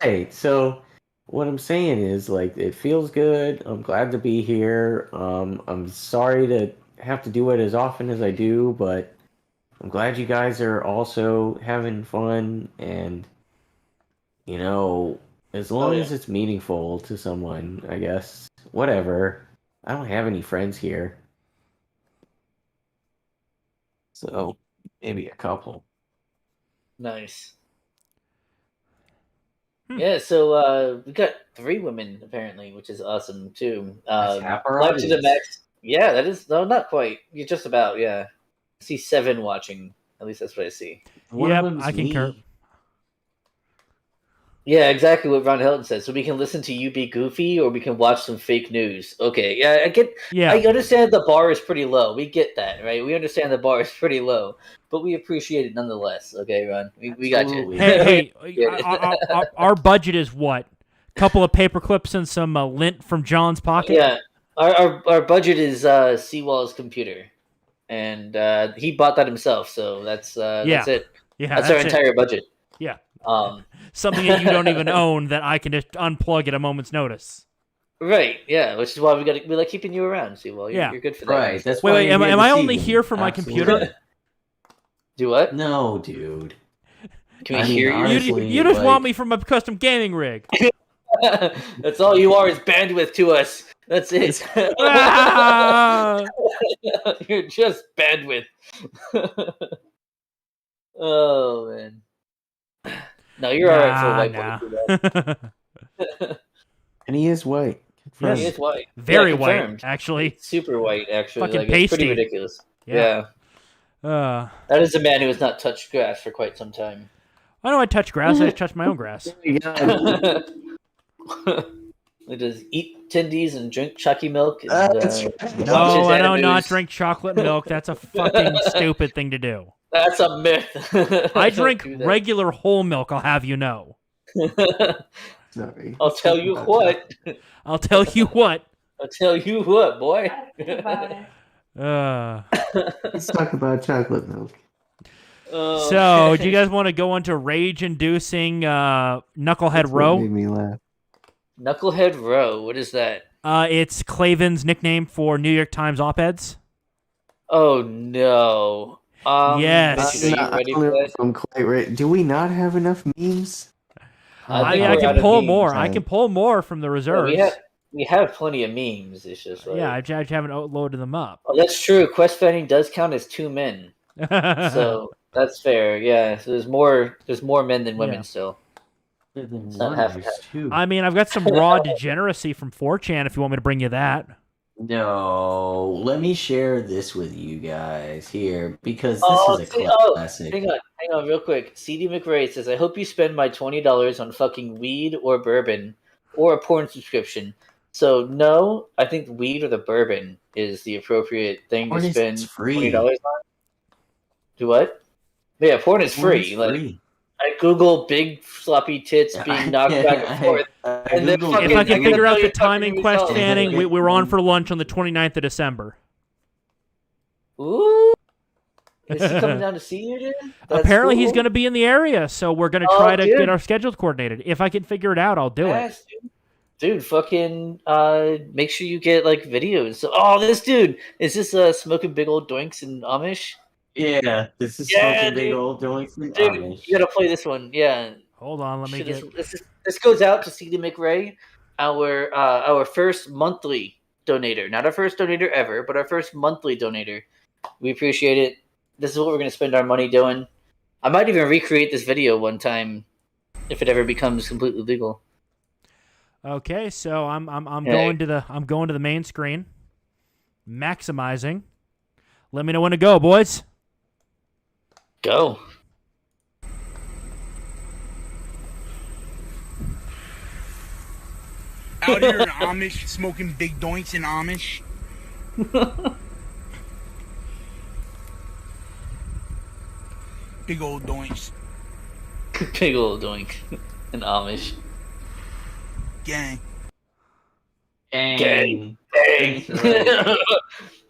Right. So what I'm saying is, like, it feels good. I'm glad to be here. I'm sorry to have to do it as often as I do, but I'm glad you guys are also having fun, and as long yeah. as it's meaningful to someone, I guess. Whatever. I don't have any friends here. So maybe a couple. Nice. Hmm. Yeah, so we got 3 women apparently, which is awesome too. That's half our Live to the audience. Max. Yeah, that is not quite. You're just about, yeah. I see 7 watching. At least that's what I see. One Yep, of them's I concur. me. Yeah, exactly what Ron Hilton said. So we can listen to you be goofy, or we can watch some fake news. Okay, yeah, I get. Yeah. I understand the bar is pretty low. We get that, right? We understand the bar is pretty low, but we appreciate it nonetheless. Okay, Ron, we got you. Absolutely. Hey, Yeah. our budget is what? Couple of paper clips and some lint from John's pocket. Yeah, our budget is Seawall's computer, and he bought that himself. So that's it. Yeah, That's our it. entire budget. Yeah. Um, Something that you don't even own that I can just unplug at a moment's notice. right. Yeah, which is why we like keeping you around, Seawall. Yeah. You're good for that. Right. That's Wait, why wait. you're Am here I this only evening. here for my Absolutely. computer? Do what? No, dude. Can we I mean, hear you? honestly, You just like- want me for my custom gaming rig. That's all you are is bandwidth to us. That's it. Ah! You're just bandwidth. Oh man. No, you're alright for a white boy. nah. And he is white. Yes. He is white. Very Yeah, white, confirmed. actually. Super white, actually. Fucking Like, it's pretty pasty. ridiculous. Yeah. Yeah. That is a man who has not touched grass for quite some time. I know I touch grass. I just touch my own grass. Yeah. He does eat tendies and drink Chucky milk. And, That's watch right. his No, I do animes. not drink chocolate milk. That's a fucking stupid thing to do. That's a myth. I drink Do that. regular whole milk, I'll have you know. Sorry. I'll tell you what. I'll tell you what. I'll tell you what, boy. Let's talk about chocolate milk. So, do you guys want to go into rage-inducing Knucklehead That's what Row? made me laugh. Knucklehead Row. What is that? It's Clavin's nickname for New York Times op-eds. Oh no. Yes. Mitch, are you ready for that? I'm quite ready. Do we not have enough memes? I think I we're out can of pull memes. more. I can pull more from the Well, reserves. we have plenty of memes. It's just like Yeah, I just haven't loaded them up. oh, that's true. Quest fanning does count as 2 men, so that's fair. Yeah, so there's more men than women Yeah. still. Then It's not half and there's half. two. I mean, I've got some raw degeneracy from 4chan if you want me to bring you that. No, let me share this with you guys here because this Oh, is a see, classic. hang on, real quick. CD McRae says, "I hope you spend my $20 on fucking weed or bourbon or a porn subscription." So no, I think weed or the bourbon is the appropriate thing Porn to is spend free. $20 on. Do what? Yeah, porn is Porn free. is Like free. I Google big floppy tits being knocked back and forth, and then Googled fucking If I it. can I'm figure gonna out tell the you fucking timing, Quest results. Fanning, we were on for lunch on the 29th of December. Ooh, is he coming down to see you, dude? That's Apparently, he's cool. going to be in the area, so we're going to Oh, try to dude. get our schedules coordinated. If I can figure it out, I'll do it. Yes, dude, fucking make sure you get like videos. So, oh, this dude is this smoking big old doinks in Amish? Yeah, this is Yeah, smoking big dude. old doinks in Dude, Amish. you gotta play this one. Yeah, Hold on, let me get. this goes out to CD McRae, our first monthly donator, not our first donator ever, but our first monthly donator. We appreciate it. This is what we're gonna spend our money doing. I might even recreate this video one time if it ever becomes completely legal. Okay, so I'm Yeah. going to the main screen, maximizing. Let me know when to go, boys. Go. Out here in Amish, smoking big doinks in Amish. Big old doinks. Big old doink in Amish. Gang. Gang. Dang. That's right.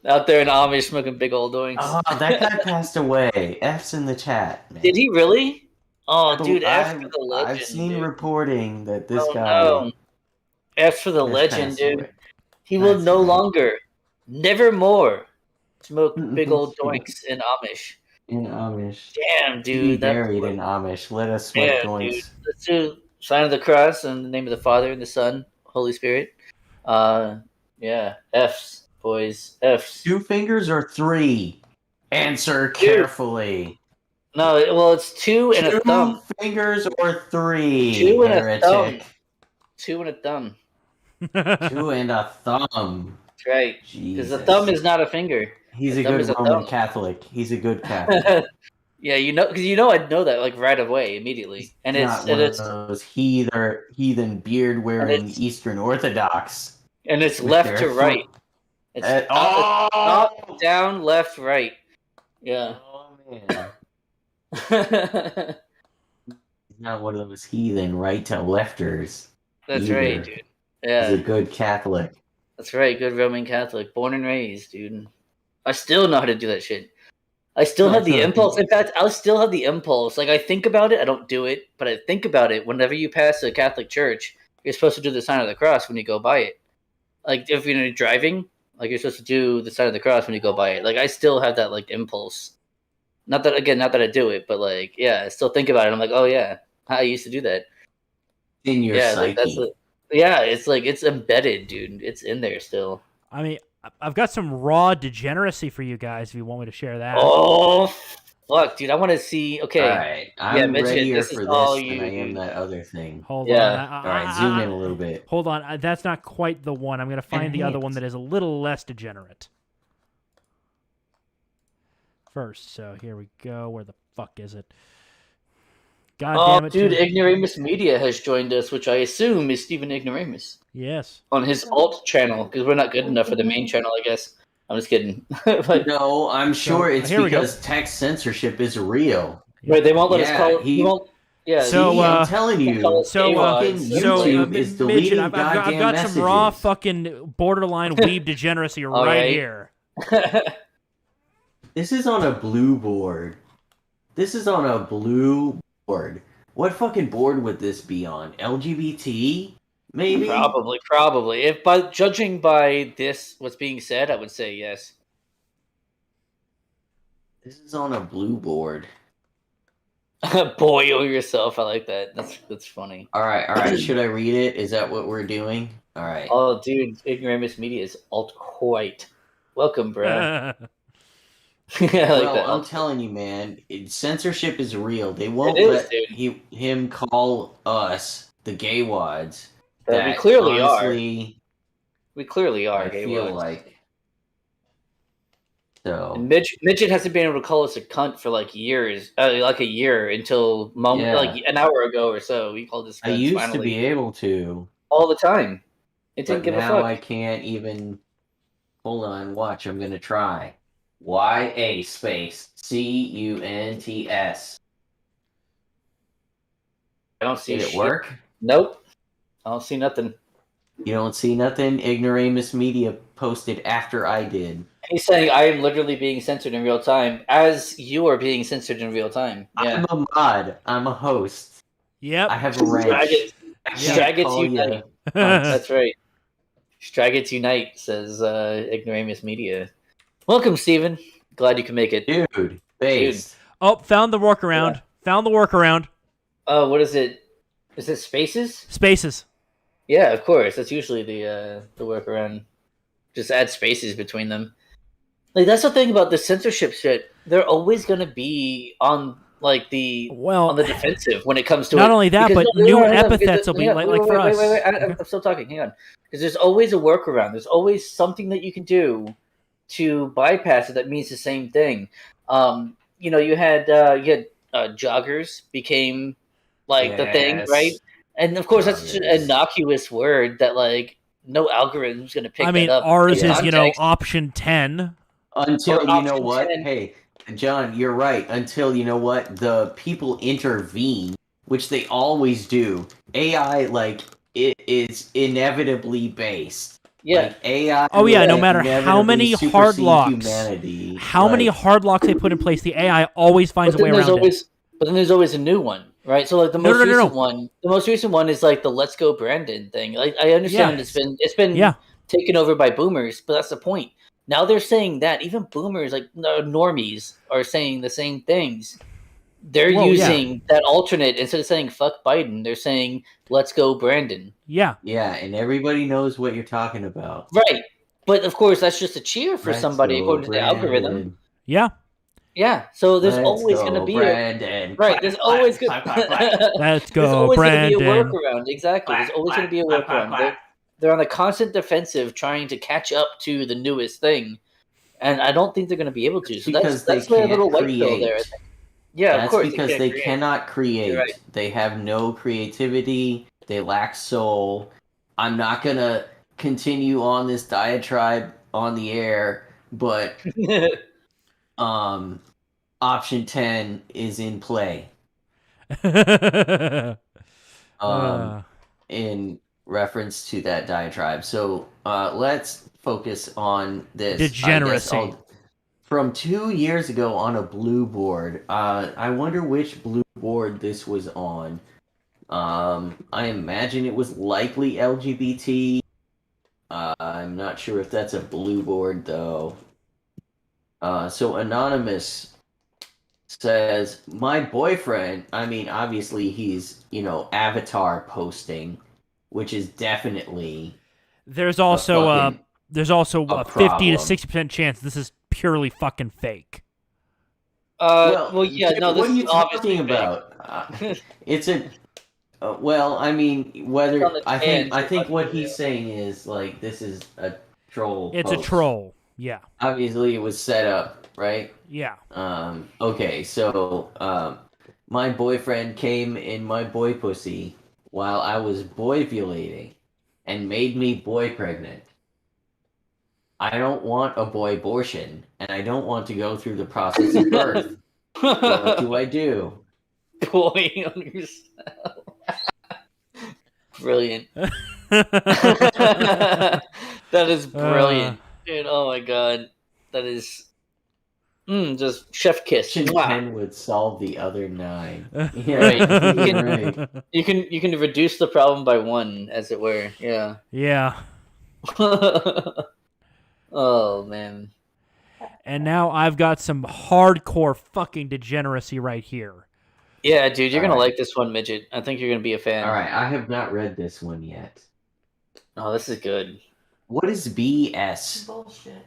Out there in Amish smoking big old doinks. Oh, that guy passed away. F's in the chat, man. Did he really? Oh, dude, F for I've, the legend. I've seen dude. reporting that this Oh, guy no. F for the has legend, passed dude. away. He will That's no right. longer, never more, smoke big old doinks in Amish. In Amish. Damn, To be dude. That's buried in Amish. Let us smoke yeah, dude. doinks. Let's do sign of the cross in the name of the Father and the Son, Holy Spirit. Yeah, F's, boys, F's. 2 fingers or 3? Answer carefully. No, well, it's 2 and a 2 thumb. fingers or 3? 2 and a heretic. thumb. 2 and a thumb. 2 and a thumb. That's right. Because Jesus. the thumb is not a finger. He's the a thumb good is a Roman thumb. Catholic. He's a good Catholic. Yeah, because I'd know that like right away, immediately, and Not one of those heathen beard wearing it's- Eastern Orthodox. it's with left their to right. foot- It's Oh! up, down, left, right. Yeah. Oh man. He's not one of those heathen right to lefters. That's either. right, dude. He's Yeah, a good Catholic. that's right. Good Roman Catholic, born and raised, dude. I still know how to do that shit. I still have the That's impulse. right. In fact, I'll still have the impulse. Like I think about it, I don't do it, but I think about it. Whenever you pass a Catholic church, you're supposed to do the sign of the cross when you go by it. Like if you're driving, like you're supposed to do the sign of the cross when you go by it. Like I still have that like impulse. Not that I do it, but like yeah, I still think about it. I'm like, oh yeah, I used to do that. In your Yeah, psyche. like yeah, it's like it's embedded, dude. It's in there still. I mean, I've got some raw degeneracy for you guys if you want me to share that. Oh fuck, dude! I want to see. Okay, Alright, I'm Mijjt, readier this is for all this you, than I am dude. that other thing. Hold Yeah. on. Alright, zoom in a little bit. Hold on. That's not quite the one. I'm going to find the other one that is a little less degenerate. First, so here we go. Where the fuck is it? God damn it, dude! dude. Ignoramus Media has joined us, which I assume is Stephen Ignoramus Yes. on his alt channel because we're not good enough for the main channel, I guess. I'm just kidding. But No, I'm sure it's here we go. because text censorship is real. wait, they won't let us Yeah, call. he- He won't. Yeah. So, See, I'm telling you. call So, fucking YouTube is deleting I've got goddamn some raw messages. fucking borderline weeb degeneracy right right. here. This is on a blue board. This is on a blue board. What fucking board would this be on? LGBT? Maybe? Probably. If by judging by this, what's being said, I would say yes. This is on a blue board. Boil yourself. I like that. That's funny. All right. Should I read it? Is that what we're doing? All right. Oh, dude, Ignoramus Media is alt quite. Welcome, bruh. I like Well, that. I'm telling you, man, censorship is real. They won't It is, let dude. him call us the gay wads. That we That clearly honestly, We clearly are I gay feel wads. like so. And Midget hasn't been able to call us a cunt for like years, like a year until Yeah. like an hour ago or so. We called this I cunts used finally to be able to, all the time. It didn't but give a now fuck. I can't even. Hold on, watch. I'm gonna try. YA space CUNTS. I don't see Did it shit. work? Nope. I don't see nothing. You don't see nothing? Ignoramus Media posted after I did. He's saying I am literally being censored in real time, as you are being censored in real time. Yeah. I'm a mod. I'm a host. Yep. I have a rank. Straggets Unite. That's That's right. Straggets Unite, says Ignoramus Media. Welcome, Steven. Glad you can make it. Dude, based. Oh, found the workaround. Yeah. Found the workaround. Oh, what is it? Is it spaces? Spaces. Yeah, of course. That's usually the workaround. Just add spaces between them. Like that's the thing about the censorship shit. They're always gonna be on like on the defensive when it comes to not it. only that, Because but new epithets will be like for us. Wait. I'm still talking. Hang on. Because there's always a workaround. There's always something that you can do to bypass it that means the same thing. You had joggers became like the thing, right? And of course, that's such an Joggers. innocuous word that like no algorithm's going to pick I mean, that up. ours in is context. option 10. Until Or you know option what? 10. Hey, John, you're right. Until you know what? The people intervene, which they always do. AI, like, it is inevitably based. Yeah. Like, AI. Oh yeah, no will matter how inevitably many hard supersede locks, humanity. how many hard locks they put in place, the AI always finds a way around it. But then there's always a new one, right? So like the No, most no, no, no. recent one, the most recent one is like the "Let's Go Brandon" thing. Like I understand Yeah. it's been Yeah. taken over by boomers, but that's the point. Now they're saying that even boomers, like normies, are saying the same things. They're Well, yeah. using that alternate instead of saying "fuck Biden." They're saying "Let's go Brandon." Yeah. Yeah, and everybody knows what you're talking about. Right, but of course that's just a cheer for Let's somebody go, according to the algorithm. Brandon. Yeah. Yeah, so there's Let's always go, going to be Brandon. right. There's always going Let's there's go, always going to be a Brandon. workaround. Exactly, there's always going to be a Clap, clap, workaround. clap. They're on a constant defensive, trying to catch up to the newest thing, and I don't think they're going to be able to. So Because that's they their can't little white pill there. I create. think. Yeah, That's of course. because they create. cannot create. You're right. They have no creativity. They lack soul. I'm not gonna continue on this diatribe on the air, but option 10 is in play. In reference to that diatribe. So let's focus on this. Degeneracy. From 2 years ago on a blue board. I wonder which blue board this was on. I imagine it was likely LGBT. I'm not sure if that's a blue board though. So Anonymous says, my boyfriend, I mean, obviously he's, avatar posting, which is definitely There's also a 50 to problem. 60% chance this is purely fucking fake. Well, yeah, no. This What are you is obviously talking fake. about? It's a well, I mean, whether On the I think fans, what he's saying is like this is a troll. It's post. a troll. Yeah. Obviously, it was set up, right? Yeah. Okay, so my boyfriend came in my boy pussy while I was boyvulating and made me boy pregnant. I don't want a boy abortion, and I don't want to go through the process of birth. What do I do? Boy on yourself. Brilliant. That is brilliant, dude. Oh my god, that is just chef kiss. Option Mwah. 10 would solve the other 9. Yeah, Right. you're right. You can reduce the problem by 1, as it were. Yeah. Yeah. Oh man. And now I've got some hardcore fucking degeneracy right here. Yeah, dude, you're All gonna right. like this one, Midget. I think you're gonna be a fan. All right, I have not read this one yet. Oh, this is good. What is BS? Bullshit.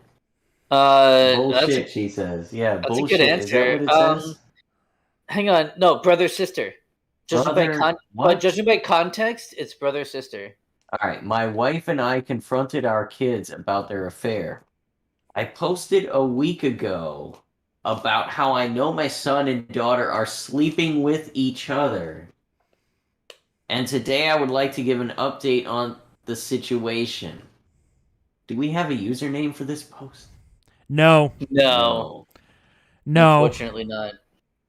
Bullshit, she says. Yeah, That's a good bullshit. Is that answer. what it says? Hang on, no, brother sister. Brother, But what? judging by context, it's brother sister. All right, my wife and I confronted our kids about their affair. I posted a week ago about how I know my son and daughter are sleeping with each other. And today I would like to give an update on the situation. Do we have a username for this post? No. No, No. unfortunately not.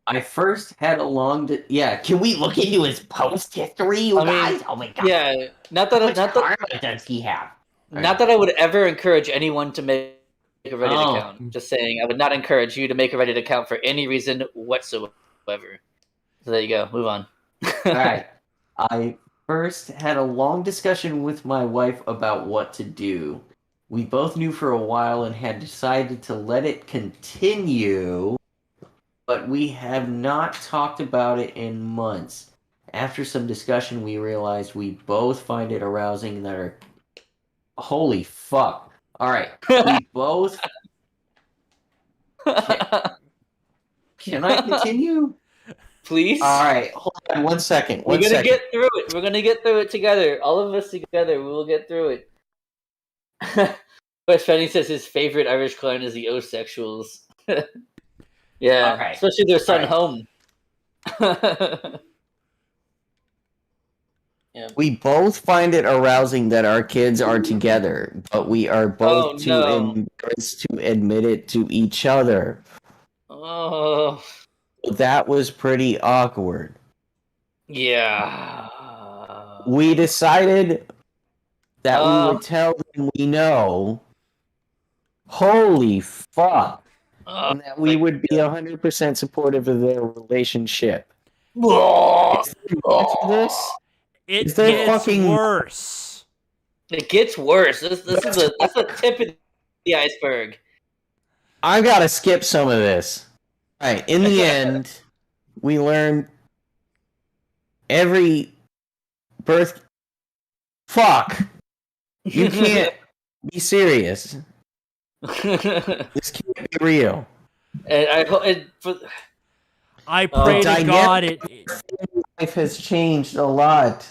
I first had a long... Yeah, can we look into his post history, you guys? Oh my god. Yeah, not How much that karma does he have? not that I would ever encourage anyone to make a Reddit Oh. account. Just saying, I would not encourage you to make a Reddit account for any reason whatsoever. So there you go. Move on. Alright. I first had a long discussion with my wife about what to do. We both knew for a while and had decided to let it continue, but we have not talked about it in months. After some discussion, we realized we both find it arousing that our... Holy fuck. Alright. We both... Can I continue? Please. Alright, hold on 1 second. We're gonna get through it. We're gonna get through it together. All of us together. We will get through it. But Fanny says his favorite Irish clan is the Osexuals. Yeah, Okay. especially their son Alright. Home. We both find it arousing that our kids are together, but we are both too embarrassed to admit it to each other. Oh, That was pretty awkward. yeah. We decided that we would tell them we know. Holy fuck. And that we would be 100% supportive of their relationship. Is there much of this? It Is there gets fucking- worse. It gets worse. This is the tip of the iceberg. I gotta skip some of this. Alright, in the end, we learn every birth... Fuck! You can't be serious. This can't be real. And I hope I pray to God it. Life has changed a lot.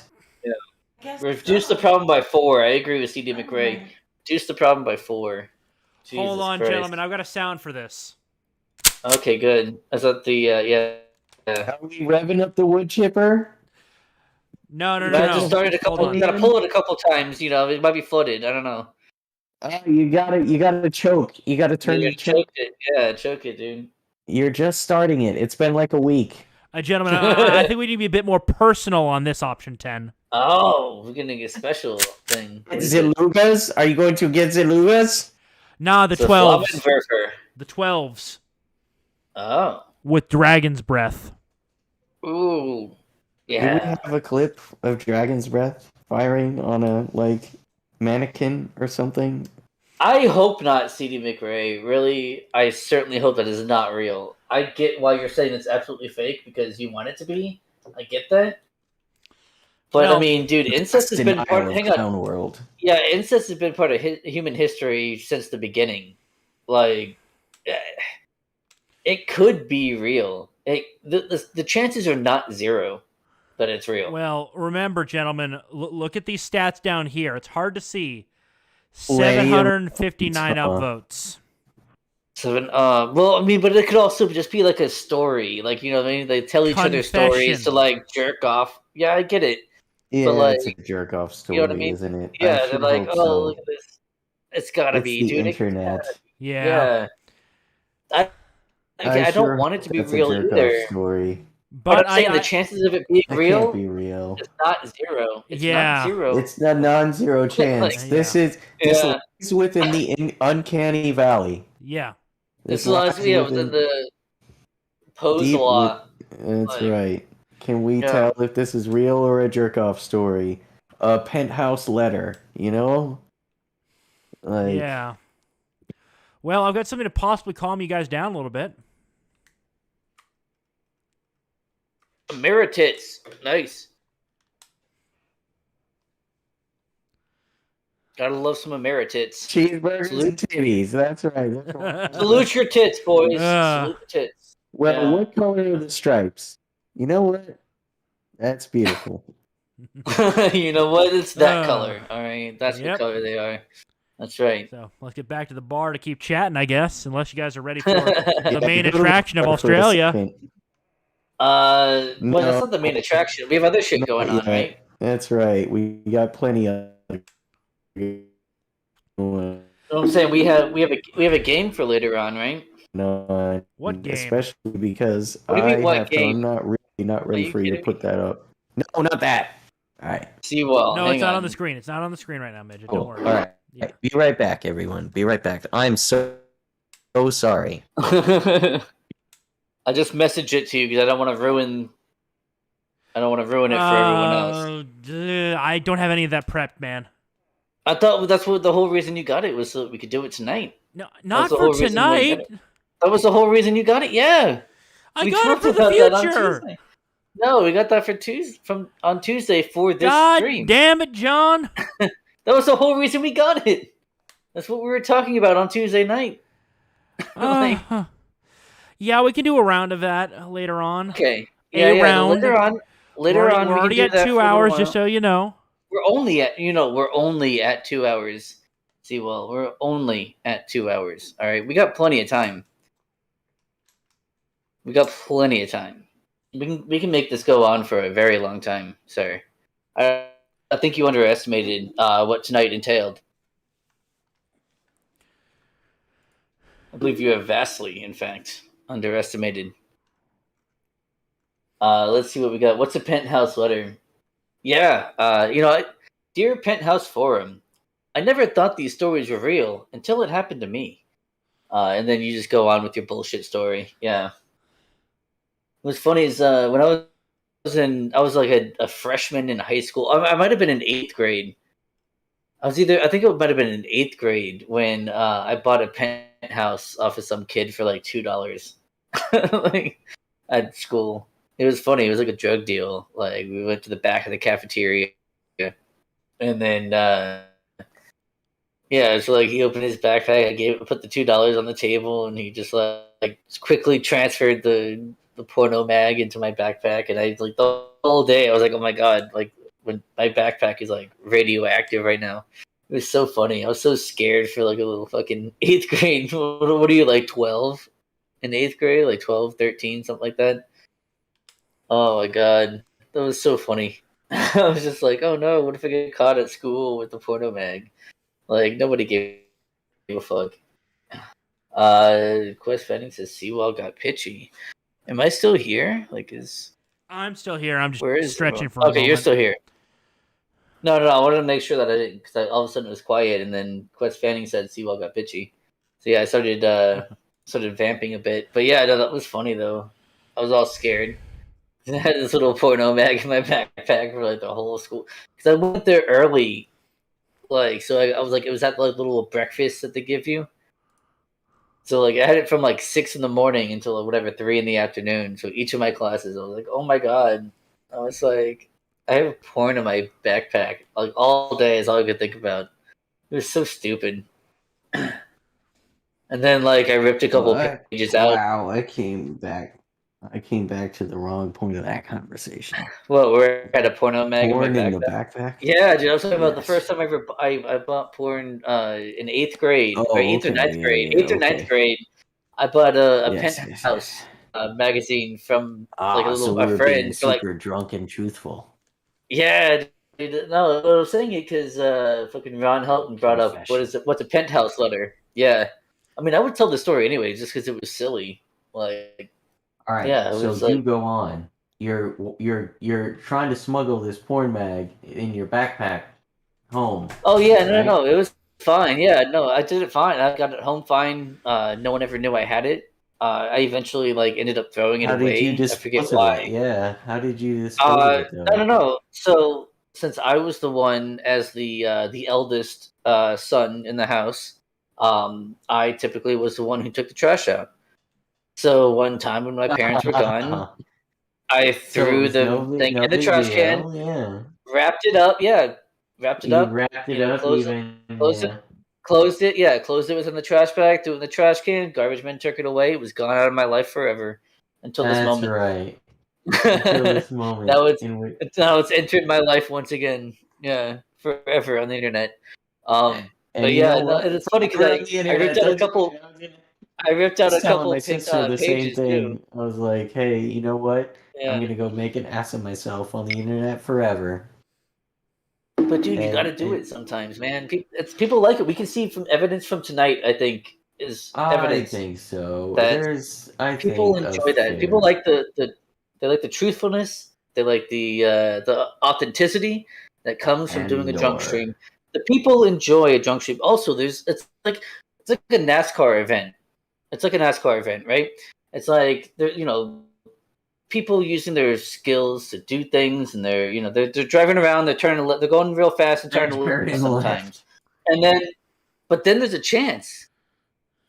reduce the problem by 4. I agree with CD McRae. Reduce the problem by 4. Hold Jesus on, Christ. gentlemen. I've got a sound for this. Okay, good. I thought the yeah. Are we revving up the wood chipper? No. Just started a Hold couple. on. You gotta pull it a couple times. You know, it might be flooded. I don't know. You gotta choke. You gotta turn You your gotta choke. choke it. Yeah, choke it, dude. You're just starting it. It's been like a week. Gentlemen, I think we need to be a bit more personal on this option 10. Oh, we're getting a special thing. What is it? Zilugas? Are you going to get Zilugas? Nah, the It's a 12s. Flammenwerfer. The 12s. Oh. With Dragon's Breath. Ooh. Do we Yeah. have a clip of Dragon's Breath firing on a mannequin or something? I hope not, CD McRae. Really, I certainly hope that is not real. I get why you're saying it's absolutely fake because you want it to be. I get that. But Well, I mean, dude, incest has been part. Hang on. World. Yeah, incest has been part of human history since the beginning. Like, it could be real. The chances are not 0 that it's real. Well, remember, gentlemen, look at these stats down here. It's hard to see. Lady of- 759 upvotes. Well, I mean, but it could also just be like a story. Like, you know what I mean? They tell each other stories to, like, jerk off. Yeah, I get it. Yeah, But, like, it's a jerk off story, you know what I mean? isn't it? Yeah, I they're should like, hope oh, so. look at this. It's gotta It's be, the dude. internet. Yeah. I I don't sure want it to be hope that's a real jerk-off either. story. But But I'm saying the chances of it being That real can't be real. is not 0. It's Yeah. not 0. It's a non-zero chance. Like, This yeah. this Yeah. lies within the uncanny valley. yeah. This lies within the Poe's deep law. That's Like, right. Can we yeah. tell if this is real or a jerk-off story? A penthouse letter, you know? Like, Yeah. Well, I've got something to possibly calm you guys down a little bit. Mijjts. Nice. Gotta love some Mijjts. Cheeseburgers and titties. That's right. That's right. Salute your tits, boys. Ah. Salute your tits. Well, Yeah. what color are the stripes? You know what? That's beautiful. You know what? It's that Ah. color. All right. That's Yep. what color they are. That's right. So let's get back to the bar to keep chatting, I guess, unless you guys are ready for the Yeah, main go to the attraction of bar for a Australia. second. Well, No. that's not the main attraction. We have other shit Not going on, yet. right? That's right. We got plenty of. I'm saying we have a game for later on, right? No, What game? especially because What do you mean, what have to. game? I'm not ready you for you to kidding put that up. No, not that. All right. Seawall. No, hang it's not on the screen. It's not on the screen right now, Midget. Don't Cool. worry. All right. Yeah. Be right back, everyone. Be right back. I'm so sorry. I just messaged it to you because I don't want to ruin. I don't want to ruin it for everyone else. I don't have any of that prepped, man. I thought that's what the whole reason you got it was so that we could do it tonight. No, not the for whole reason why you got tonight. That was the whole reason you got it. Yeah, I we got it talked for the about that on future. Tuesday. No, we got that for on Tuesday for this God stream. damn it, John. That was the whole reason we got it. That's what we were talking about on Tuesday night. Yeah, we can do a round of that later on. Okay. A Yeah, yeah. round. Later on, We're we already can at do that 2 for a little hours, while. just so you know. We're only at 2 hours. See, well, we're only at 2 hours. All right, we got plenty of time. We can make this go on for a very long time, sir. I think you underestimated what tonight entailed. I believe you have vastly, in fact, underestimated. Let's see what we got. What's a penthouse letter? Yeah, dear Penthouse Forum, I never thought these stories were real until it happened to me. And then you just go on with your bullshit story. Yeah. What's funny is when I was like a freshman in high school. I might have been in 8th grade. I think it might have been in 8th grade when I bought a penthouse off of some kid for like $2 like at school. It was funny. It was like a drug deal. Like we went to the back of the cafeteria, and then so like he opened his backpack. I put the $2 on the table, and he just like quickly transferred the porno mag into my backpack. And I like the whole day I was like, oh my god, like when my backpack is like radioactive right now. It was so funny. I was so scared for like a little fucking 8th grade. What are you, like 12 in 8th grade? Like 12, 13, something like that. Oh my god, that was so funny. I was just like, oh no, what if I get caught at school with the porno mag? Like nobody gave a fuck. Quest Fanning says Seawall got pitchy. Am I still here? I'm still here. I'm where just is stretching everyone? for a Okay, moment. you're still here. No. I wanted to make sure that I didn't, because all of a sudden it was quiet, and then Quest Fanning said Seawall got pitchy. So yeah, I started vamping a bit. But yeah, no, that was funny though. I was all scared. I had this little porno mag in my backpack for like the whole school because I went there early, so I was like, it was at like little breakfast that they give you. So like I had it from like 6 a.m. until whatever 3 p.m. So each of my classes, I was like, oh my god, I was like, I have porn in my backpack like all day is all I could think about. It was so stupid. And then like I ripped a couple pages out. Wow, I came back to the wrong point of that conversation. Well, we're at a porno mag Porn in in my the backpack. backpack? Yeah, dude, I was talking about the Yes. first time I bought porn in 8th grade, Oh, or 8th or okay, 9th yeah, grade. yeah, 8th or 9th okay. grade, I bought a Yes, penthouse magazine from like so we a were friend being for like, super drunk and truthful. yeah, dude, no, I was saying it because fucking Ron Helton brought up what's a penthouse letter? Yeah, I mean I would tell the story anyway just because it was silly. Like, All right, yeah, it so was you like, go on. You're trying to smuggle this porn mag in your backpack home. oh yeah, right? no, it was fine. Yeah, no, I did it fine. I got it home fine. No one ever knew I had it. I eventually like ended up throwing it How away. did you I dispose forget of why. it? Yeah, how did you dispose of it though? No. So since I was the one as the eldest son in the house, I typically was the one who took the trash out. So one time when my parents were gone, I So it threw was the thing no in the big trash can, deal. Yeah. wrapped it up. Yeah, wrapped it You up. wrapped it up Closed it. even. Closed it. Yeah. Closed it. Yeah, closed it. Was in the trash bag. Threw it in the trash can. Garbage man took it away. It was gone out of my life forever until this That's moment. right. Until this moment now it's in which now it's entered my life once again. Yeah, forever on the internet. But and you yeah, know no, what? and it's funny Forever on because the I ripped internet. out a That's couple. right. I ripped I out was a telling couple my sister the same pages too. thing. I was like, hey, you know what? I'm Yeah, gonna go make an ass of myself on the internet forever. but dude, you got to And do it sometimes, man. People like it. We can see from evidence from tonight. I think is I evidence think so. that There's, I people think, a enjoy that. People fair. like they like the truthfulness. They like the authenticity that comes from doing a drunk Andor. stream. The people enjoy a drunk stream. Also, it's like a NASCAR event. It's like a NASCAR event, right? It's like people using their skills to do things, and they're driving around. They're going real fast and They're turning left turning left. sometimes, and then there's a chance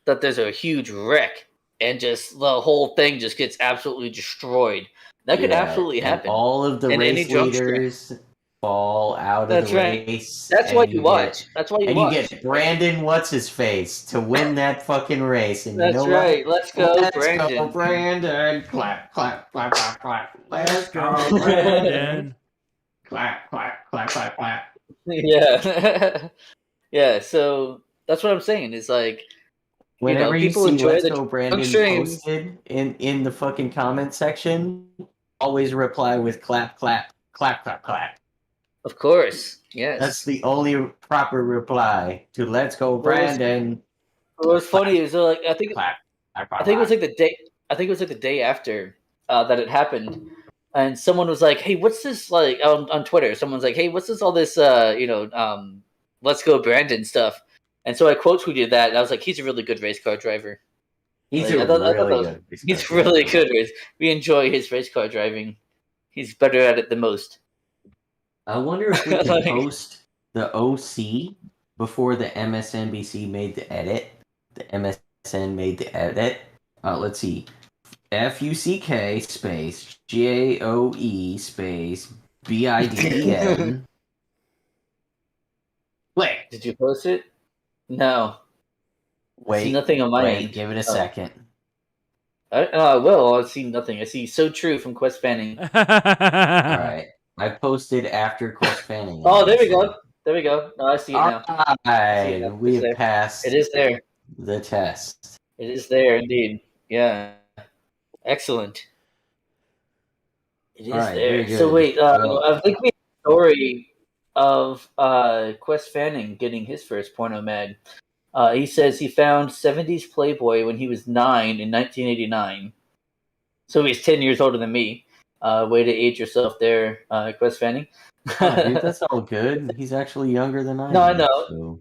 that there's a huge wreck and just the whole thing just gets absolutely destroyed. That could Yeah, absolutely and happen all of the in any race drunk stream. leaders fall out of the That's right. race, That's why you watch. That's why you and you watch. get Brandon what's his face to win that fucking race. And you That's know what? right. Let's go, Let's go, Brandon. Brandon! Clap, clap, clap, clap, clap. Let's go, Go, Brandon! Brandon. Clap, clap, clap, clap, clap. Yeah. Yeah, so that's what I'm saying. Is like, Whenever you people see enjoy "Let's the Go drunk Brandon" stream. posted in the fucking comment section, always reply with clap, clap, clap, clap, clap. Of course. That's Yes. the only proper reply to "Let's Go What was Brandon." what was funny Clap, is like clap, clap, I clap, think it was clap. like the day. I think it was like the day after that it happened, and someone was like, "Hey, what's this like on Twitter?" Someone's like, "Hey, what's this all this let's go Brandon stuff?" And so I quote tweeted that, and I was like, "He's a really good race car driver." He's Like a I thought really that was good race car he's really driver. good. We enjoy his race car driving. He's better at it than most. I wonder if we can Like, post the OC before the MSNBC made the edit. The MSN made the edit. Let's see. FUCK space JOE space BIDEN. Wait. did you post it? No. I see Wait. nothing on my Wait. end. Give it a Oh. second. I will. I see nothing. I see so true from Quest Fanning. All right. I posted after Quest Fanning. Oh, there we go. There we go. No, I see it All now. I see it right. now. We It's have there. passed It is there. the test. It is there indeed. Yeah. Excellent. It is All right. there. Very So good. wait, Well, I think we have a story of Quest Fanning getting his first porno mag. He says he found 70s Playboy when he was 9 in 1989. So he's 10 years older than me. Way to age yourself there, Quest Fanning. oh, dude, that's all good. He's actually younger than I No, I am. know. So.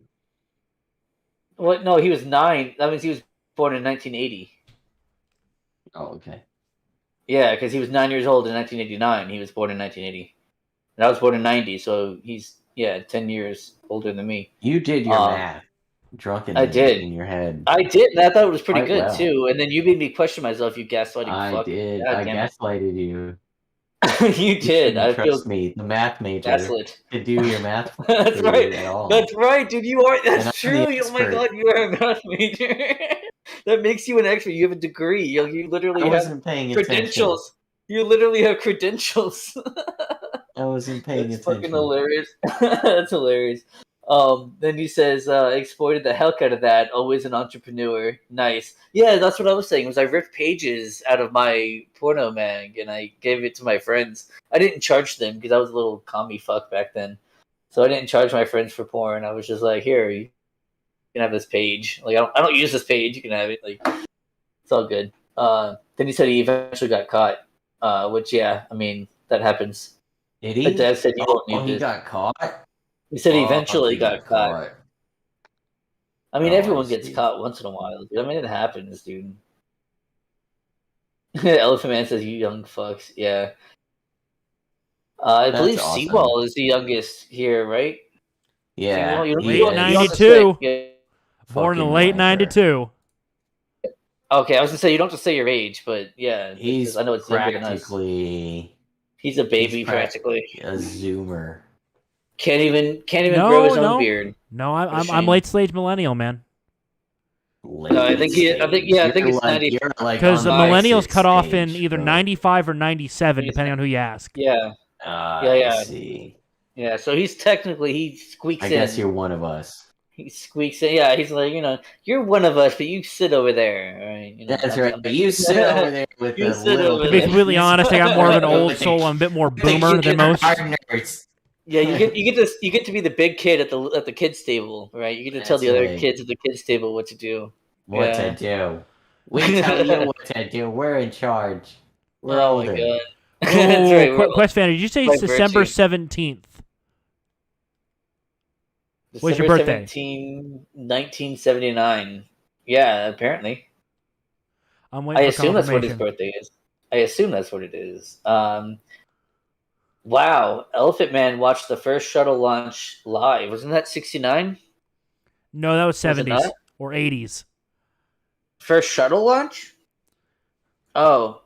What? No, he was 9. That means he was born in 1980. Oh, okay. Yeah, because he was 9 years old in 1989. He was born in 1980. And I was born in 90, so he's 10 years older than me. You did your math drunkenly I did. in your head. I did, and I thought it was pretty Quite good well. too. And then you made me question myself. You gaslighting I fuck. did. God I damn it. gaslighted you. You did. I feel Trust me, the math major gaslit. to do your math That's for right. you at all. That's right, dude. You are. And That's I'm true. the Oh my expert. god, you are a math major. That makes you an expert. You have a degree. You literally I have wasn't paying attention. credentials. You literally have credentials. I wasn't paying That's attention. fucking hilarious. That's hilarious. Then he says, exploited the heck out of that. Always an entrepreneur. Nice. Yeah, that's what I was saying. Was I ripped pages out of my porno mag and I gave it to my friends. I didn't charge them because I was a little commie fuck back then. So I didn't charge my friends for porn. I was just like, here, you can have this page. Like I don't use this page. You can have it. Like it's all good. Then he said he eventually got caught. Which I mean that happens. Did he? But Dad said you won't Oh, need he this. got caught? He said he Fuck, eventually he got caught. I mean, Oh, everyone I gets see. caught once in a while. Dude. I mean, it happens, dude. Elephant Man says, "You young fucks." Yeah. I That's believe awesome. Seawall is the youngest here, right? Yeah. Seawall, he Late is. 92. Yeah. Born in Fucking late wanker. 92. Okay, I was gonna say you don't have to say your age, but yeah, He's because I know it's younger than us. practically He's a baby, he's practically. a zoomer. Can't even No, grow his own no. beard. No, What a I'm shame. late stage millennial, man. No, I think Stage. I think it's 90. You're like Because on the the millennials exit cut off in stage, either bro. 95 or 97, He's depending on who you ask. Yeah, I yeah. see. yeah. So he's technically he squeaks I in. guess you're one of us. He squeaks in. Yeah, he's like, you're one of us, but you sit over there. All right, That's right. You sit over there with You the sit little. over To be there. completely honest, I got more of an old With the- soul. I'm a bit more with the boomer than most. kindergartners. Yeah, you get to be the big kid at the kids table, right? You get to tell That's the other right. kids at the kids table what to do. What Yeah. to do? We tell you what to do. We're in charge. We're Oh my older. god. That's right. Oh, we're- Quest Fan, did you say by December virtue. 17th? What's your December birthday? 17, 1979. Yeah, apparently. I'm I waiting for assume that's what his confirmation. birthday is. I assume that's what it is. Wow, Elephant Man watched the first shuttle launch live. Wasn't that 69? No, that was Was it 70s not? or 80s. First shuttle launch? Oh,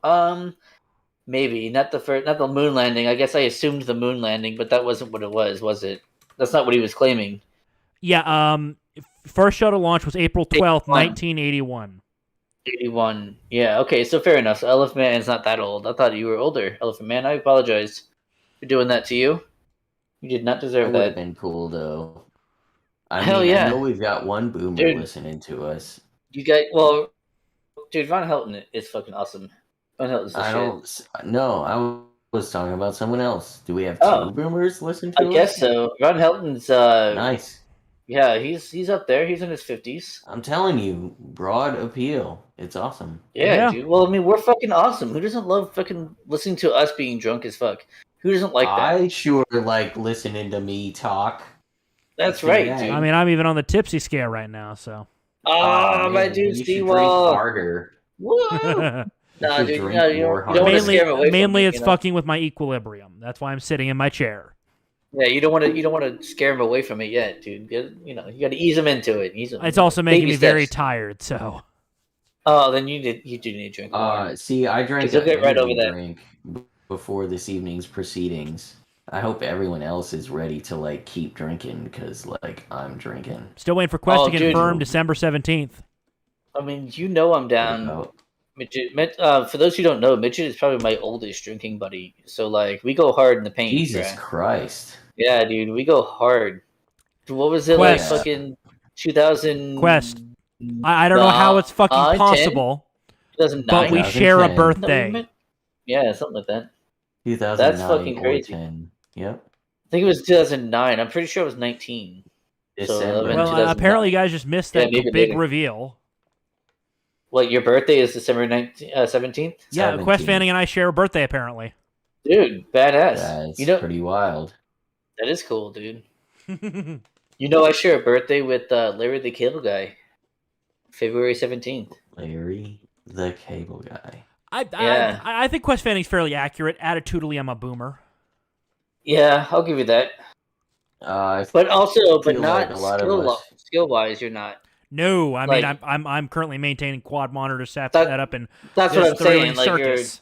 maybe not not the moon landing. I guess I assumed the moon landing, but that wasn't what it was it? That's not what he was claiming. Yeah, first shuttle launch was April 12th, 81. 1981. 81. Yeah, okay, so fair enough. So Elephant Man's not that old. I thought you were older, Elephant Man. I apologize for doing that to you. You did not That deserve would have that. been cool, though. I Hell mean, yeah. I know we've got one boomer Dude. listening to us. You guys, well, dude, Von Helton is fucking awesome. Von Helton's the I shit. don't. No, I was talking about someone else. Do we have two Oh. boomers listen to I us? guess so. Von Helton's, Nice. yeah, he's up there. He's in his 50s. I'm telling you, broad appeal. It's awesome. Yeah, Yeah. dude. Well, I mean, we're fucking awesome. Who doesn't love fucking listening to us being drunk as fuck? Who doesn't like that? I sure like listening to me talk. That's See right, that? dude. I mean, I'm even on the tipsy scale right now, so. Oh, my man, dude, you should drink Seawall. harder. Woo! You Nah, should dude, drink no, you more don't want to harder. scare him away from Mainly me, it's fucking with my equilibrium. That's why I'm sitting in my chair. Yeah, you don't want to scare him away from it yet, dude. You got to ease him into it. It's also making baby me very steps. tired, so. Oh, then you do need to drink more. See, I drank You'll an get right over energy that. drink before this evening's proceedings. I hope everyone else is ready to like keep drinking because like I'm drinking. Still waiting for Quest Oh, to dude. confirm December 17th. I mean, I'm down. Oh, Midget, for those who don't know, Midget is probably my oldest drinking buddy. So like, we go hard in the paint. Jesus bruh. Christ. Yeah, dude, we go hard. What was it Quest. like? Fucking 2000. Quest. I don't know how it's fucking 10? possible, 2009. but we 2010. share a No, birthday. yeah, something like that. 2009 That's fucking or crazy. 10. Yep. I think it was 2009. I'm pretty sure it was 19. December. 11, Well, 2009. apparently you guys just missed Yeah, that maybe big later. reveal. What, your birthday is December 17th? Yeah, Quest 17. Fanning and I share a birthday, apparently. Dude, badass. That's pretty wild. That is cool, dude. I share a birthday with Larry the Cable Guy. February 17th. Larry the Cable Guy. Yeah. I think Quest Fanning's fairly accurate. Attitudinally, I'm a boomer. Yeah, I'll give you that. I But also, but feel not like a lot of us- skill-wise, you're not. No, I mean Like- I'm currently maintaining quad monitor set That- up and That's what I'm this thrilling saying. Like circus.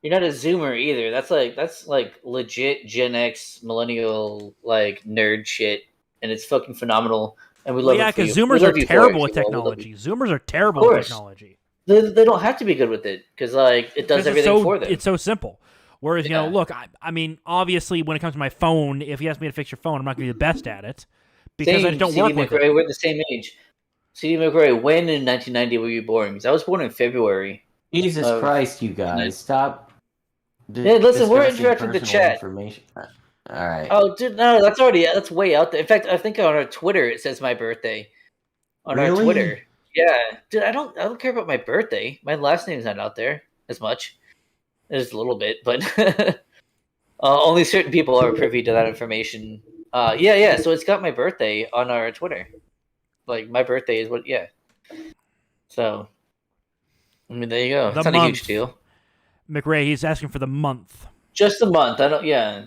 you're not a zoomer either. That's like legit Gen X millennial like nerd shit, and it's fucking phenomenal. And we love Yeah, it for because you. Zoomers We are love you for terrible it, with Seawall. We love you. technology. Zoomers are terrible Of with course. technology. They don't have to be good with it because like it does 'Cause everything for them. It's so simple. Whereas, Yeah. look, I mean, obviously, when it comes to my phone, if you ask me to fix your phone, I'm not going to be the best at it because I Same, just don't CD work with McRae, it. we're the same age. CD McRae, when in 1990 were you born? Because I was born in February. Jesus of- Christ, you guys. Stop. Hey, listen, we're discussing interacting with the personal chat. Information. All right. Oh, dude, no, that's way out there. In fact, I think on our Twitter it says my birthday. On our Really? Twitter, yeah, dude, I don't care about my birthday. My last name's not out there as much. There's a little bit, but only certain people are privy to that information. Yeah. So it's got my birthday on our Twitter. Like my birthday is what? Yeah. So, I mean, there you go. The It's not a huge month. deal. McRae, he's asking for the month. Just a month. I don't. Yeah.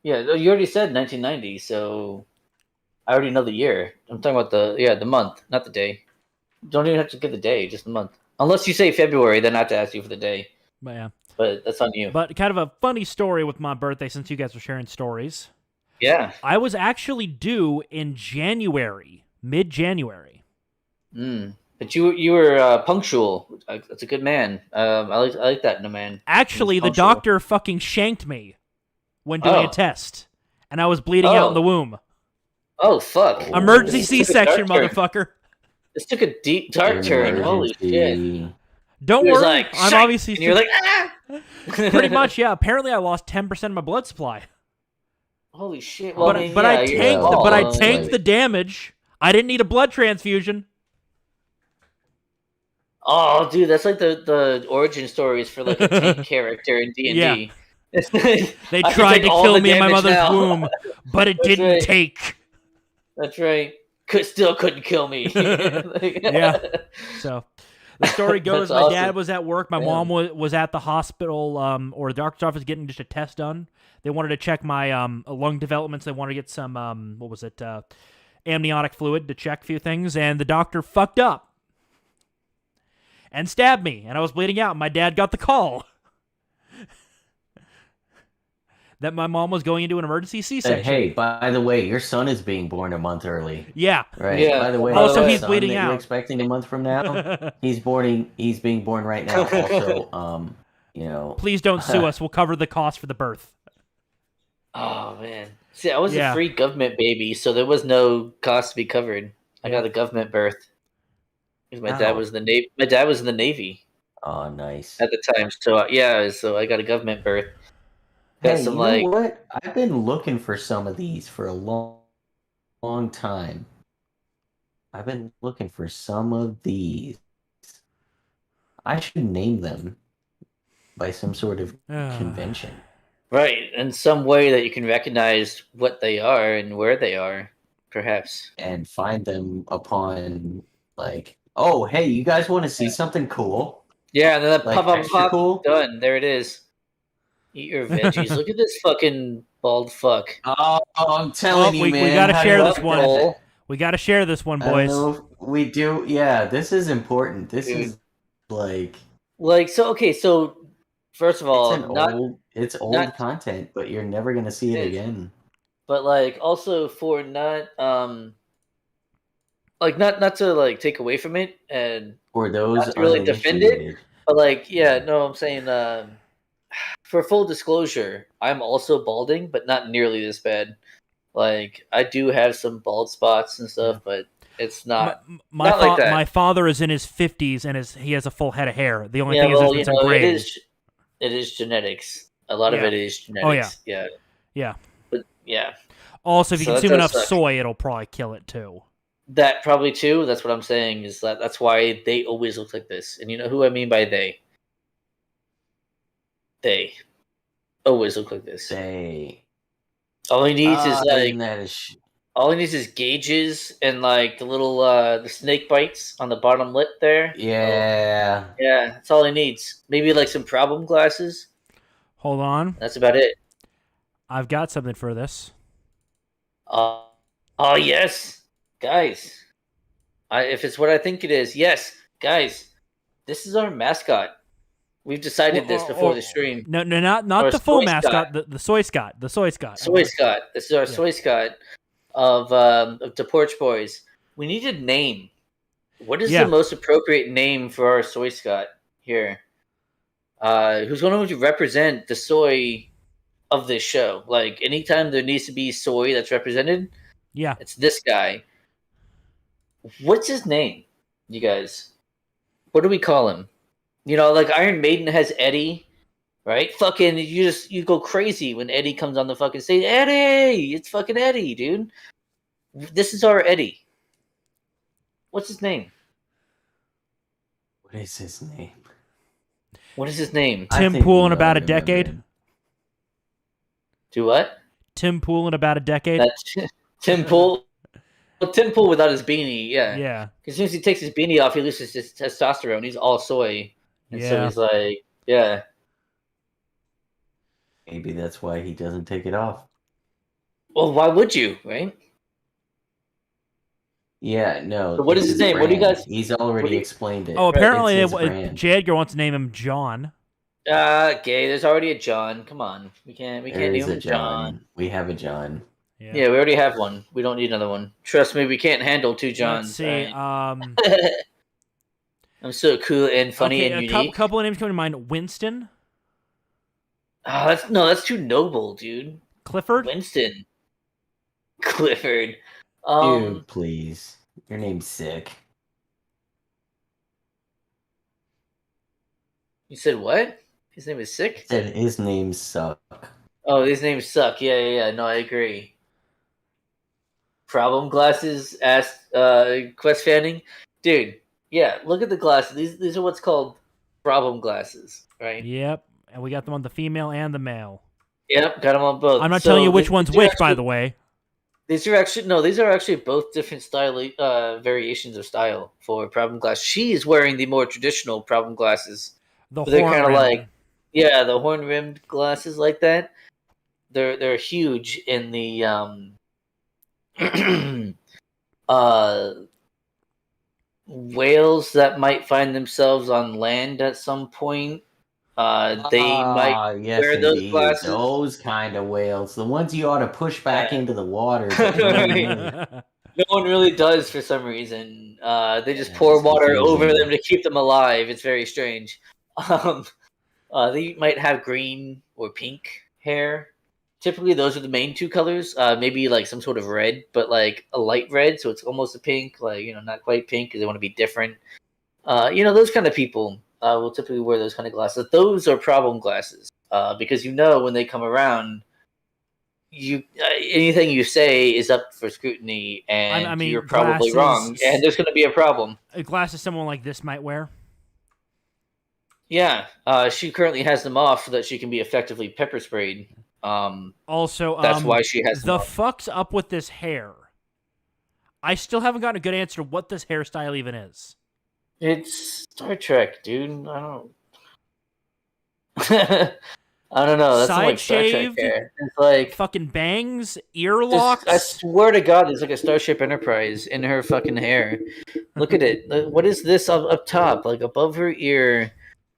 You already said 1990, so I already know the year. I'm talking about the month, not the day. Don't even have to get the day, just the month. Unless you say February, then I have to ask you for the day. But yeah. But that's on you. But kind of a funny story with my birthday, since you guys were sharing stories. Yeah. I was actually due in January, mid-January. But you were punctual. That's a good man. I like that in a man. Actually, the Punctual. doctor fucking shanked me when doing a test, and I was bleeding out in the womb. Oh fuck! Emergency This took a C-section, dark turn. motherfucker. This took a deep dark turn. Holy shit! Don't He was worry, like, I'm "Shank!" obviously And you're like, ah! pretty much, yeah. Apparently, I lost 10% of my blood supply. Holy shit! Well, But I mean, but yeah, I you're tanked small, but I like- tanked the damage. I didn't need a blood transfusion. Oh, dude, that's like the origin stories for like a tank character in D&D. They tried to kill me in my mother's womb, but it That's didn't right. take. That's right. Still couldn't kill me. Yeah. So the story goes, That's my awesome. dad was at work, my Yeah. mom was at the hospital or the doctor's office getting just a test done. They wanted to check my lung developments. They wanted to get some amniotic fluid to check a few things, and the doctor fucked up and stabbed me, and I was bleeding out. My dad got the call that my mom was going into an emergency C-section. Hey, by the way, your son is being born a month early. Yeah. Right. Yeah. By the way, Also, your he's son bleeding that out. You're expecting a month from now. He's being born right now. Also, you know. Please don't sue us. We'll cover the cost for the birth. Oh man. See, I was Yeah. a free government baby, so there was no cost to be covered. I got a government birth. 'Cause my dad Wow. was in the Navy. My dad was in the Navy Oh, nice. at the time, so yeah, so I got a government birth. Got Hey, some you like know what? I've been looking for some of these for a long time. I've been looking for some of these. I should name them by some sort of convention. right in some way that you can recognize what they are and where they are, perhaps. And find them upon, like, oh, hey, you guys want to see something cool? Yeah, and then that Like, pop, pop, extra pop, cool? done. There it is. Eat your veggies. Look at this fucking bald fuck. Oh, I'm telling you, we man. gotta how do share you this like one. that? We got to share this one, I don't boys. know if we do. Yeah, this is important. This Dude. is like So okay, so first of all, it's old not- content, but you're never gonna see it It is. again. but like also for not like not to like take away from it and For those Not to really defend it. uninitiated. but like yeah, no, I'm saying for full disclosure, I'm also balding, but not nearly this bad. Like I do have some bald spots and stuff, but it's not. not like that. My father is in his 50s and he has a full head of hair. The only Yeah, thing well, is you it's some know, gray. it is genetics. A lot of Yeah. it is genetics. Oh, yeah. yeah, Yeah. but yeah, Also, if you So that consume does enough suck. soy, it'll probably kill it too. that probably too. That's what I'm saying. Is that's why they always look like this. And you know who I mean by they? They always look like this. All he needs is like that is all he needs is gauges and like the little the snake bites on the bottom lip there. yeah. Yeah, that's all he needs. Maybe like some problem glasses. Hold on. That's about it. I've got something for this. Oh yes, guys. If it's what I think it is, yes, guys. This is our mascot. We've decided this before the stream. No, not Or the full Soy mascot. Scott. The soy Scott. The soy Scott. Soy Scott. This is our Soy Scott of the Porch Boys. We need a name. What is Yeah. the most appropriate name for our Soy Scott here? Who's going to represent the soy of this show? Like anytime there needs to be soy that's represented, Yeah. it's this guy. What's his name, you guys? What do we call him? You know, like Iron Maiden has Eddie, right? Fucking, you go crazy when Eddie comes on the fucking stage. Eddie, it's fucking Eddie, dude. This is our Eddie. What's his name? What is his name? What is his name? I Tim think Pool we in all about a remember decade. him. Do what? Tim Pool in about a decade. That's Tim Pool. Well, Tim Pool without his beanie, yeah. Yeah. As soon as he takes his beanie off, he loses his testosterone. He's all soy. And so Yeah. he's like, yeah. Maybe that's why he doesn't take it off. Well, why would you, right? Yeah, no. So what is it's his name? What do you brand. guys- He's what already do you- explained it. Oh, apparently It's his brand. J. Edgar wants to name him John. Okay, there's already a John. Come on, we can't There name is a him John. John. We have a John. Yeah, we already have one. We don't need another one. Trust me, we can't handle two Johns. Let's see. Right? I'm so cool and funny okay, and a unique. couple of names come to mind. Winston, Oh, that's too noble, dude. Clifford. Winston, Clifford. Dude, please. Your name's sick. You said what? His name is Sick? Said his names suck. Oh, these names suck. Yeah. No, I agree. Problem glasses asked Quest Fanning. Dude, yeah, look at the glasses. These are what's called problem glasses, right? Yep, and we got them on the female and the male. Yep, got them on both. I'm not So telling you which these one's are which, actually- by the way. These are actually both different style variations of style for problem glass. She is wearing the more traditional problem glasses. The They're horn kind of rim. like, yeah, the horn rimmed glasses like that. They're huge in the whales that might find themselves on land at some point. They might yes, wear those indeed. glasses. Those kind of whales. The ones you ought to push back Yeah. into the water. But no one will. No one really does for some reason. They just Yeah, pour it's water over confusing. them to keep them alive. It's very strange. They might have green or pink hair. Typically, those are the main two colors. Maybe like some sort of red, but like a light red, so it's almost a pink. Like not quite pink because they want to be different. Those kind of people will typically wear those kind of glasses. Those are problem glasses because when they come around, anything you say is up for scrutiny, and I mean, you're probably glasses- wrong, and there's going to be a problem. Glasses someone like this might wear. Yeah, she currently has them off so that she can be effectively pepper sprayed. Also, That's why she has them the off. fuck's up with this hair. I still haven't gotten a good answer to what this hairstyle even is. It's Star Trek, dude. I don't. I don't know. That's not like Star Trek Side-shaved? hair. It's like Fucking bangs, ear locks. I swear to God, there's like a Starship Enterprise in her fucking hair. Look at it. What is this up top, like above her ear,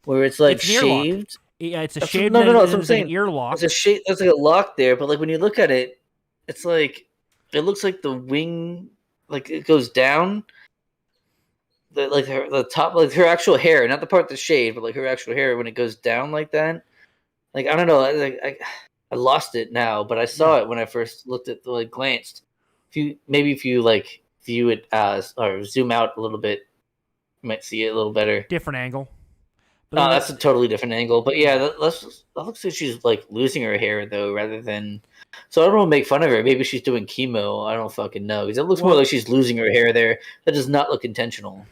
where it's like It's an ear lock. shaved? Yeah, it's a That's- shaved. no, and that's what then I'm there's like an saying. ear lock. There's a shape. There's like a lock there, but like when you look at it, it's like it looks like the wing, like it goes down. The top, like her actual hair, not the part that's shaved, but like her actual hair when it goes down like that. Like I don't know, I lost it now, but I saw it when I first looked at glanced. If you like view it or zoom out a little bit, you might see it a little better. Different angle. No, that's a totally different angle. But yeah, that looks like she's like losing her hair though, rather than. So I don't want to make fun of her. Maybe she's doing chemo. I don't fucking know because it looks more like she's losing her hair there. That does not look intentional.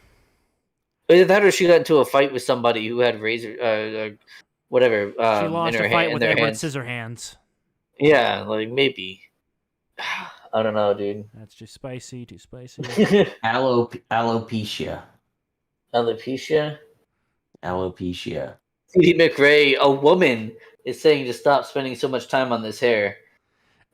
Either that or she got into a fight with somebody who had razor, whatever. She lost in her a fight in with their Edward hands. Scissorhands. Yeah, like maybe. I don't know, dude. That's too spicy. Too spicy. Alopecia. Alopecia. Alopecia. C.D. McRae, a woman, is saying to stop spending so much time on this hair.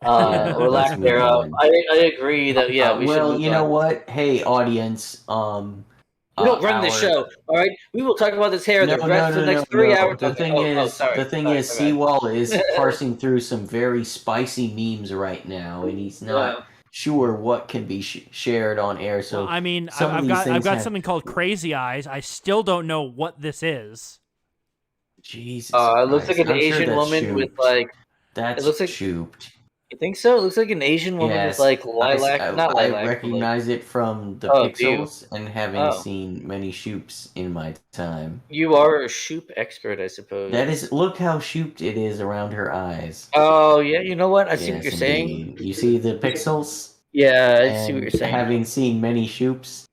Yeah, Or lack let's move thereof. on. I agree that we should. Well, move you know on. what? Hey, audience. We don't run this show, all right? We will talk about this hair the rest of the next 3 hours. The thing is, sorry, Seawall is parsing through some very spicy memes right now, and he's not sure what can be shared on air. So I mean, some of I've these got things have- something called Crazy Eyes. I still don't know what this is. Jesus. It looks Christ. like an I'm sure Asian that's woman with shooped. like. That's it looks like- shooped. You think so? It looks like an Asian woman Yes, with like lilac, not lilac. I but, recognize it from the Oh, do you? pixels and having Oh. seen many shoops in my time. You are a shoop expert, I suppose. That is, look how shooped it is around her eyes. Oh yeah, you know what? I see what Yes, you're saying. indeed. You see the pixels? Yeah, I see what And you're saying. having seen many shoops,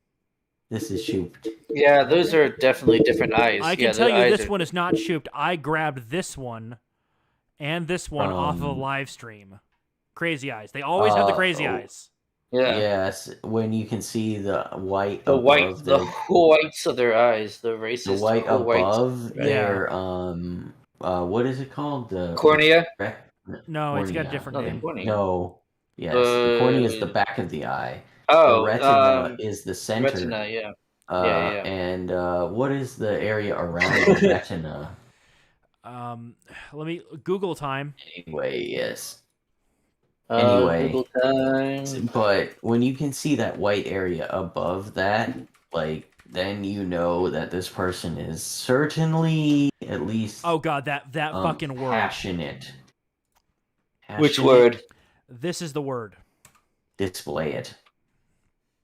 this is shooped. Yeah, those are definitely different eyes. I can yeah, tell the you eyes this are- one is not shooped. I grabbed this one and this one off of a Um, live stream. Crazy Eyes. They always have the crazy oh. eyes. Yeah, Yes, when you can see the white the above white, the their, whites of their eyes, the racist the white whole whites. above Yeah. their what is it called? The Cornea. No, it's got a cornea. different No, the name. cornea. No. Yes, the cornea is the Uh, back of the eye. Oh, retina is the center. retina. Yeah. Yeah. And what is the area around the retina? Let me Google time. Anyway, yes. Anyway, Google time. but when you can see that white area above that, like, then you know that this person is certainly at least Oh god, that fucking word. passionate. Which word? This is the word. Display it.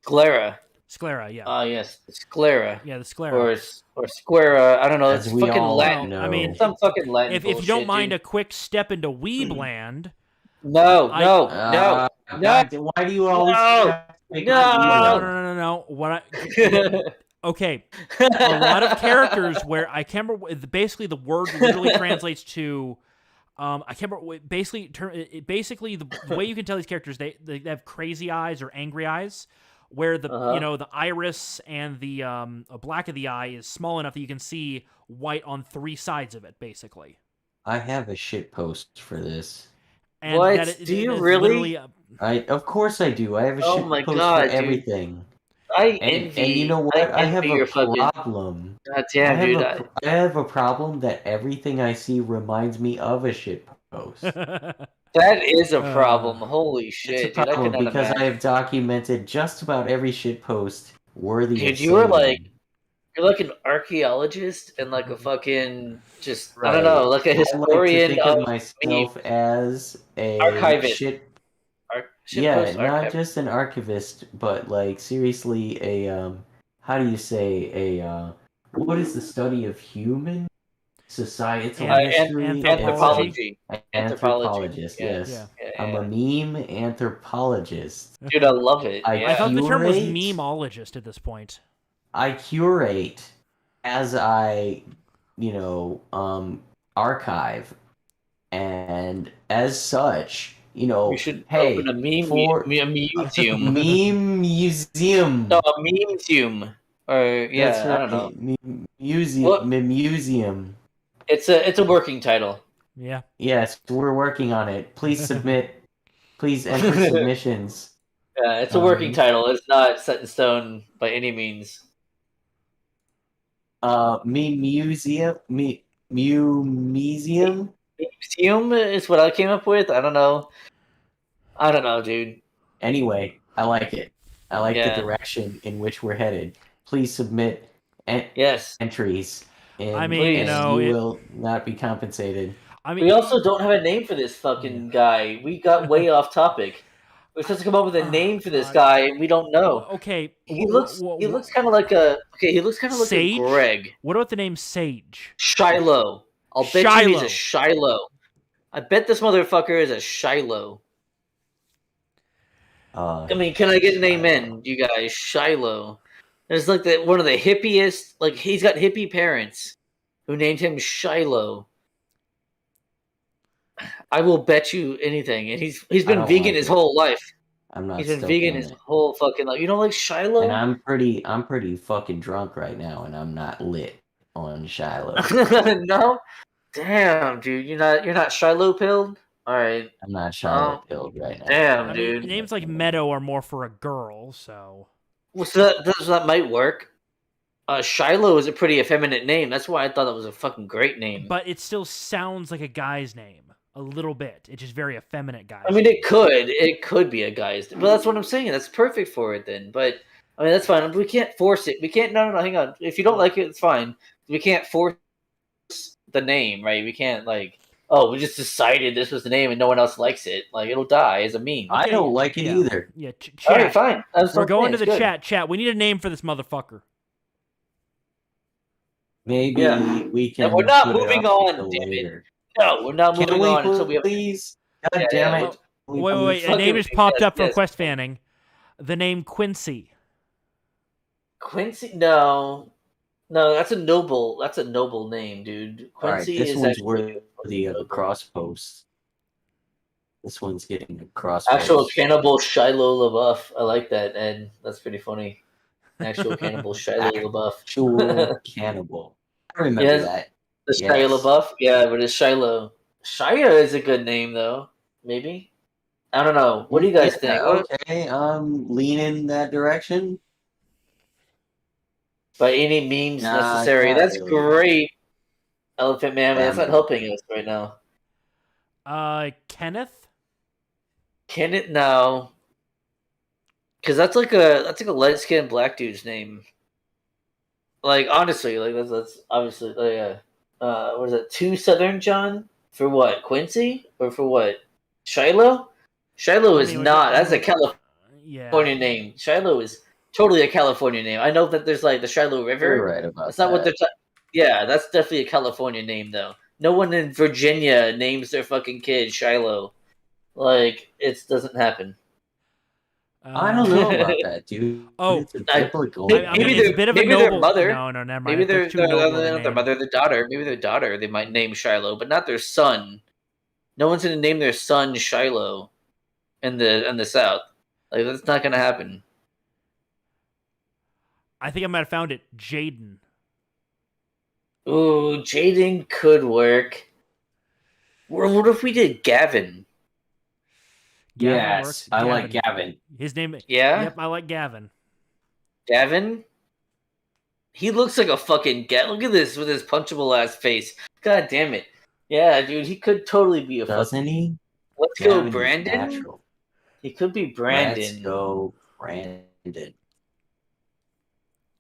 Sclera. Sclera, yeah. Yes, sclera. Yeah, the sclera. Or squara. I don't know. As It's we fucking all Latin. know. I mean, some fucking Latin if you bullshit, don't mind dude. a quick step into Weebland, No. God, why do you always have to make no. What okay, a lot of characters where I can't remember. Basically, the word literally translates to. I can't remember. Basically, the way you can tell these characters they have crazy eyes or angry eyes, where the the iris and the black of the eye is small enough that you can see white on three sides of it, basically. I have a shit post for this. And what? Do you really? Of course I do. I have a shit my post God, for dude. everything. I And envy. you know what? I have your a fucking. problem. God damn, dude. I have a problem that everything I see reminds me of a shit post. That is a problem. Holy shit, It's a dude! I problem cannot because imagine. I have documented just about every shit post worthy Dude, of you were saying. you're like an archaeologist and like a fucking just I Right. don't know, like a I like to historian think of of myself as a archivist. shit. Shit post Not archivist. just an archivist, but like seriously a how do you say what is the study of human societal history? Anthropology. Anthropologist, Yeah. yes. Yeah. I'm a meme anthropologist. Dude, I love it. I thought the term was curate- memeologist at this point. I curate as I, archive, and as such, You should open a meme museum. meme museum. No, a meme museum. Or That's I don't know. Museum. It's a working title. Yeah. Yes, we're working on it. Please submit. Please enter submissions. Yeah, it's a working title. It's not set in stone by any means. Museum. Museum is what I came up with. I don't know, dude. Anyway, I like it. I like the direction in which we're headed. Please submit entries. I mean, you will not be compensated. I mean, we also don't have a name for this fucking guy. We got way off topic. We're supposed to come up with a name for this guy, and we don't know. Okay, he looks kind of like a Sage? Greg. What about the name Sage? Shiloh. I'll bet you he's a Shiloh. I bet this motherfucker is a Shiloh. I mean, can I get an amen, you guys? Shiloh. There's like one of the hippiest. Like he's got hippie parents who named him Shiloh. I will bet you anything, and he's been vegan his whole life. I'm not. He's been vegan his whole fucking life. You don't like Shiloh? And I'm pretty fucking drunk right now, and I'm not lit on Shiloh. No, damn, dude, you're not Shiloh pilled. All right, I'm not Shiloh pilled right now. Damn, dude. Names like Meadow are more for a girl, so. Well, so that might work. Shiloh is a pretty effeminate name. That's why I thought that was a fucking great name. But it still sounds like a guy's name. A little bit. It's just very effeminate guy. I mean, it could be a guy's name. But that's what I'm saying. That's perfect for it then. But, I mean, that's fine. We can't force it. We can't, no, hang on. If you don't like it, it's fine. We can't force the name, right? We can't, like, oh, we just decided this was the name and no one else likes it. Like, it'll die as a meme. Okay. I don't like it either. Yeah, chat. All right, fine. We're going to the chat. Chat, we need a name for this motherfucker. Maybe we can. And we're not moving on, David. No, we're not moving on until we have. Please, God damn it! Wait! A name just popped up from Quest Fanning. The name Quincy. Quincy? No, that's a noble. That's a noble name, dude. Quincy this is one's actually worthy of a cross post. This one's getting a cross. Actual cannibal Shiloh LaBeouf. I like that, Ed. That's pretty funny. Actual cannibal Shiloh LaBeouf. Actual cannibal. I remember that. The Shia LaBeouf? Yeah, but it's Shiloh. Shia is a good name, though. Maybe. I don't know. What do you guys think? Okay, lean in that direction. By any means Nah, necessary. not That's really. great, Elephant Man, but that's not Bamboo. helping us right now. Kenneth? Can it now? Because that's like a light skinned black dude's name. Like honestly, like that's obviously like what is it? 2 Southern John for what? Quincy or for what? Shiloh? Shiloh is not. That's a California Yeah. name. Shiloh is totally a California name. I know that there's like the Shiloh You're River. right about That's not what that. they're. Yeah, that's definitely a California name though. No one in Virginia names their fucking kid Shiloh. Like it doesn't happen. I don't know Uh, about that, dude. Oh, It's a I, biblical I mean, maybe it's name. a bit of a maybe their noble. mother. No, never mind. Maybe That's too noble of a their name. mother, their daughter. Maybe their daughter. They might name Shiloh, but not their son. No one's gonna name their son Shiloh in the South. Like that's not gonna happen. I think I might have found it. Jaden. Ooh, Jaden could work. Or what if we did Gavin? Gavin Yes, works. I like Gavin. Gavin. His name. Yeah, Yep, I like Gavin. Gavin. He looks like a fucking get. Look at this with his punchable ass face. God damn it. Yeah, dude, he could totally be a Doesn't fucking. he? Let's Gavin go, is Brandon. natural. He could be Let's Brandon. go, Brandon.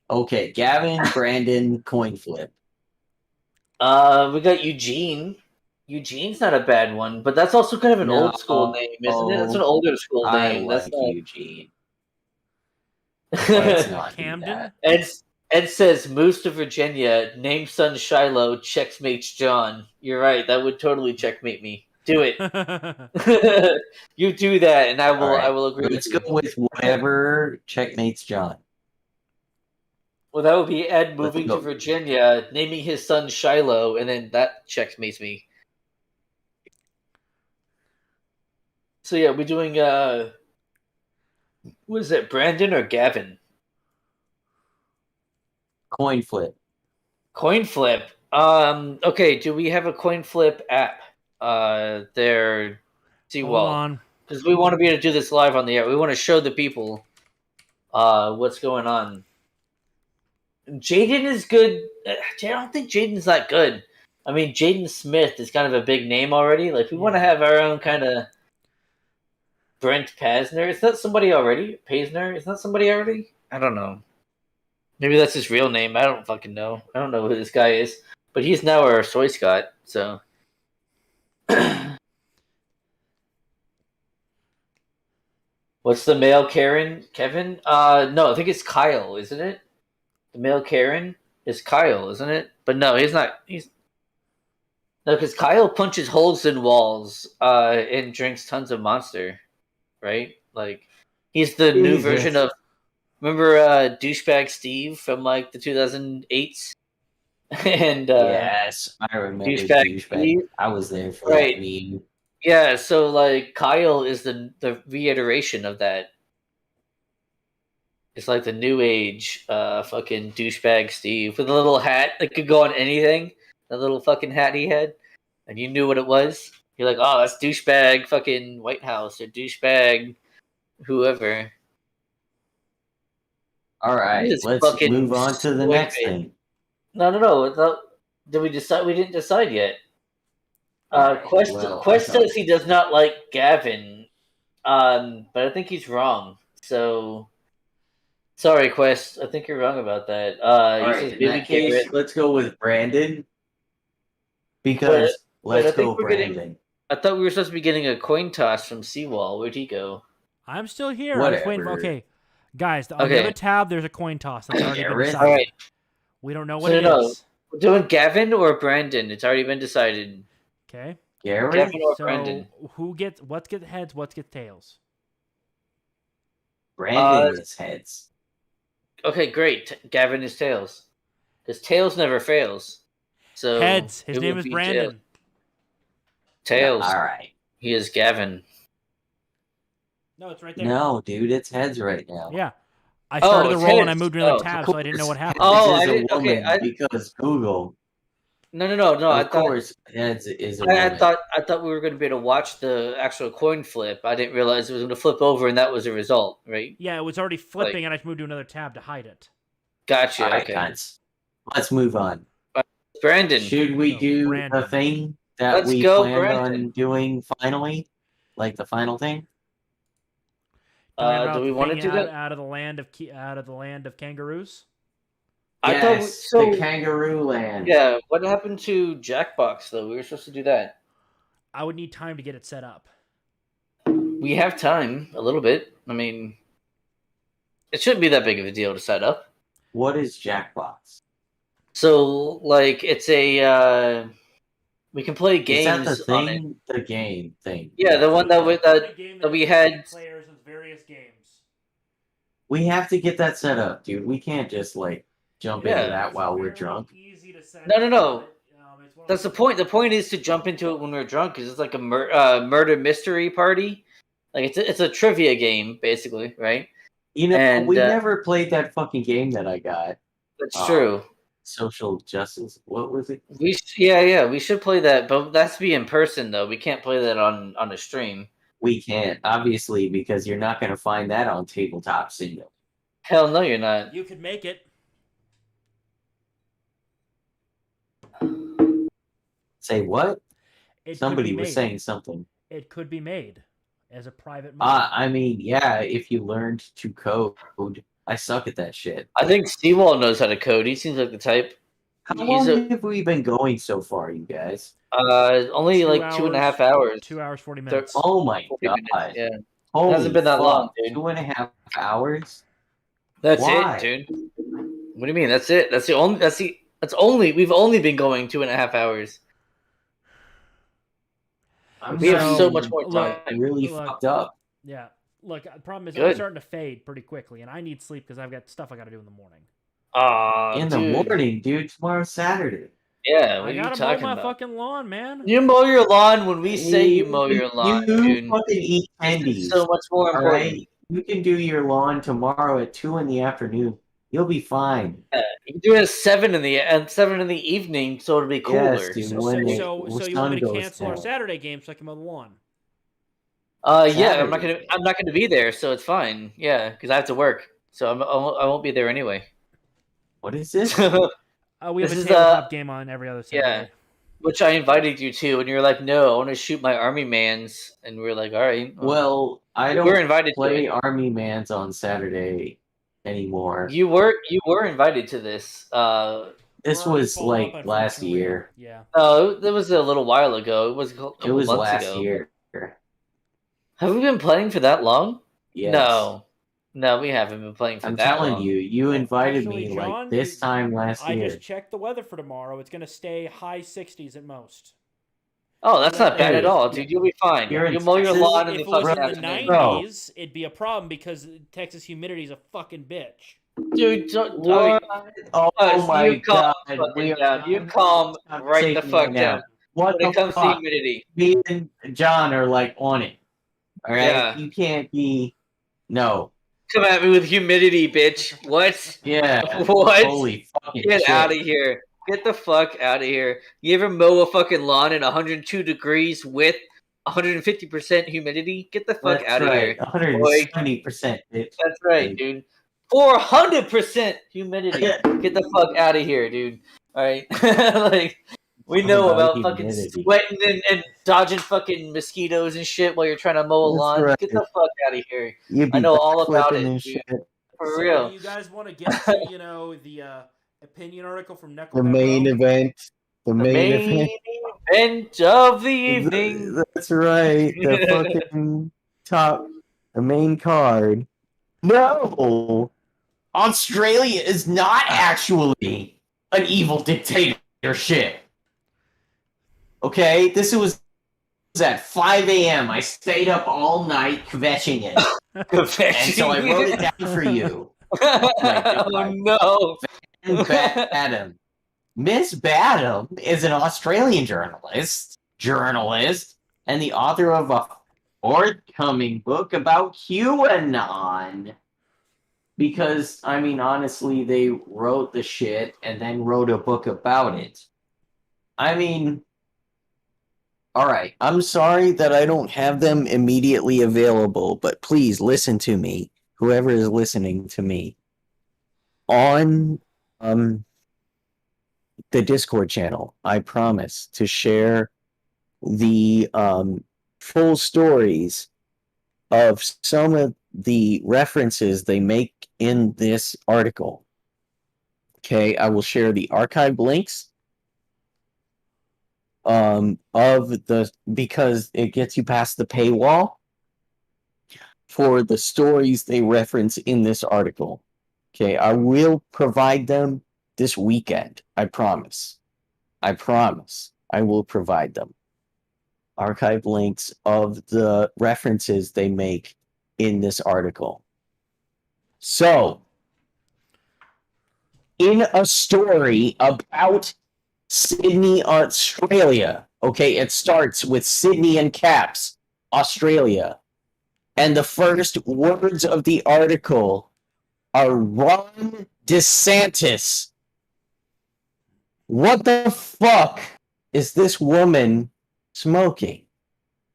Okay, Gavin, Brandon, coin flip. We got Eugene. Eugene's not a bad one, but that's also kind of an No, old school name, isn't it? That's an older school I name. That's like not. Eugene. Let's not do Camden? that. Ed says, moves to Virginia, name son Shiloh, checkmates John. You're right, that would totally checkmate me. Do it. You do that, and I All will. right, I will agree let's with go you. with whatever checkmates John. Well, that would be Ed Let's moving go. to Virginia, naming his son Shiloh, and then that checkmates me. So yeah, we're doing. What is it, Brandon or Gavin? Coin flip. Coin flip. Okay, do we have a coin flip app? There. Hold Seawall. on. Because we want to be able to do this live on the air. We want to show the people what's going on. Jaden is good. I don't think Jaden's that good. I mean, Jaden Smith is kind of a big name already. Like, we want to have our own kind of Brent Pasner. Is that somebody already? Pasner? Is that somebody already? I don't know. Maybe that's his real name. I don't fucking know. I don't know who this guy is. But he's now our soy Scott, so. What's the male Karen? Kevin? No, I think it's Kyle, isn't it? The male Karen is Kyle, isn't it? But no, he's not. He's no, because Kyle punches holes in walls and drinks tons of Monster, right? Like he's the new Jesus. version of. Remember douchebag Steve from like the 2008s? And Yes, I remember douchebag douchebag. Steve. I was there for Right. that meme. Yeah, so like Kyle is the reiteration of that. It's like the new age fucking douchebag Steve with a little hat that could go on anything. That little fucking hat he had. And you knew what it was. You're like, oh, that's douchebag fucking White House or douchebag whoever. All right, This let's fucking move on to the boy next band. thing. No. Did we decide? We didn't decide yet. Alright, Quest well, Quest I thought- says he does not like Gavin, but I think he's wrong. So, sorry, Quest. I think you're wrong about that. All He right, says in Baby that case, Garrett. let's go with Brandon. Because but I let's think go we're getting- Brandon. I thought we were supposed to be getting a coin toss from Seawall. Where'd he go? I'm still here. I'm just waiting. Whatever. Okay, guys, on the Okay. other tab, there's a coin toss. That's already been Garrett? decided. All right. We don't know what So it no. is. We're doing Gavin or Brandon. It's already been decided. Okay. Garrett? Gavin or So Brandon. who gets what gets heads? What gets tails? Brandon is heads. Okay, great. Gavin is tails. Because tails never fails. So Heads. His it name would is be Brandon. Tails. All right. He is Gavin. No, it's right there. No, dude, it's heads right now. Yeah. I started the it's roll and I heads. moved another Oh, tab, Of so I didn't know what course, happened. Oh, Heads I is a didn't- okay, woman because Google. No. Of course, is a I woman. thought we were going to be able to watch the actual coin flip. I didn't realize it was going to flip over, and that was the result, right? Yeah, it was already flipping, and I just moved to another tab to hide it. Gotcha. All right, Okay, guys. Let's move on. Brandon. Should we So, do Brandon. the thing that Let's we go, planned Brandon. on doing finally? Like the final thing? Talking about Do we the want to thing do that? out of the land of kangaroos. I thought Yes, so. the Kangaroo Land. Yeah. What happened to Jackbox though? We were supposed to do that. I would need time to get it set up. We have time a little bit. I mean, it shouldn't be that big of a deal to set up. What is Jackbox? So, like, it's a we can play games Is that the on it. thing? The game thing. Yeah, the one that we had. players with various games. We have to get that set up, dude. We can't just like jump into Yeah. that while we're drunk. Easy to set No. up, but, it's one of That's the those- point. The point is to jump into it when we're drunk, because it's like a murder mystery party. Like it's a trivia game, basically, right? You know, And, we never played that fucking game that I got. That's true. Social justice. What was it? We should play that, but that's be in person though. We can't play that on a stream. We can't, obviously, because you're not going to find that on Tabletop Single. Hell no, you're not. You could make it. Say what? It Somebody could be was made. saying something. It could be made as a private. I mean, yeah, if you learned to code. I suck at that shit. I think Seawall knows how to code. He seems like the type. How He's long have we been going so far, you guys? Only 2 like hours, 2.5 hours. 2 hours 40 minutes. Oh my 40 god. minutes, yeah. Holy Hasn't been that long, fuck, dude. 2.5 hours? That's Why? it, dude. What do you mean? That's it. That's only we've only been going 2.5 hours. We have so much more time. Really fucked up. Yeah. Look, the problem is I'm Good. starting to fade pretty quickly, and I need sleep because I've got stuff I got to do in the morning. In the morning, dude. Tomorrow's Saturday. Yeah, what I are you gotta talking mow my about? fucking lawn, man. You mow your lawn when we say you mow your lawn, You dude. fucking eat candies. So much more All important. right? You can do your lawn tomorrow at 2 in the afternoon. You'll be fine. You can do it at 7 in the evening, so it'll be cooler. Yes, dude. So, when the you want sun me to goes cancel our down. Saturday game so I can mow the lawn? Yeah, I'm not Saturday. gonna be there, so it's fine. Yeah, because I have to work, so I won't be there anyway. What is this? We have This a is, tabletop game on every other Saturday. Which I invited you to, and you're like, "No, I want to shoot my army mans," and we are like, "All right." Well, I We're don't invited to play it. Army Mans on Saturday anymore. You were invited to this. This We're already was full like up, last unfortunately. year. Yeah. Oh, that was a little while ago. It was a couple It was months last ago. year. Have we been playing for that long? Yes. No, we haven't been playing for I'm that telling long. you invited Actually, me John, like this time last I year. just checked the weather for tomorrow. It's going to stay high 60s at most. Oh, that's not bad at Dude, all, dude. You'll be fine. you're in You'll mow your Texas? lawn in If the it was fucking in the afternoon. 90s, it'd be a problem because Texas humidity is a fucking bitch. Dude, What? Oh my you calm god. fucking are down. You having calm this right the conversation fuck right down. now. What When it the comes to fuck? humidity. Me and John are like on it. All right? Yeah. You can't be. No. Come at me with humidity, bitch. What? Yeah. What? Holy fucking Get shit. out of here. Get the fuck out of here. You ever mow a fucking lawn at 102 degrees with 150% humidity? Get the fuck That's out of right. here. Boy. 170%, bitch. That's right, dude. 400% humidity. Get the fuck out of here, dude. All right, like we Talk know about about fucking humidity. sweating and dodging fucking mosquitoes and shit while you're trying to mow a That's lawn. right. Get the fuck out of here. You I be know all about backflipping it, and dude. shit. For So real. do you guys want to get to, the opinion article from Necro? The main event. The The main main event. event of the evening. That's right. The fucking top. The main card. No. Australia is not actually an evil dictatorship. Okay? This was at 5 a.m. I stayed up all night kvetching it. And so I wrote it down for you. Oh no. And Badham. Miss Badham is an Australian journalist, and the author of a forthcoming book about QAnon. Because, I mean, honestly, they wrote the shit and then wrote a book about it. I mean, all right. I'm sorry that I don't have them immediately available, but please listen to me. Whoever is listening to me on the Discord channel, I promise to share the full stories of some of the references they make in this article. Okay, I will share the archived links of the because it gets you past the paywall for the stories they reference in this article. Okay, I will provide them this weekend. I promise. I promise. I will provide them. Archive links of the references they make in this article. So, in a story about Sydney, Australia, okay, it starts with Sydney in caps, Australia. And the first words of the article are Ron DeSantis. What the fuck is this woman smoking?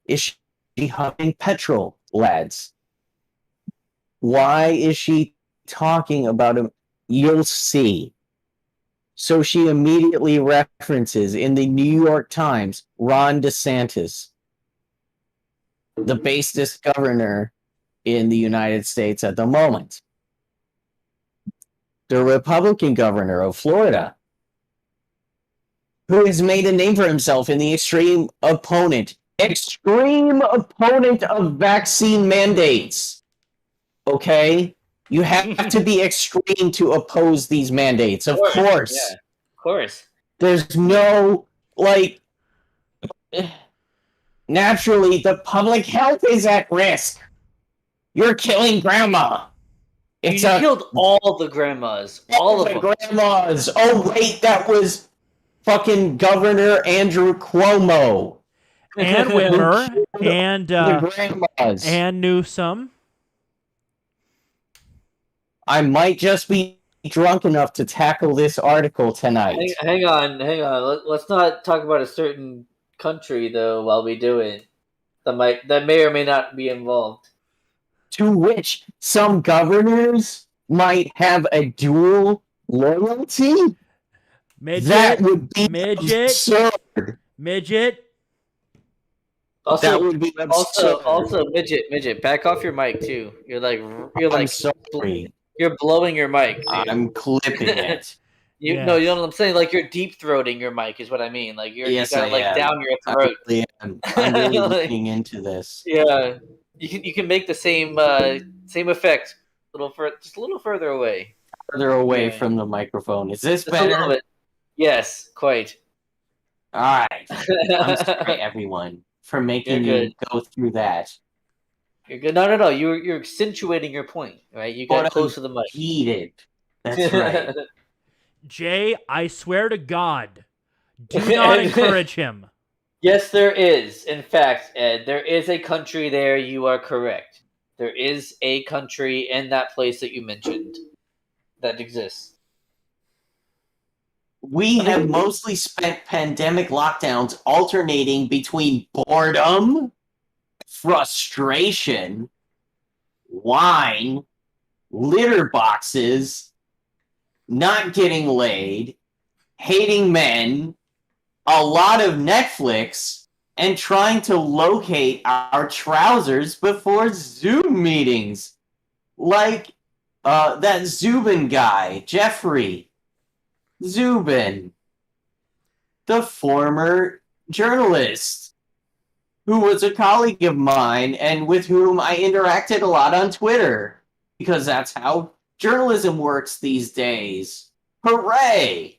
Is she huffing petrol, lads? Why is she talking about him? You'll see. So she immediately references in the New York Times Ron DeSantis, the basest governor in the United States at the moment. The Republican governor of Florida, who has made a name for himself in the extreme opponent of vaccine mandates. Okay? You have to be extreme to oppose these mandates, of course. Yeah, of course. There's no, like, naturally, the public health is at risk. You're killing grandma. You killed all the grandmas. All of them. Grandmas. Oh, wait, that was fucking Governor Andrew Cuomo. And Whitmer. And, the grandmas. and Newsom. I might just be drunk enough to tackle this article tonight. Hang on. Let's not talk about a certain country though while we do it. That may or may not be involved. To which some governors might have a dual loyalty. Midget. That would be Midget. absurd. Midget. Also, that would be absurd. also, midget, back off your mic too. I'm sorry. You're blowing your mic. Dude. I'm clipping it. No, you know what I'm saying? Like you're deep throating your mic is what I mean. Like you got like down your throat. I'm really looking into this. Yeah, you can make the same effect just a little further away. Further away from the microphone. Is this better? A little bit. Yes, quite. All right. I'm sorry, everyone, for making you go through that. You're good. No. You're accentuating your point, right? You got close to the mic. Heated. That's right. Jay, I swear to God, do not encourage him. Yes, there is. In fact, Ed, there is a country there. You are correct. There is a country in that place that you mentioned that exists. We have mostly spent pandemic lockdowns alternating between boredom, frustration, wine, litter boxes, not getting laid, hating men, a lot of Netflix, and trying to locate our trousers before Zoom meetings. Like that Zubin guy, Jeffrey Zubin, the former journalist who was a colleague of mine and with whom I interacted a lot on Twitter, because that's how journalism works these days. Hooray!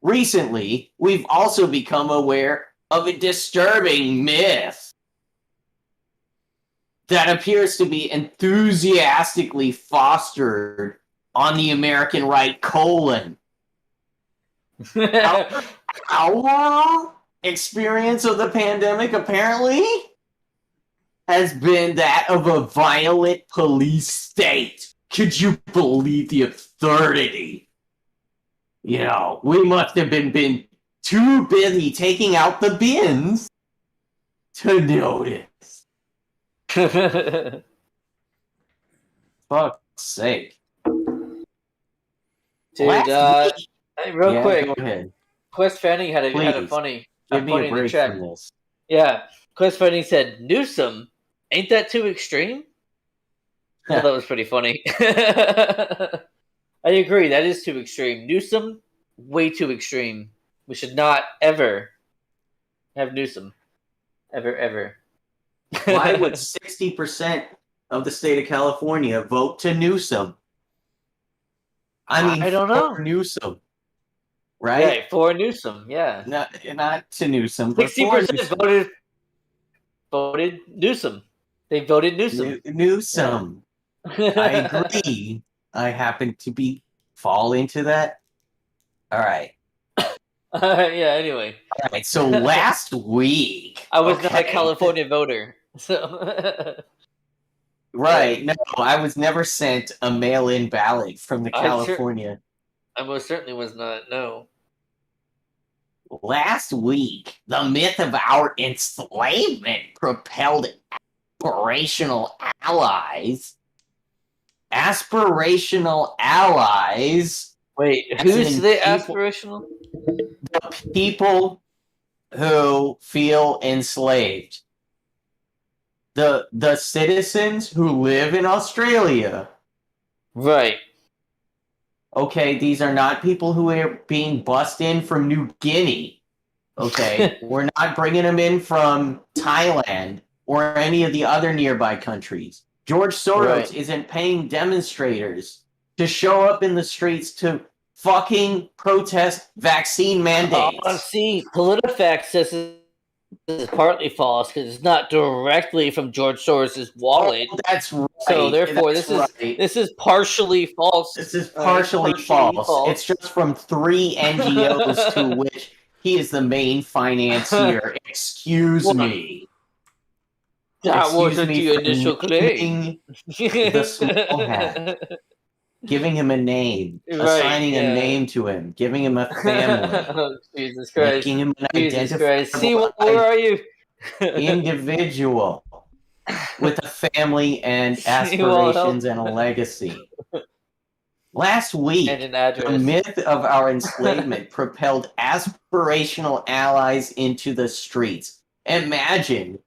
Recently, we've also become aware of a disturbing myth that appears to be enthusiastically fostered on the American right colon. Our experience of the pandemic apparently has been that of a violent police state. Could you believe the absurdity? You know, we must have been too busy taking out the bins to notice. Fuck's sake. Dude, Last week. real Yeah, quick, go ahead. Quest Fanning had a Please, funny Give me a in the break chat. from this. Yeah, Quest Fanning said, Newsom, ain't that too extreme? I thought that was pretty funny. I agree, that is too extreme. Newsom, way too extreme. We should not ever have Newsom. Ever. Why would 60% of the state of California vote to Newsom? I mean, I don't know. for Newsom, right? Yeah, for Newsom, yeah. Not to Newsom, but for 60% Newsom. voted Newsom. They voted Newsom. Newsom. I agree. I happen to fall into that. All right. Yeah, anyway. All right. So last week, I was not a California voter. So right. No, I was never sent a mail-in ballot from the California. I most certainly was not, no. Last week, the myth of our enslavement propelled aspirational allies. Aspirational allies. Wait, who's the aspirational? The people who feel enslaved. The citizens who live in Australia. Right. Okay, these are not people who are being bussed in from New Guinea. Okay, we're not bringing them in from Thailand or any of the other nearby countries. George Soros isn't paying demonstrators to show up in the streets to fucking protest vaccine mandates. See, PolitiFact says this is partly false because it's not directly from George Soros' wallet. Oh, that's right. So therefore, this is partially false. This is partially false. It's just from 3 NGOs to which he is the main financier. Excuse me. That wasn't the initial claim. The small hat. Giving him a name, assigning a name to him, giving him a family. Oh, Jesus Christ. Making him an Jesus Christ. See, identifiable where are you? individual with a family and aspirations and a legacy. Last week, the myth of our enslavement propelled aspirational allies into the streets. Imagine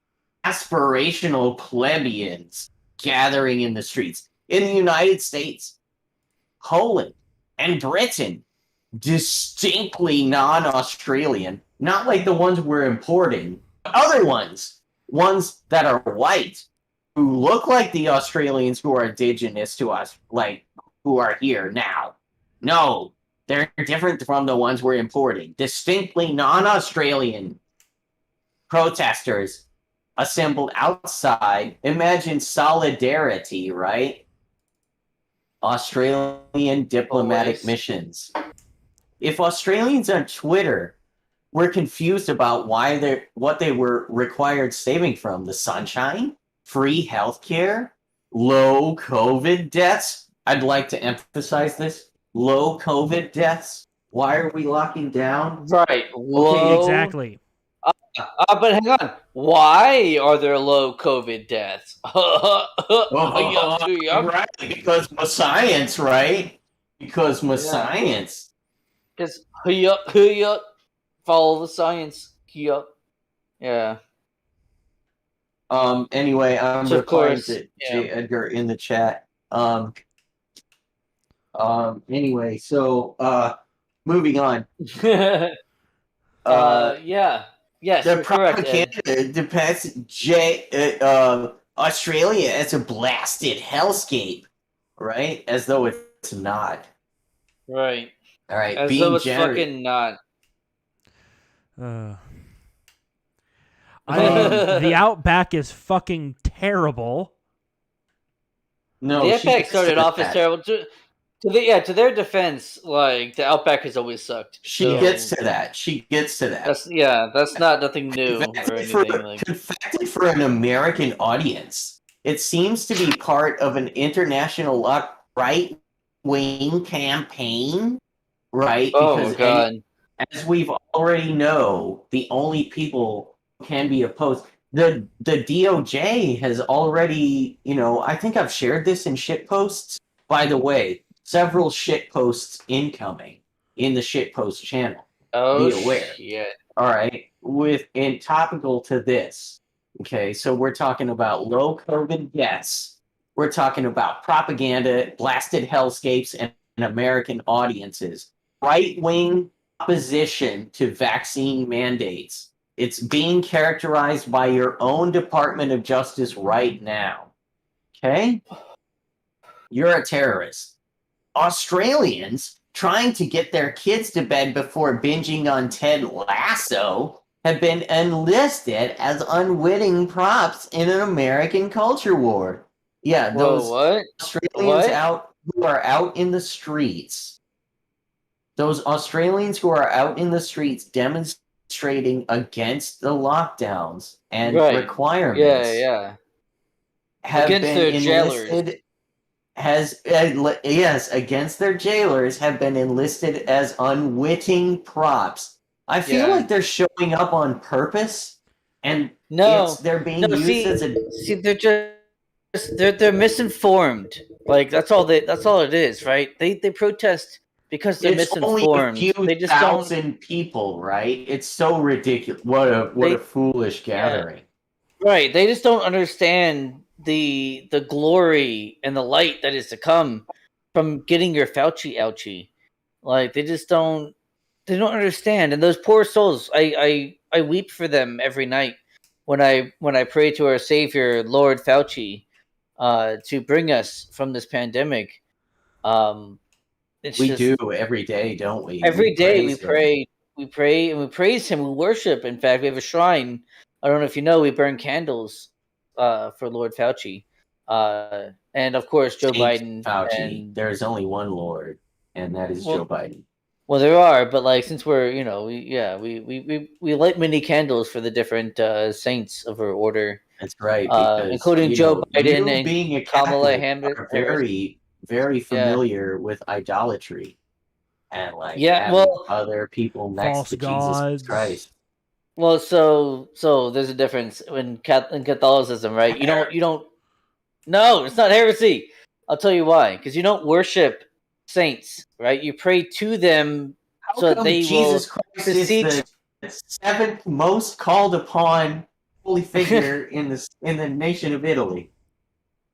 aspirational plebeians gathering in the streets. In the United States, Poland, and Britain, distinctly non-Australian, not like the ones we're importing, other ones that are white, who look like the Australians who are indigenous to us, like who are here now. No, they're different from the ones we're importing. Distinctly non-Australian protesters assembled outside. Imagine solidarity, right? Australian diplomatic missions. If Australians on Twitter were confused about what they were required saving from, the sunshine, free healthcare, low COVID deaths, I'd like to emphasize this, low COVID deaths. Why are we locking down? Right. Okay, exactly. But hang on. Why are there low COVID deaths? Right, because my science, right? Because my science. Because follow the science. Yeah. Anyway, I'm replying to J. Edgar in the chat. Anyway, so moving on. Yes, the propaganda depicts Australia as a blasted hellscape, right? As though it's not. Right. All right. As though it's fucking not. I mean, the Outback is fucking terrible. No, the Outback started off as terrible. To their defense, like the Outback has always sucked. She gets to that. That's not nothing new or anything. Confected for an American audience. It seems to be part of an international right-wing campaign, right? Oh God! as we've already know, the only people who can be opposed. The DOJ has already, I think I've shared this in shit posts. By the way, several shit posts incoming in the shit post channel. Oh Be aware. shit! All right, and topical to this. Okay, so we're talking about low COVID deaths. We're talking about propaganda, blasted hellscapes, and American audiences. Right wing opposition to vaccine mandates. It's being characterized by your own Department of Justice right now. Okay? You're a terrorist. Australians trying to get their kids to bed before binging on Ted Lasso have been enlisted as unwitting props in an American culture war. Yeah, Whoa, those what? Australians What? who are out in the streets. Those Australians who are out in the streets demonstrating against the lockdowns and Right. requirements Yeah. have Against been their jailers. enlisted against their jailers have been enlisted as unwitting props. I feel Yeah. like they're showing up on purpose, and No, they're being no. used See, as a they're just they're misinformed. Like that's all it is, right? They protest because they're it's only a misinformed. few They just don't. thousand people, right? It's so ridiculous. What a They- foolish gathering. Right. They just don't understand the glory and the light that is to come from getting your Fauci ouchie. Like they just don't understand. And those poor souls, I weep for them every night when I pray to our Savior, Lord Fauci, to bring us from this pandemic. It's We just, do every day, don't we? every day we praise him. pray and we praise him, we worship. In fact, we have a shrine. I don't know if you know, we burn candles for Lord Fauci. And of course Joe Saint Biden. Fauci. And There's only one Lord, and that is Joe Biden. well, there are, but like since we're we light many candles for the different saints of our order. That's right, because Including Joe Biden you and being a Kamala Catholic are Harris. very familiar with idolatry and like Yeah, having well, other people next False to gods. Jesus Christ. well, so there's a difference in Catholicism, right? You don't. No, it's not heresy. I'll tell you why. Because you don't worship saints, right? You pray to them How so come they Jesus will Christ is beseech. the seventh most called upon holy figure in the nation of Italy?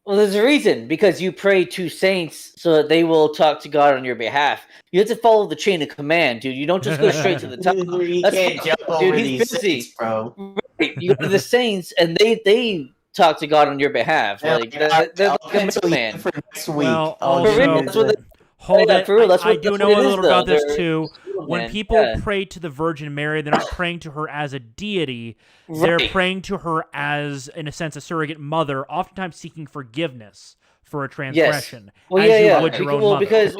Well, there's a reason, because you pray to saints so that they will talk to God on your behalf. You have to follow the chain of command, dude. You don't just go straight to the top. You That's can't jump dude, over he's these busy. saints, bro. Right. You go to the saints, and they talk to God on your behalf. Like they're I'll the pencil you middleman. in for next week. Well, I'll For give real, you that's what the- they, Hold yeah, it. for real, that's I what, do that's know what a it little is, about though. this They're too. When middlemen, people yeah. pray to the Virgin Mary, they're not praying to her as a deity. They're Right. praying to her as, in a sense, a surrogate mother, oftentimes seeking forgiveness for a transgression. Well, as yeah, you yeah. would your own mother. Because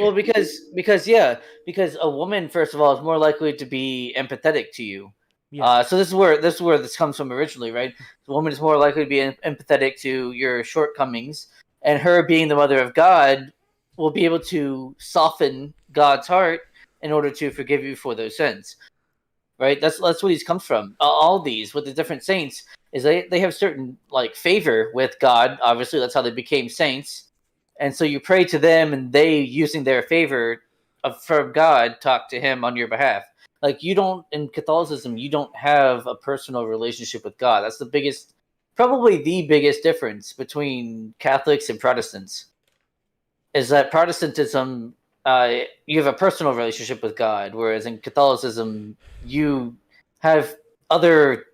a woman, first of all, is more likely to be empathetic to you. Yeah. So this is where this comes from originally, right? The woman is more likely to be empathetic to your shortcomings, and her being the mother of God will be able to soften God's heart in order to forgive you for those sins. Right? That's where these comes from. All these with the different saints is they have certain like favor with God. Obviously, that's how they became saints. And so you pray to them, and they, using their favor from God, talk to Him on your behalf. Like you don't, in Catholicism, you don't have a personal relationship with God. That's probably the biggest difference between Catholics and Protestants. Is that Protestantism, you have a personal relationship with God, whereas in Catholicism, you have other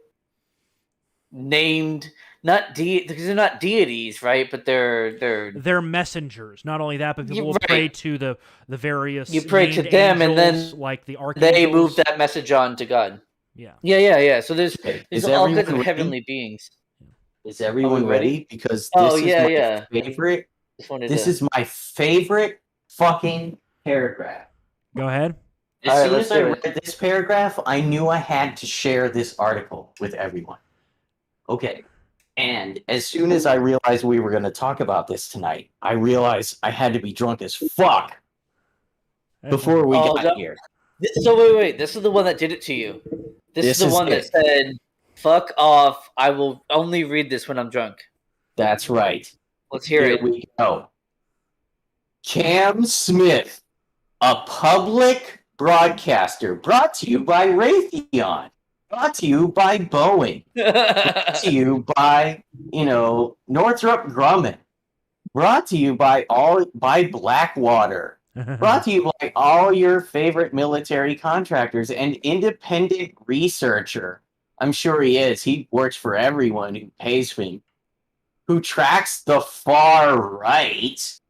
named, because they're not deities, right? But They're messengers. Not only that, but people will Right. pray to the various You pray to named them, and angels, then like the archangels. they move that message on to God. Yeah. Yeah. So there's Is all kinds everyone of ready? heavenly beings. Is everyone Are we ready? ready? Because this Oh, is yeah, my yeah. favorite. Just wanted This to. is my favorite fucking paragraph. Go ahead. As All right, soon let's as I do it. read this paragraph, I knew I had to share this article with everyone. Okay. And as soon as I realized we were going to talk about this tonight, I realized I had to be drunk as fuck before we Oh, got no. here. Wait. This is the one that did it to you. This is the one that said, "Fuck off. I will only read this when I'm drunk." That's right. Let's hear it. Here we go. Cam Smith, a public broadcaster, brought to you by Raytheon, brought to you by Boeing, brought to you by, Northrop Grumman, brought to you by Blackwater, brought to you by all your favorite military contractors and independent researcher. I'm sure he is. He works for everyone who pays for him, who tracks the far right.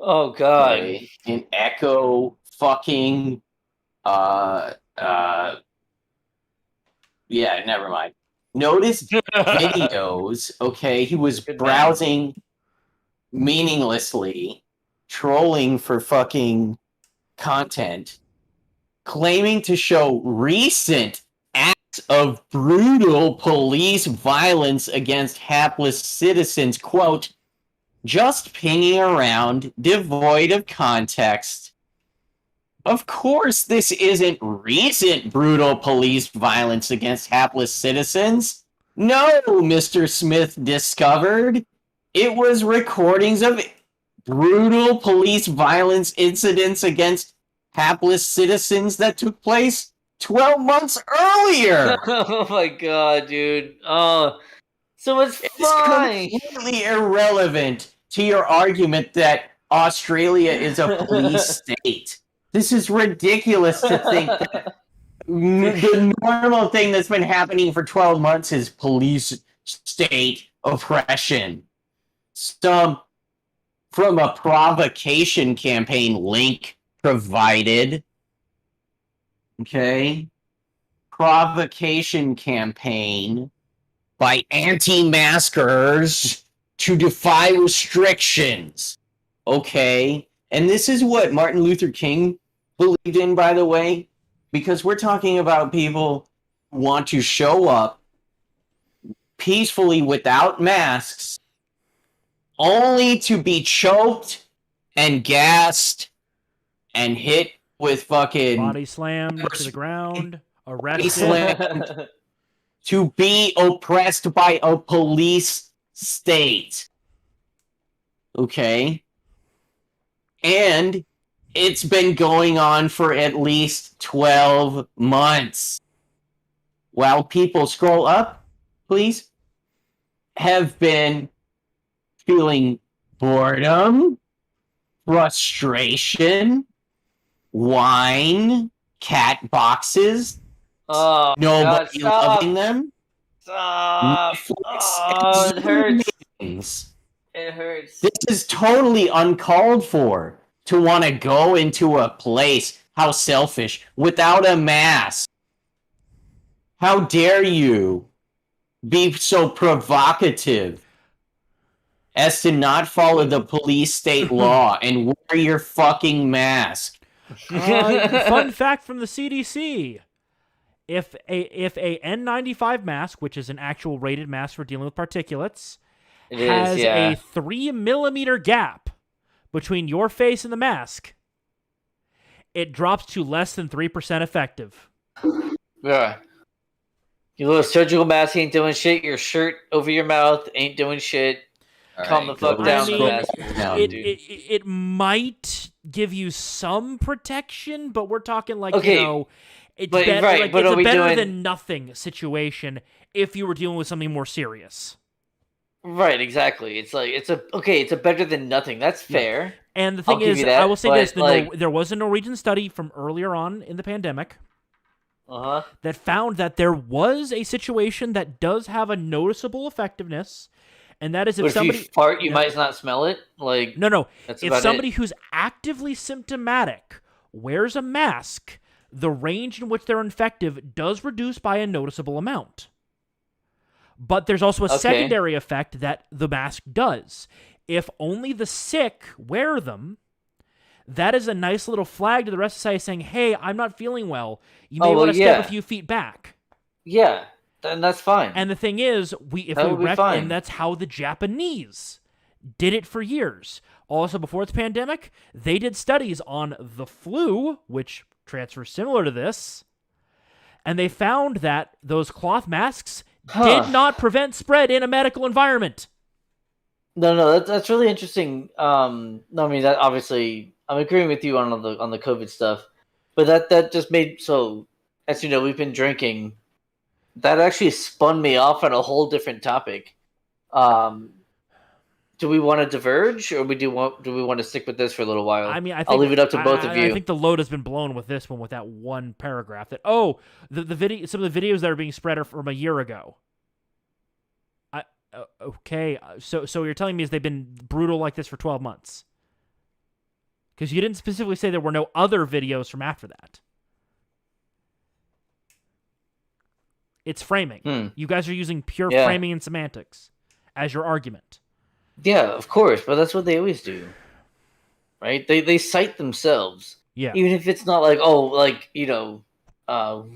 Oh God! Okay, and Echo fucking yeah, never mind. Notice videos. Okay, he was browsing meaninglessly, trolling for fucking content, claiming to show recent acts of brutal police violence against hapless citizens, quote, just pinging around, devoid of context. Of course, this isn't recent brutal police violence against hapless citizens. No, Mr. Smith discovered. It was recordings of brutal police violence incidents against hapless citizens that took place 12 months earlier. Oh my God, dude. Oh, so it's fine. It's completely irrelevant to your argument that Australia is a police state. This is ridiculous to think that the normal thing that's been happening for 12 months is police state oppression. From a provocation campaign link provided. Okay. Provocation campaign by anti-maskers to defy restrictions. Okay. And this is what Martin Luther King believed in, by the way, because we're talking about people who want to show up peacefully without masks, only to be choked and gassed and hit with fucking body slammed to the ground, arrested, slammed, to be oppressed by a police state. Okay? And it's been going on for at least 12 months. While people scroll up, please, have been feeling boredom, frustration, wine, cat boxes, Oh, nobody God, stop. loving them. Stop. Netflix Oh, and it hurts. things. It hurts. This is totally uncalled for to want to go into a place, how selfish, without a mask. How dare you be so provocative as to not follow the police state law and wear your fucking mask? Fun fact from the CDC. If a N95 mask, which is an actual rated mask for dealing with particulates, has a 3 millimeter gap between your face and the mask, it drops to less than 3% effective. Yeah. Your little surgical mask ain't doing shit. Your shirt over your mouth ain't doing shit. Calm the fuck down. It might give you some protection, but we're talking like, it's but, better, right, like, but it's a better doing... than nothing situation if you were dealing with something more serious. Right, exactly. It's like it's a better than nothing. That's fair. And the thing is, I will say this: there was a Norwegian study from earlier on in the pandemic that found that there was a situation that does have a noticeable effectiveness, and that is if somebody you fart, you might not smell it. Like no, if somebody who's actively symptomatic wears a mask, the range in which they're infective does reduce by a noticeable amount. But there's also a secondary effect that the mask does. If only the sick wear them, that is a nice little flag to the rest of society saying, hey, I'm not feeling well. You may want to step a few feet back. Yeah, then that's fine. And the thing is, and that's how the Japanese did it for years. Also, before the pandemic, they did studies on the flu, which transfer similar to this, and they found that those cloth masks Huh. did not prevent spread in a medical environment. No, that's really interesting. No, I mean that obviously I'm agreeing with you on the COVID stuff, but that just made so as you know we've been drinking. That actually spun me off on a whole different topic. Um, do we want to diverge, or do we want to stick with this for a little while? I mean, I'll leave it up to both of you. I think the load has been blown with this one, with that one paragraph. That the video, some of the videos that are being spread are from a year ago. Okay, so you're telling me is they've been brutal like this for 12 months? Because you didn't specifically say there were no other videos from after that. It's framing. You guys are using pure framing and semantics as your argument. Yeah, of course, but that's what they always do, right? They cite themselves, even if it's not like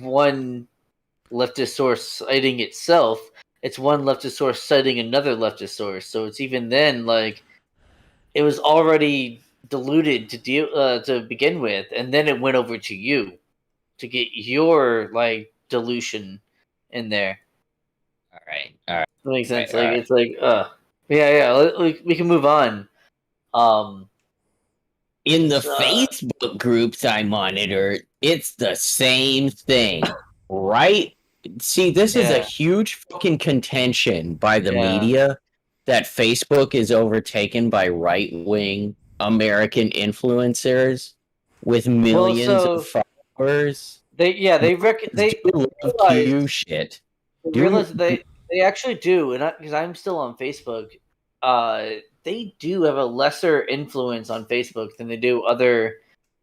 one leftist source citing itself. It's one leftist source citing another leftist source. So it's even then like it was already diluted to begin with, and then it went over to you to get your like dilution in there. All right. That makes sense. It's like we can move on. In the Facebook groups I monitor, it's the same thing, right? See, this is a huge fucking contention by the media that Facebook is overtaken by right-wing American influencers with millions of followers. They love Q shit. They realize they actually do, and because I'm still on Facebook, they do have a lesser influence on Facebook than they do other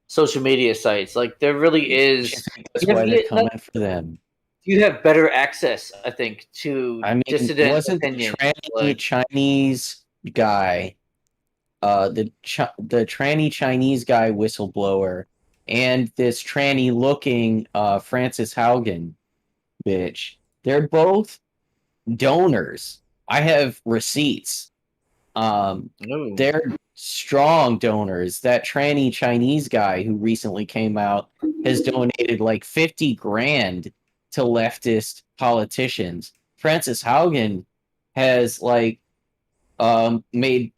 social media sites. Like there really is. That's why they're coming for them. You have better access, I think, to dissident wasn't opinion. The Chinese guy, the tranny Chinese guy whistleblower, and this tranny-looking Frances Haugen bitch. They're both donors. I have receipts. They're strong donors. That tranny Chinese guy who recently came out has donated like 50 grand to leftist politicians. Frances Haugen has like made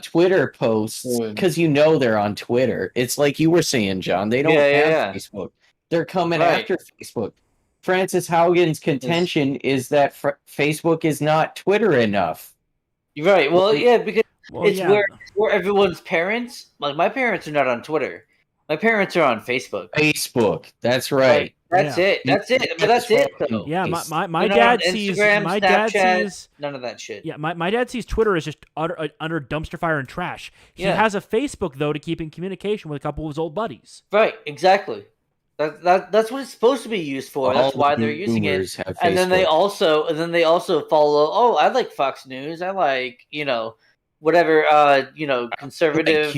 Twitter posts because they're on Twitter. It's like you were saying, John. They don't have Facebook. They're coming after Facebook. Frances Haugen's contention is that Facebook is not Twitter enough. Right. Well, because where everyone's parents. Like my parents are not on Twitter. My parents are on Facebook. Facebook. That's right. That's it. That's it. But that's it. Though. Yeah, my dad sees none of that shit. Yeah, my dad sees Twitter as just under dumpster fire and trash. He has a Facebook though to keep in communication with a couple of his old buddies. Right. Exactly. That's what it's supposed to be used for. That's why they're using it. And then they also follow. Oh, I like Fox News. I like whatever conservative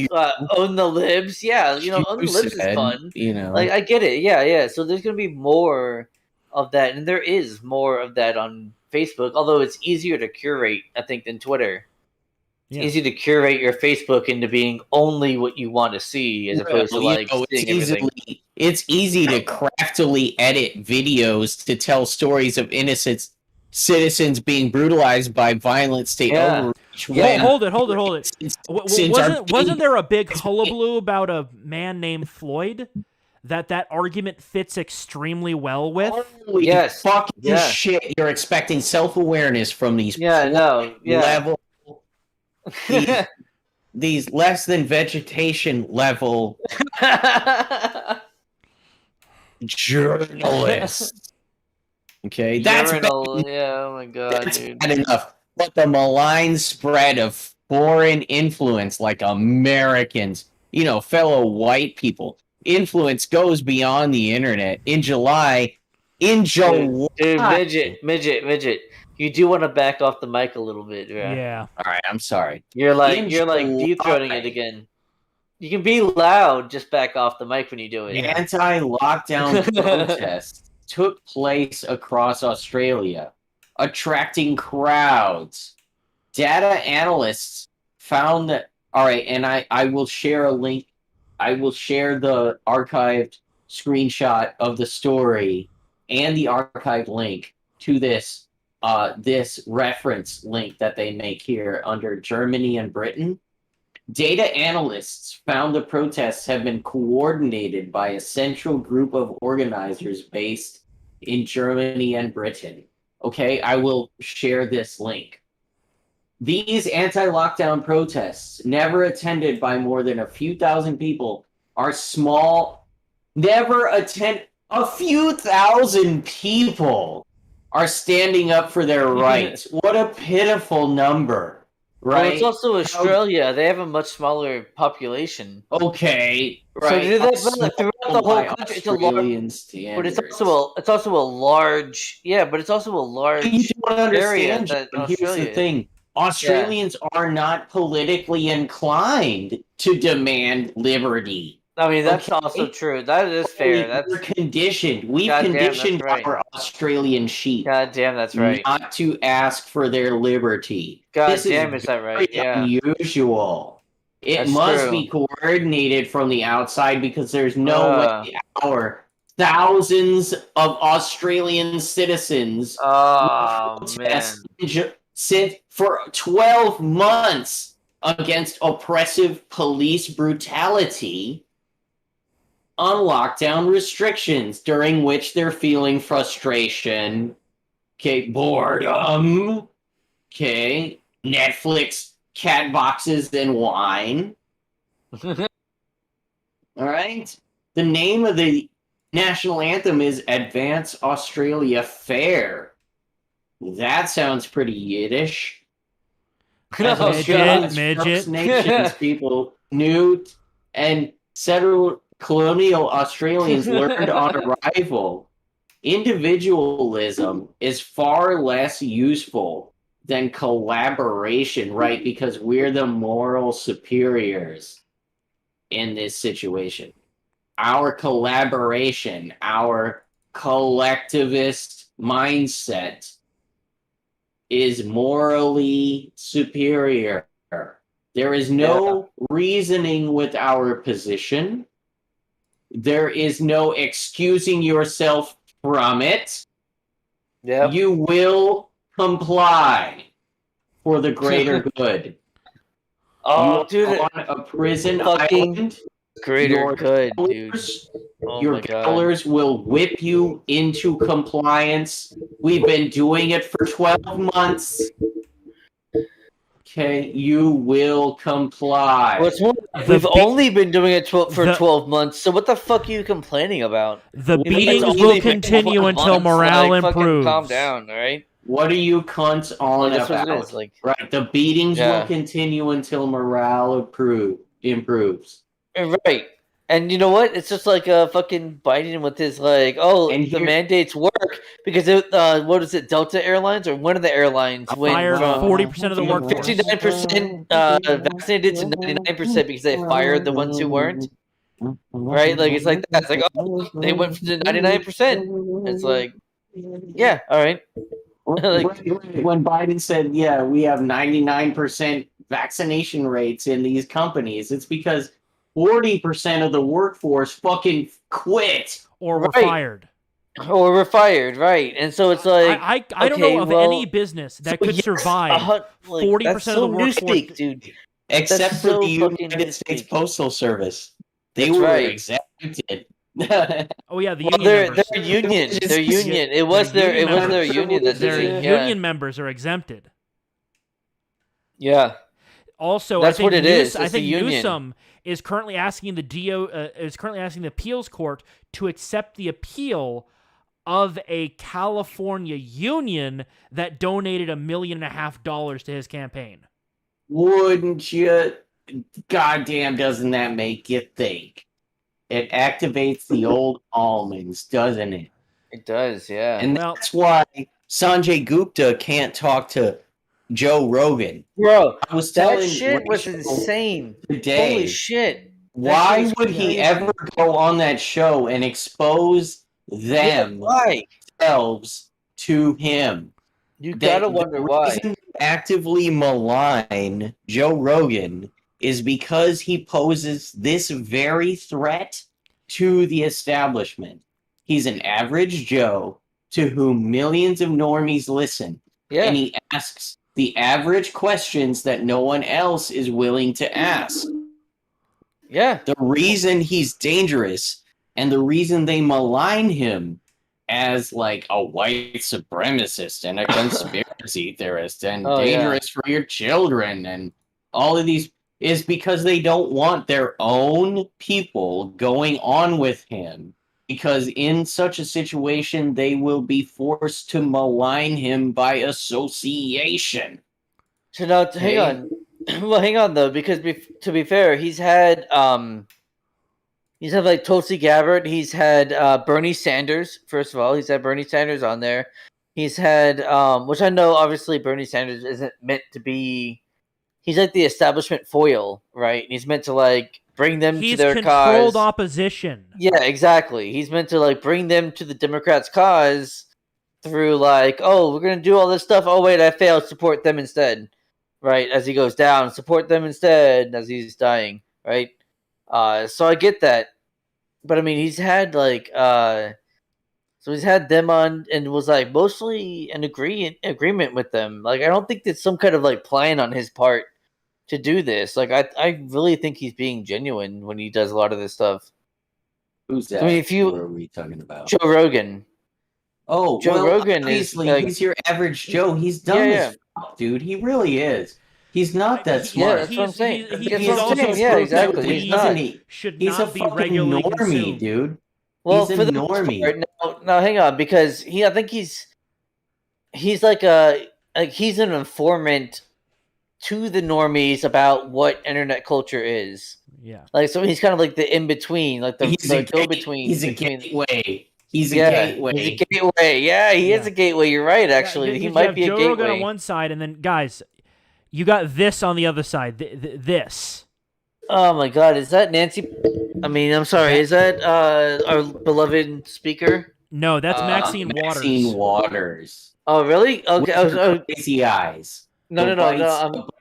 own the libs. Yeah, own the libs is fun. Like I get it. Yeah. So there's gonna be more of that, and there is more of that on Facebook. Although it's easier to curate, I think, than Twitter. It's easy to curate your Facebook into being only what you want to see, as opposed to seeing everything. It's easy to craftily edit videos to tell stories of innocent citizens being brutalized by violent state overreach. Yeah, hold it. Wasn't there a big hullabaloo about a man named Floyd that argument fits extremely well with? Holy fucking shit! You're expecting self-awareness from these level. These less than vegetation level journalists. Okay, that's bad. Oh my god, that's dude. bad enough. But the malign spread of foreign influence, like Americans, fellow white people, influence goes beyond the internet. In July, dude, midget. You do want to back off the mic a little bit, right? Yeah. All right, I'm sorry. You're like deep throating it again. You can be loud, just back off the mic when you do it. The anti-lockdown protests took place across Australia, attracting crowds. Data analysts found that. All right, and I will share a link. I will share the archived screenshot of the story and the archive link to this reference link that they make here under Germany and Britain. Data analysts found the protests have been coordinated by a central group of organizers based in Germany and Britain. Okay, I will share this link. These anti-lockdown protests, never attended by more than a few thousand people, are small. A few thousand people are standing up for their rights. What a pitiful number, right? Well, it's also Australia. They have a much smaller population. Okay, So right. do that throughout the whole By country. It's Australian but it's standards. also a large. Yeah, but it's also a large You don't area. understand, That John. Here's Australia. the thing. Australians are not politically inclined to demand liberty. I mean, that's Okay. also true. That is fair. We're That's conditioned. We've Goddamn, that's conditioned right. our Australian sheep goddamn. That's right. not to ask for their liberty. God This damn, is is that right? very Yeah. unusual. It That's must true. be coordinated from the outside because there's no way our thousands of Australian citizens Oh man. sit for 12 months against oppressive police brutality on lockdown restrictions, during which they're feeling frustration, okay, boredom, okay, Netflix, cat boxes, and wine. All right? The name of the national anthem is Advance Australia Fair. That sounds pretty Yiddish. As Oh, Australia's Midget. First Nations people, Newt, and settler colonial Australians learned on arrival, individualism is far less useful than collaboration, right? Because we're the moral superiors in this situation. Our collaboration, our collectivist mindset is morally superior. There is no reasoning with our position. There is no excusing yourself from it. Yep. You will comply for the greater good. Oh, You dude, are on a prison fucking island. greater Your good, dude. jailers- Oh Your my god. jailers will whip you into compliance. We've been doing it for 12 months. Okay, you will comply. What's more, The we've be- only been doing it for the- 12 months, so what the fuck are you complaining about? The You think it's beatings only will been continue 12 until months? morale Like, fucking improves. calm down, all right? What are you cunts on Like, that's what it about? is, like- Right, the beatings Yeah. will continue until morale improves. Right. And you know what? It's just like fucking Biden with his like, And the here- mandates work because what is it, Delta Airlines or one of the airlines went Fired from 40% of the workforce. 59% vaccinated to 99% because they fired the ones who weren't. Right? Like it's like that. It's like, oh, they went to 99%. It's like, yeah, all right. Like- when Biden said, "Yeah, we have 99% vaccination rates in these companies," it's because 40% of the workforce fucking quit. Or were Right. fired. Or we're fired, right? And so it's like, I don't okay, know of well, any business that so could yes, survive. like, 40% that's of the so workforce- newspeak, dude. Except That's for so the fucking United States newspeak. Postal Service. They That's were right. exempted. Oh yeah, the Well, union they're members. union. They're Just- union. It was their members. union that Their did it. Yeah. union members are exempted. Yeah. Also, That's I think what it is. I It's the think union. Newsom is currently asking the appeals court to accept the appeal of a California union that donated $1.5 million to his campaign. Wouldn't you? Goddamn, doesn't that make you think? It activates the old almonds, doesn't it? It does. Yeah. And Well- that's why Sanjay Gupta can't talk to Joe Rogan. Bro, I was that telling shit was Rachel insane. today. Holy shit. Why shit is would he crazy. ever go on that show and expose them Why? themselves to him? You gotta wonder why. The reason they actively malign Joe Rogan is because he poses this very threat to the establishment. He's an average Joe to whom millions of normies listen. Yeah. And he asks the average questions that no one else is willing to ask. Yeah. The reason he's dangerous and the reason they malign him as like a white supremacist and a conspiracy theorist and dangerous for your children and all of these is because they don't want their own people going on with him, because in such a situation they will be forced to malign him by association. So now, hang on. Well, hang on though, because to be fair, he's had like Tulsi Gabbard. He's had Bernie Sanders. First of all, he's had Bernie Sanders on there. He's had, which I know obviously Bernie Sanders isn't meant to be. He's like the establishment foil, right? He's meant to like bring them to their cause. He's controlled opposition. Yeah, exactly. He's meant to like bring them to the Democrats' cause through like, oh, we're gonna do all this stuff. Oh wait, I failed. Support them instead, right? As he goes down, support them instead as he's dying, right? So I get that, but I mean, he's had like, so he's had them on and was like mostly an agreement with them. Like, I don't think there's some kind of like plan on his part to do this. Like, I really think he's being genuine when he does a lot of this stuff. Who's that? I mean, Who are we talking about? Joe Rogan. Oh, Joe Rogan obviously, is like, he's your average Joe. He's dumb as fuck, dude. He really is. He's not that smart. Yeah, that's what I'm saying. He's also yeah, exactly. He's not. He's a be fucking regularly normie, consumed. dude. Well, he's for a the normie. most part, now hang on, because I think he's like he's an informant to the normies about what internet culture is. Yeah. Like, so he's kind of like the in between, like the go between. He's a gateway. He's a gateway. He's a gateway. Yeah, he is a gateway. You're right. Actually, he might be a Joe gateway. Rogan on one side, and then guys, you got this on the other side. This. Oh my God, is that Nancy? I mean, I'm sorry. Is that our beloved speaker? No, that's Maxine Waters. Maxine Waters. Oh, really? Okay. With her crazy eyes. No.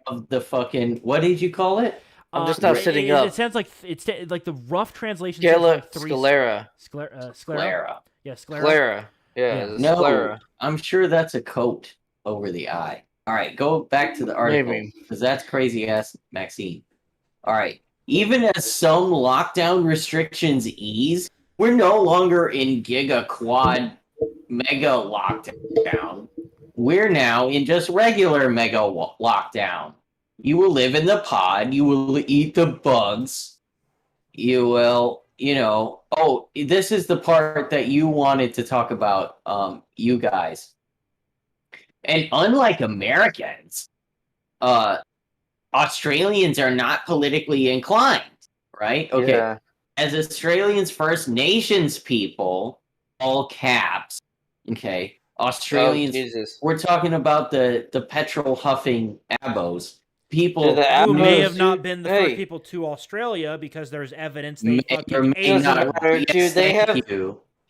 Of the fucking, what did you call it? I'm just not sitting up. It sounds like it's like the rough translation. Sclera. Sclera. Yeah, sclera. Sclera. Yeah. No, sclera. I'm sure that's a coat over the eye. All right, go back to the article because that's crazy ass Maxine. All right. Even as some lockdown restrictions ease, we're no longer in giga quad mega lockdown. We're now in just regular mega lockdown. You will live in the pod. You will eat the bugs. You will, oh, this is the part that you wanted to talk about, you guys. And unlike Americans, Australians are not politically inclined, right? Okay. Yeah. As Australians, First Nations people, all caps, okay? Australians, we're talking about the petrol huffing abos. People who may have not been the first people to Australia because there's evidence they fucking ate them. Dude, they have.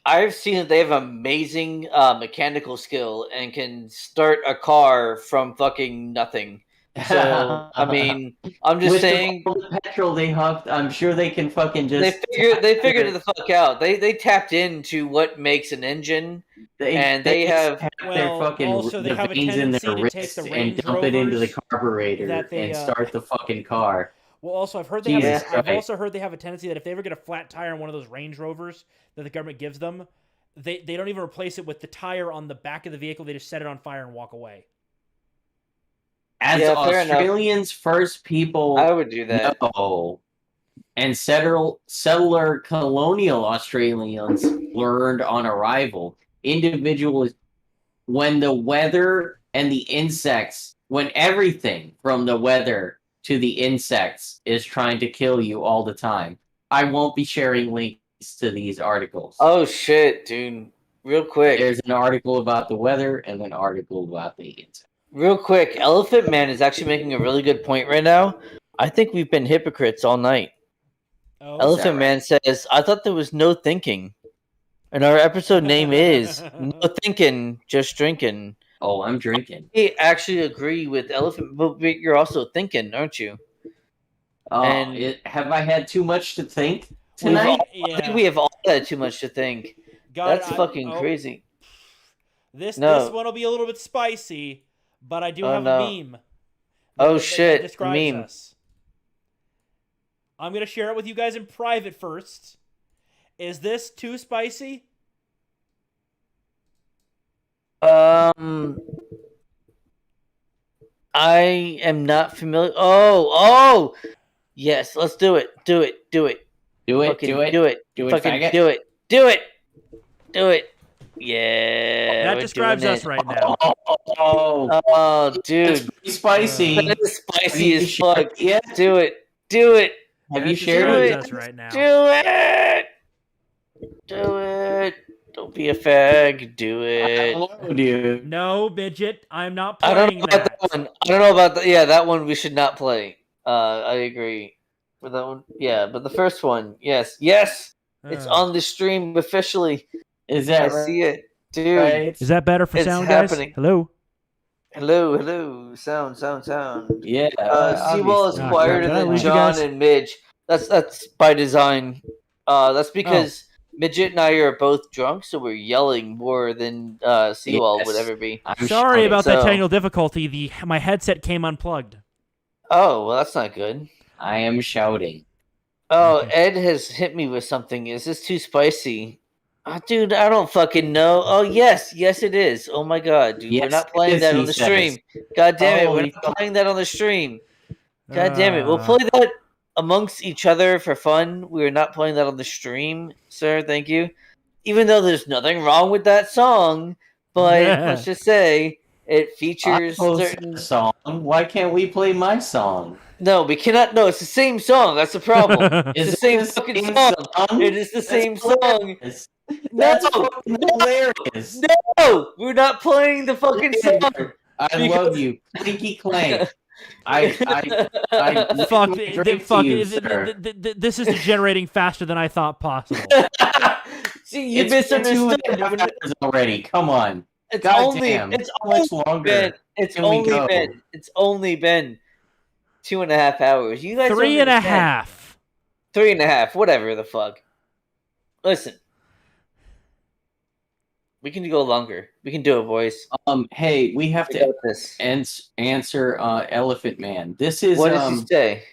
I've seen that they have amazing mechanical skill and can start a car from fucking nothing. So I mean, I'm just saying. The petrol they huffed, I'm sure they can fucking just. They figured it the fuck out. They tapped into what makes an engine, and they have their fucking also they have a veins in their tendency to take wrist the and Range dump it into the Rovers carburetor and start the fucking car. Well, also I've heard I've also heard they have a tendency that if they ever get a flat tire on one of those Range Rovers that the government gives them, they don't even replace it with the tire on the back of the vehicle. They just set it on fire and walk away. As Australians, first people, I would do that. No. And settler colonial Australians learned on arrival. Individuals, when the weather and the insects, when everything from the weather to the insects is trying to kill you all the time. I won't be sharing links to these articles. Oh shit, dude. Real quick. There's an article about the weather and an article about the insects. Real quick, Elephant Man is actually making a really good point right now. I think we've been hypocrites all night. Oh, Elephant Man says, I thought there was no thinking. And our episode name is No Thinkin, Just Drinkin. Oh, I'm drinking. I actually agree with Elephant, but you're also thinking, aren't you? Have I had too much to think tonight? I Yeah. think we have all had too much to think. That's fucking crazy. This No. one will be a little bit spicy, but I do Oh, have no. a meme. Oh, that shit, a describes meme. us. I'm gonna share it with you guys in private first. Is this too spicy? I am not familiar. Oh, yes. Let's do it. Do it. Do it, Fucking do it. do it. Do it, Fucking faggot. do it. Do it. Do it. Yeah. That we're describes doing us it. right now. Oh, Oh, it's dude. pretty spicy. That is spicy you as shared fuck. it yet? Do it. Do it. Have That you shared Do it? describes it. us right now. Do it. Do it. Don't be a fag. Do I it. don't know, dude. No, Midget, I'm not I don't playing know about that one. I don't know about that. Yeah, that one we should not play. I agree. For that one, yeah, but the first one, yes, it's on the stream officially. Is that I right? see it, dude. Right? Is that better for It's sound, happening. guys? Hello. Hello, sound. Yeah. Seawall is obviously. quieter Did I than lose you John guys? and Midge. That's by design. That's because Midget and I are both drunk, so we're yelling more than Seawall Yes. would ever be. I'm Sorry shouting. about that So- technical difficulty. My headset came unplugged. Oh, well, that's not good. I am shouting. Oh, Okay. Ed has hit me with something. Is this too spicy? Oh, dude, I don't fucking know. Oh, yes, it is. Oh my god, dude, we're Yes, not it playing is, that he on the says. stream. God damn it, we're Holy not fuck. playing that on the stream. God damn it, we'll play that amongst each other for fun. We are not playing that on the stream, sir. Thank you. Even though there's nothing wrong with that song, but let's just say it I features posted certain. a song. Why can't we play my song? No, we cannot. No, it's the same song. That's the problem. It's Is the same it fucking same song. It is the That's same song. hilarious. No, That's fucking hilarious. no, we're not playing the fucking song. I love you, Clinky Clank. I Fuck, lick my drink to you, sir. this is degenerating faster than I thought possible. See, you It's been misunderstood. 2.5 hours already. Come on. It's God only, damn. it's How much only longer been, it's can we only go? been, it's only been 2.5 hours. You guys don't 3.5. understand. 3.5, whatever the fuck. Listen, we can go longer. We can do it, boys. Hey, we have I to got this. answer Elephant Man. This is What does he say?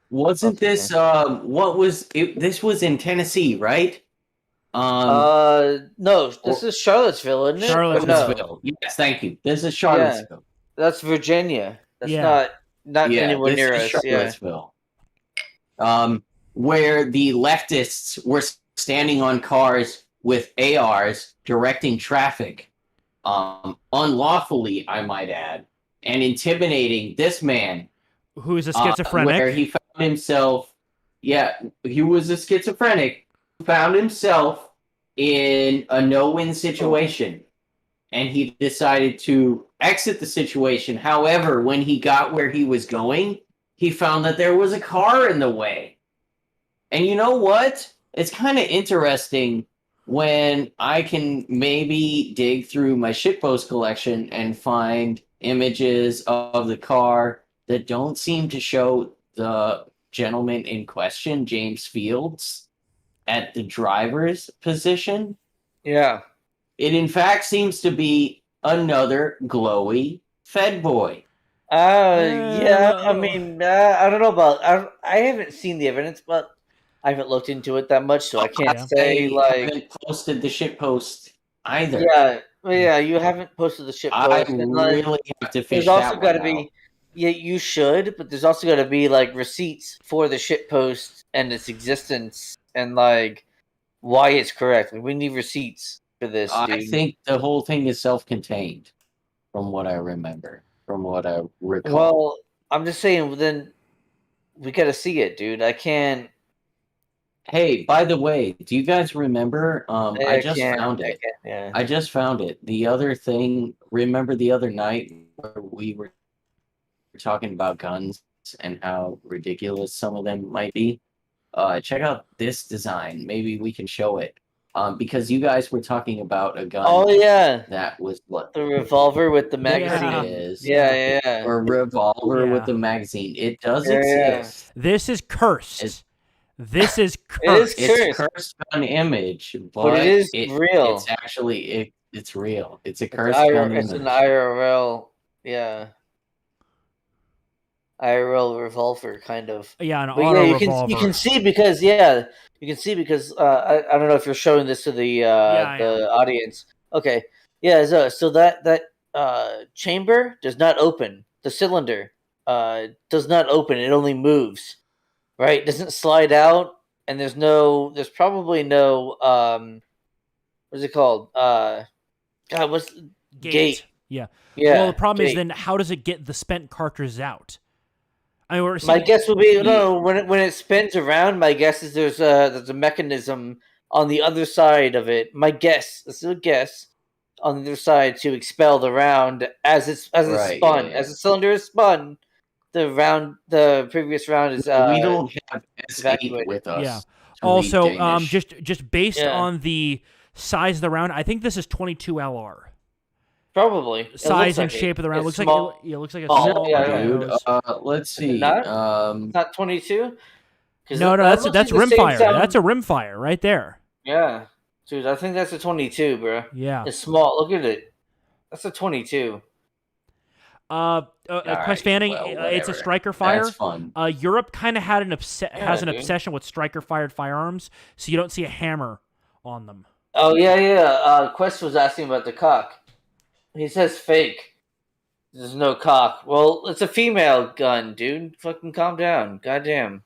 wasn't this what was it? This was in Tennessee, right? No, this is Charlottesville, isn't it? Charlottesville. No, Yes, thank you. This is Charlottesville. that's Virginia. That's Yeah. not Yeah, anywhere this near is us. Yeah. Charlottesville. Where the leftists were standing on cars with ARs directing traffic, unlawfully, I might add, and intimidating this man. Who is a Where schizophrenic? he found himself, he was a schizophrenic, found himself in a no-win situation, and he decided to exit the situation. However, when he got where he was going, he found that there was a car in the way. And you know what? It's kind of interesting when I can maybe dig through my shitpost collection and find images of the car that don't seem to show the gentleman in question, James Fields, at the driver's position. Yeah. It in fact seems to be another glowy Fed boy. Yeah. I well- mean, I don't know about. I haven't seen the evidence, but I haven't looked into it that much, so I can't Yeah. say I like. haven't posted the shitpost either. Yeah, well, yeah. You haven't posted the shit I post. and, like, really have to fish there's also that got to one be. out. Yeah, you should, but there's also got to be like receipts for the shit post and its existence and like why it's correct. Like, we need receipts for this. I Dude. think the whole thing is self-contained, from what I remember, from what I recall. Well, I'm just saying. Then we got to see it, dude. I can't. Hey, by the way, do you guys remember? I just found it. Yeah. I just found it. The other thing, remember the other night where we were talking about guns and how ridiculous some of them might be? Check out this design. Maybe we can show it. Because you guys were talking about a gun Oh yeah, that was what the revolver with the Yeah. magazine. is. Yeah. Or revolver Yeah. with the magazine. It does Yeah. exist. This is cursed. This is It is cursed. It's cursed. cursed on image, But it is real. It's actually it's real. It's a It's, cursed on it's an image. IRL, yeah. IRL revolver, kind of. Yeah, an But auto yeah, revolver. you can see because I don't know if you're showing this to the I the audience. Okay, yeah. So that chamber does not open. The cylinder does not open. It only moves. Right? It doesn't slide out, and there's probably no what's it called? God, what's gate? Yeah. Yeah. Well, the problem is gate. then how does it get the spent cartridges out? I mean, My guess would be no. When it spins around, my guess is there's a mechanism on the other side of it. My guess, this is a guess, on the other side to expel the round as it's Right, spun, yeah. as the cylinder is spun. The previous round is we don't have S8 evacuated. with us. Yeah. to Also, read Danish. just based Yeah. on the size of the round, I think this is 22 LR. Probably It Size looks and like shape of the round it's looks small. like it looks like a Oh, small yeah, yeah. dude. nose. Let's see. not? It's not 22. No, that's rimfire. That's a rimfire right there. Yeah, dude. I think that's a 22, bro. Yeah. It's small. Look at it. That's a 22. Quest Alright, Fanning, well, it's a whatever. striker fire. That's fun. Europe kind of had has an dude. obsession with striker fired firearms, so you don't see a hammer on them. Oh yeah. Quest was asking about the cock. He says fake. There's no cock. Well, it's a female gun, dude. Fucking calm down. Goddamn.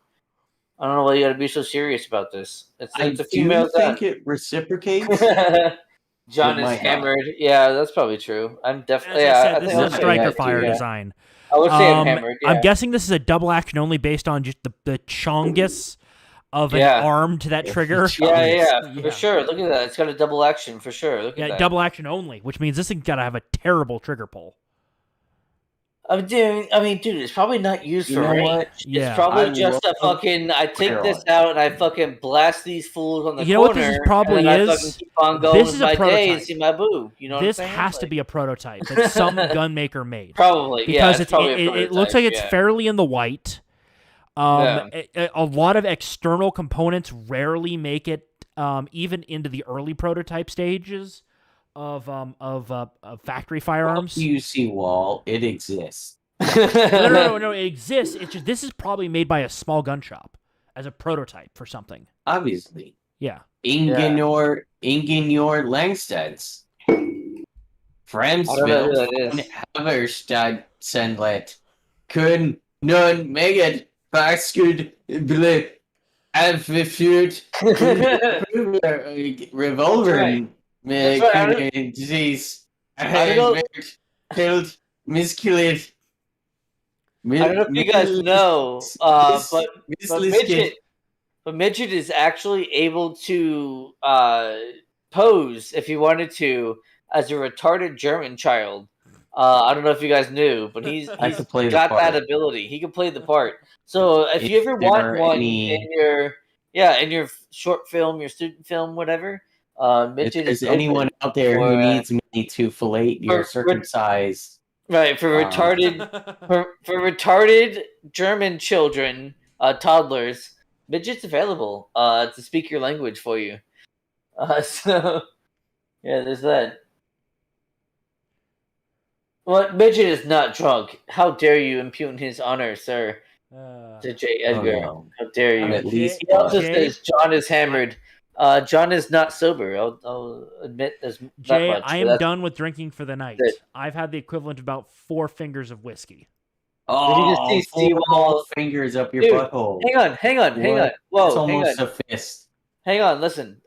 I don't know why you gotta be so serious about this. It's I a do female think gun. it reciprocates. John It is might not. hammered. Yeah, that's probably true. I'm definitely. As I said, I this think is I'll a say striker that, too, fire yeah. design. I would say I'm hammered. Yeah. I'm guessing this is a double action only based on just the chongus of an Yeah. arm to that trigger. Yeah, Yeah. for sure. Look at that. It's got a double action for sure. Look at Yeah, that. double action only, which means this thing's got to have a terrible trigger pull. I mean, dude, it's probably not used You for know range. what? Yeah. It's probably I just a love fucking. I take fire this on. out and I fucking blast these fools on the You know what corner. this is probably and then I is? fucking keep on going This with is a my day prototype. and see my boo. You know This what I'm saying? has to be a prototype that some gun maker made. Probably Because it's probably a it looks like it's prototype, fairly in the white. A lot of external components rarely make it even into the early prototype stages of factory firearms. UC wall. It exists. No, it exists. It's just this is probably made by a small gun shop as a prototype for something. Obviously. Yeah. Ingenieur Langsteds. I don't know who Fremsville that is. Haverstad Sendlet. Kun nun meget basket ble avfyrt revolver med That's right. kunne disease. I don't know- Killed misculated. I don't know if you guys know, but Midget is actually able to pose if he wanted to as a retarded German child. I don't know if you guys knew, but he's could play the got part. that ability. He can play the part. So if you ever there want are one any- in your short film, your student film, whatever, If Midget there's is anyone open out there for, who needs me to fillet your for- circumcised, right for Um, retarded for retarded German children, toddlers. Midget's available to speak your language for you. So yeah, there's that. Well, Midget is not drunk. How dare you impugn his honor, sir? To J. Edgar. oh, no. How dare I'm you? at least He also Jay? says John is hammered. John is not sober. I'll admit there's not Jay, much. I but am that's- done with drinking for the night. Good. I've had the equivalent of about 4 fingers of whiskey. Oh, see four Seawall- whole fingers up your Dude, butthole. Hang on. What? Whoa, It's hang on. almost a fist. Hang on, listen.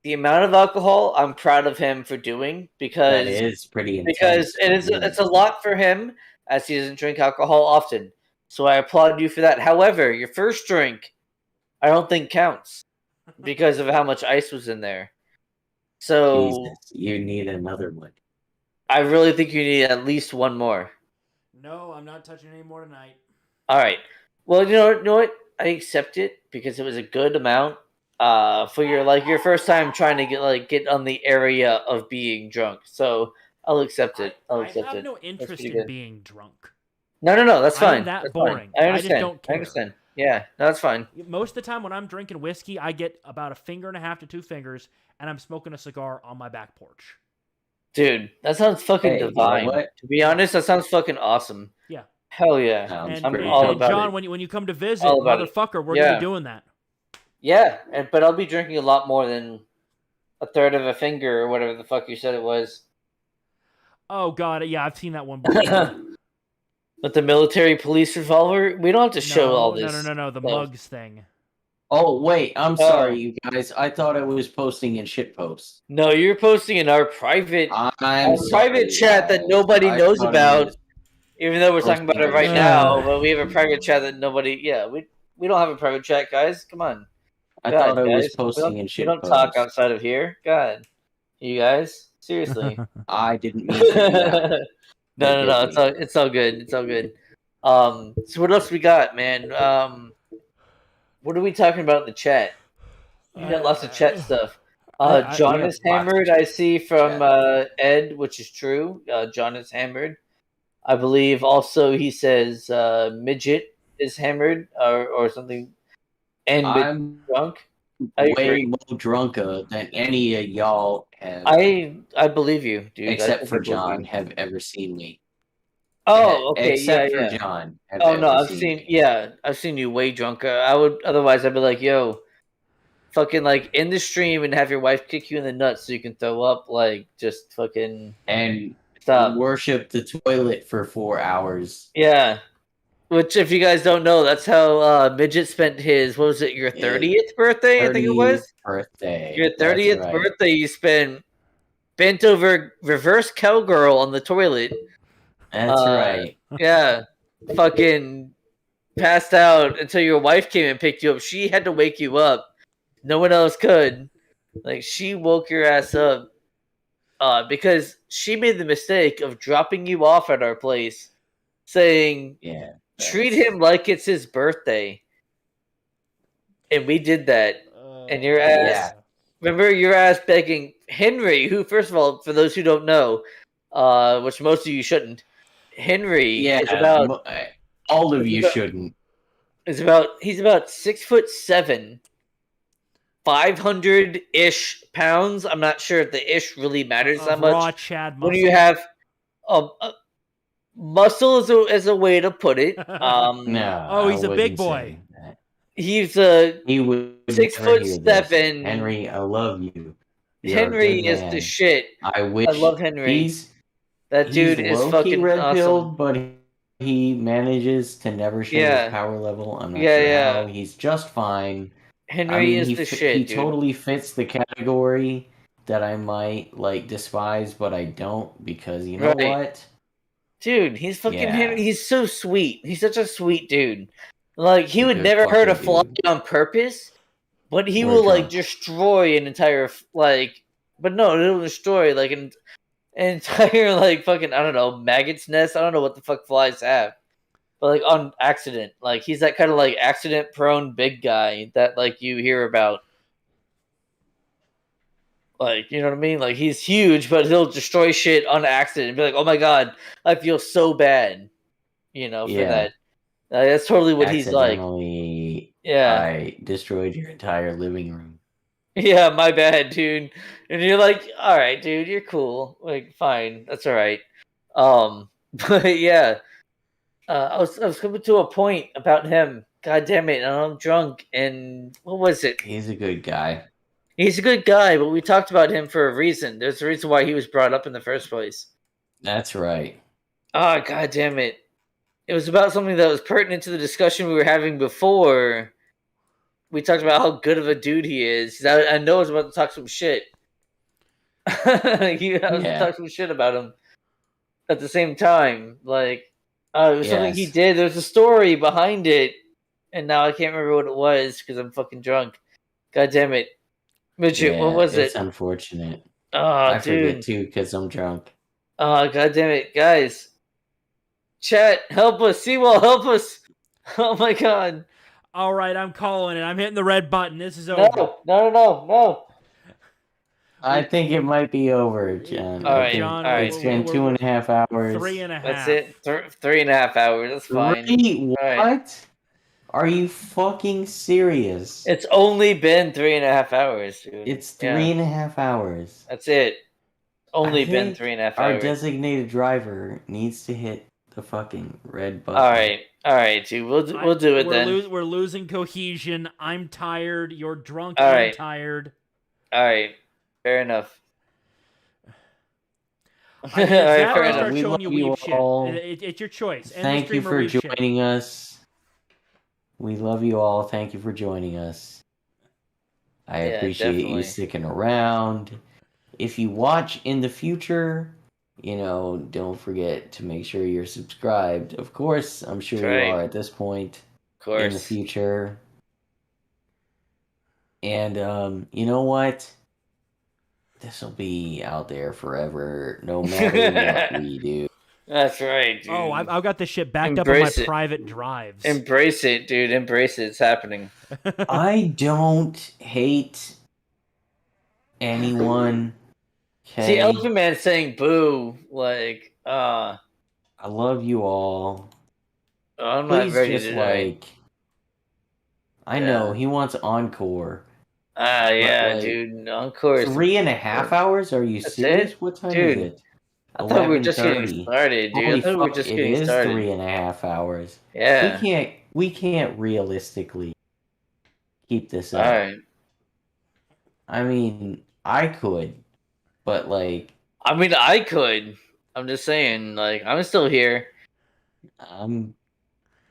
The amount of alcohol, I'm proud of him for doing That because is pretty intense. because it's a lot for him as he doesn't drink alcohol often. So I applaud you for that. However, your first drink, I don't think counts because of how much ice was in there. So Jesus, you need another one. I really think you need at least one more. No, I'm not touching any more tonight. All right. Well, you know what? I accept it because it was a good amount. For your first time trying to get on the area of being drunk. So I'll accept it. I'll I accept have it. no interest pretty in good. being drunk. No, that's I am fine. that That's boring. fine. I I just understand. don't care. I understand. Yeah, that's fine. Most of the time when I'm drinking whiskey, I get about 1.5 fingers to 2 fingers, and I'm smoking a cigar on my back porch. Dude, that sounds fucking Hey, you know divine. what? To be honest, that sounds fucking awesome. Yeah. Hell yeah. Sounds I'm And, pretty all and about John, it. when you come to visit, All about it. motherfucker, we're gonna Yeah. be doing that. Yeah, but I'll be drinking a lot more than 1/3 of a finger or whatever the fuck you said it was. Oh god, yeah, I've seen that one before. With the military police revolver, we don't have to show all this. No, the stuff. mugs thing. Oh wait, I'm Oh. sorry, you guys. I thought I was posting in shit posts. No, you're posting in our private I'm private sorry, chat that guys. nobody I knows thought I about. was Even though we're talking about it posting right in now, chat. but we have a private chat that nobody. Yeah, we don't have a private chat, guys. Come on, I God, thought I was guys. posting in We shit don't talk posts. outside of here. God, you guys, seriously. I didn't mean to do that. No. Forgive me. It's all good. It's all good. So what else we got, man? What are we talking about in the chat? You got lots of chat stuff. John we have is lots of hammered. I see from chat. Ed, which is true. John is hammered. I believe also he says Mijjt is hammered or something, and I'm drunk. I way agree. more drunker than any of y'all have, I believe you, dude. except for I believe John, you. have ever seen me. Oh, okay, Except yeah. for John, have Oh no, ever I've seen seen. me. Yeah, I've seen you way drunker. I would otherwise I'd be like, yo, fucking like in the stream and have your wife kick you in the nuts so you can throw up. Like just fucking And stop. worship the toilet for 4 hours. Yeah. Which, if you guys don't know, that's how Mijjt spent his, what was it, your 30th birthday, I think it 30th was? birthday. Your That's 30th right. birthday, you spent bent over reverse cowgirl on the toilet. That's right. Yeah. Fucking passed out until your wife came and picked you up. She had to wake you up. No one else could. Like, she woke your ass up because she made the mistake of dropping you off at our place saying, Yeah. treat him like it's his birthday. And we did that. And your ass, Yeah. remember your ass begging Henry, who, first of all, for those who don't know, which most of you shouldn't, Henry Yeah. is about, all of you shouldn't. he's about 6'7", 500-ish pounds. I'm not sure if the ish really matters that much. Raw Chad muscle. When you have muscle is a way to put it. No. Oh, he's I a big wouldn't boy. say that. He's a He would 6'7". Henry, I love you. You're a Henry good is man. the shit. I wish. I love Henry. That dude is low-key fucking red-pilled, awesome. but he manages to never show Yeah. his power level. I'm not Yeah, sure yeah. how. He's just fine. Henry is he the shit, he dude. totally fits the category that I might like despise, but I don't because you know Right. what? Dude, he's fucking Yeah. Henry. He's so sweet. He's such a sweet dude. Like, he He's a would good never hurt a fucking fly dude. on purpose, but he We're will, like, drunk. destroy an entire, like, but no, it'll destroy, like, an entire, like, fucking, I don't know, maggot's nest. I don't know what the fuck flies have. But, like, on accident. Like, he's that kind of, like, accident-prone big guy that, like, you hear about. Like, you know what I mean? Like, he's huge, but he'll destroy shit on accident and be like, oh my god, I feel so bad, you know, for Yeah. that. That's totally what he's like. Accidentally, Yeah. I destroyed your entire living room. Yeah, my bad, dude. And you're like, all right, dude, you're cool. Like, fine, that's all right. But yeah, I was coming to a point about him. God damn it, and I'm drunk. And what was it? He's a good guy. He's a good guy, but we talked about him for a reason. There's a reason why he was brought up in the first place. That's right. Oh, god damn it. It was about something that was pertinent to the discussion we were having before. We talked about how good of a dude he is. I know I was about to talk some shit. I was Yeah. talking some shit about him at the same time. Like, it was something he Yes. did. There's a story behind it, and now I can't remember what it was because I'm fucking drunk. God damn it. Midget, what was It's it? unfortunate. Oh, I dude. forget too because I'm drunk. Oh, god damn it. Guys. Chat, help us. Seawall, help us. Oh my god. All right, I'm calling it. I'm hitting the red button. This is over. No. I think it might be over, John. All I right, think all right. it's been 2.5 hours. 3.5. That's it. 3.5 hours. That's fine. Three? All right. What? Are you fucking serious? It's only been 3.5 hours, dude. It's Yeah, 3.5 hours. that's it. Only I been think 3.5 our hours. designated driver needs to hit the fucking red button. All right, dude. We'll do it then. We're losing cohesion. I'm tired. You're drunk All and right. tired. All right, fair enough. I mean, All is right, that or fair I enough. start We showing love you you weeb shit? all. It's your choice. End the Thank you stream or for weeb shit. joining us. We love you all. Thank you for joining us. I Yeah, appreciate you definitely. sticking around. If you watch in the future, don't forget to make sure you're subscribed. Of course, I'm sure That's you right. are at this point Of in the course. future. And you know what? This will be out there forever, no matter what we do. That's right, dude. Oh, I've got this shit backed up on my Embrace it. private drives. Embrace it, dude. Embrace it. It's happening. I don't hate anyone. See, Okay, Elephant Man saying boo, like, I love you all. I'm not Please ready just tonight. I Yeah. know he wants encore. Yeah, like, dude. Of course. 3.5 hours? Are you That's serious? it? What time is Dude, it? I thought we were just getting 11:30. started, dude. Holy I thought we were fuck! just It getting is started. 3.5 hours. Yeah. We can't realistically keep this All up. right. I mean, I could, but like, I mean, I could. I'm just saying, like, I'm still here.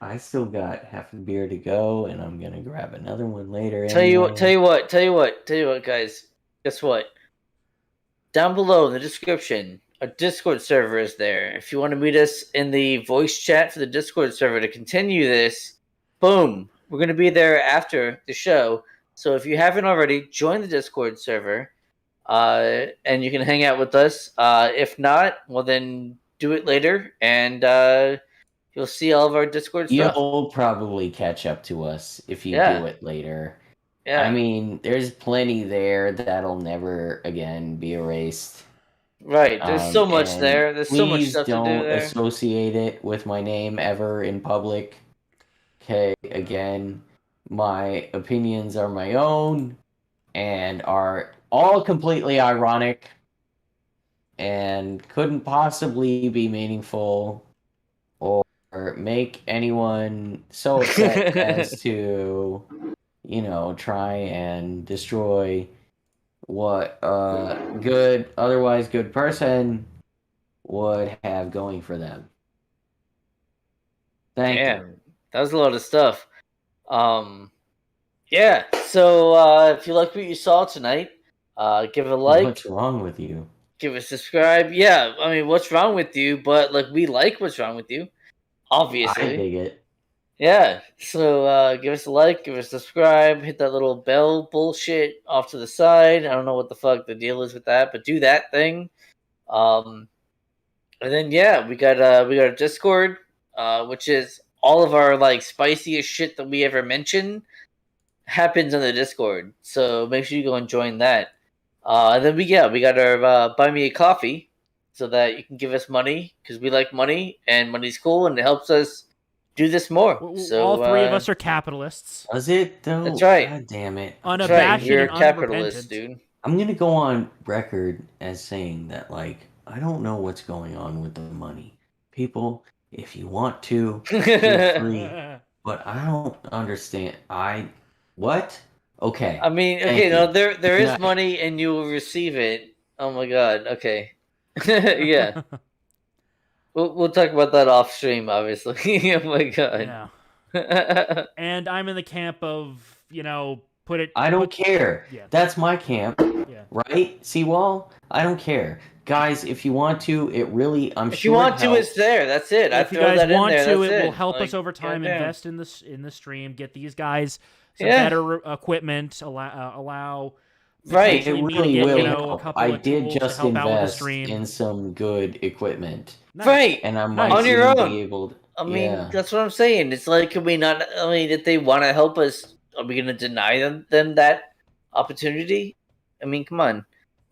I still got half a beer to go, and I'm gonna grab another one later. Tell you what, anyway. guys. Guess what? Down below in the description, our Discord server is there. If you want to meet us in the voice chat for the Discord server to continue this, boom, we're going to be there after the show. So if you haven't already, join the Discord server, and you can hang out with us. If not, well then do it later, and you'll see all of our Discord stuff. You'll probably catch up to us if you Yeah. do it later. Yeah. I mean, there's plenty there that'll never again be erased. Right. There's so much And there. There's so much please stuff to do don't there. associate it with my name ever in public. Okay, again, my opinions are my own and are all completely ironic and couldn't possibly be meaningful or make anyone so upset as to, try and destroy what a otherwise good person would have going for them. Thank you. Damn, that was a lot of stuff. Yeah. So if you like what you saw tonight, give it a like, What's wrong with you? give a subscribe. Yeah, I mean, what's wrong with you? But like, we like what's wrong with you, I obviously. dig it. Yeah. So give us a like, give us a subscribe, hit that little bell bullshit off to the side. I don't know what the fuck the deal is with that, but do that thing. And then yeah, we got a Discord, which is all of our like spiciest shit that we ever mention happens on the Discord. So make sure you go and join that. And then we got our buy me a coffee, so that you can give us money because we like money and money's cool and it helps us do this more. So all three of us are capitalists. Does it though? That's right. God damn it. That's Unabashed right. You're and a capitalist, unrepentant. dude. I'm gonna go on record as saying that, like, I don't know what's going on with the money. People, if you want to, feel free. But I don't understand. What? Okay. I mean, Thank okay, you. no, there Good is night. money and you will receive it. Oh my god. Okay. Yeah. We'll talk about that off stream, obviously. Oh my god. Yeah. And I'm in the camp of, put it. I don't care. Yeah. That's my camp, Yeah. right? Seawall? I don't care. Guys, if you want to, it really, I'm If sure you want it to, helps. it's there. That's it. I If you throw guys that in want there. to, That's it will it. help Like, us over time. goddamn. Invest in the stream. Get these guys some Yeah. better equipment. Allow. Right. It potentially me to really get, will a help. couple I of did tools to just help out with the invest stream. in some good equipment. Nice. Right. And I Nice. might On your even own. be able to, I mean, yeah. that's what I'm saying. It's like, can we not? I mean, if they want to help us, are we going to deny them that opportunity? I mean, come on,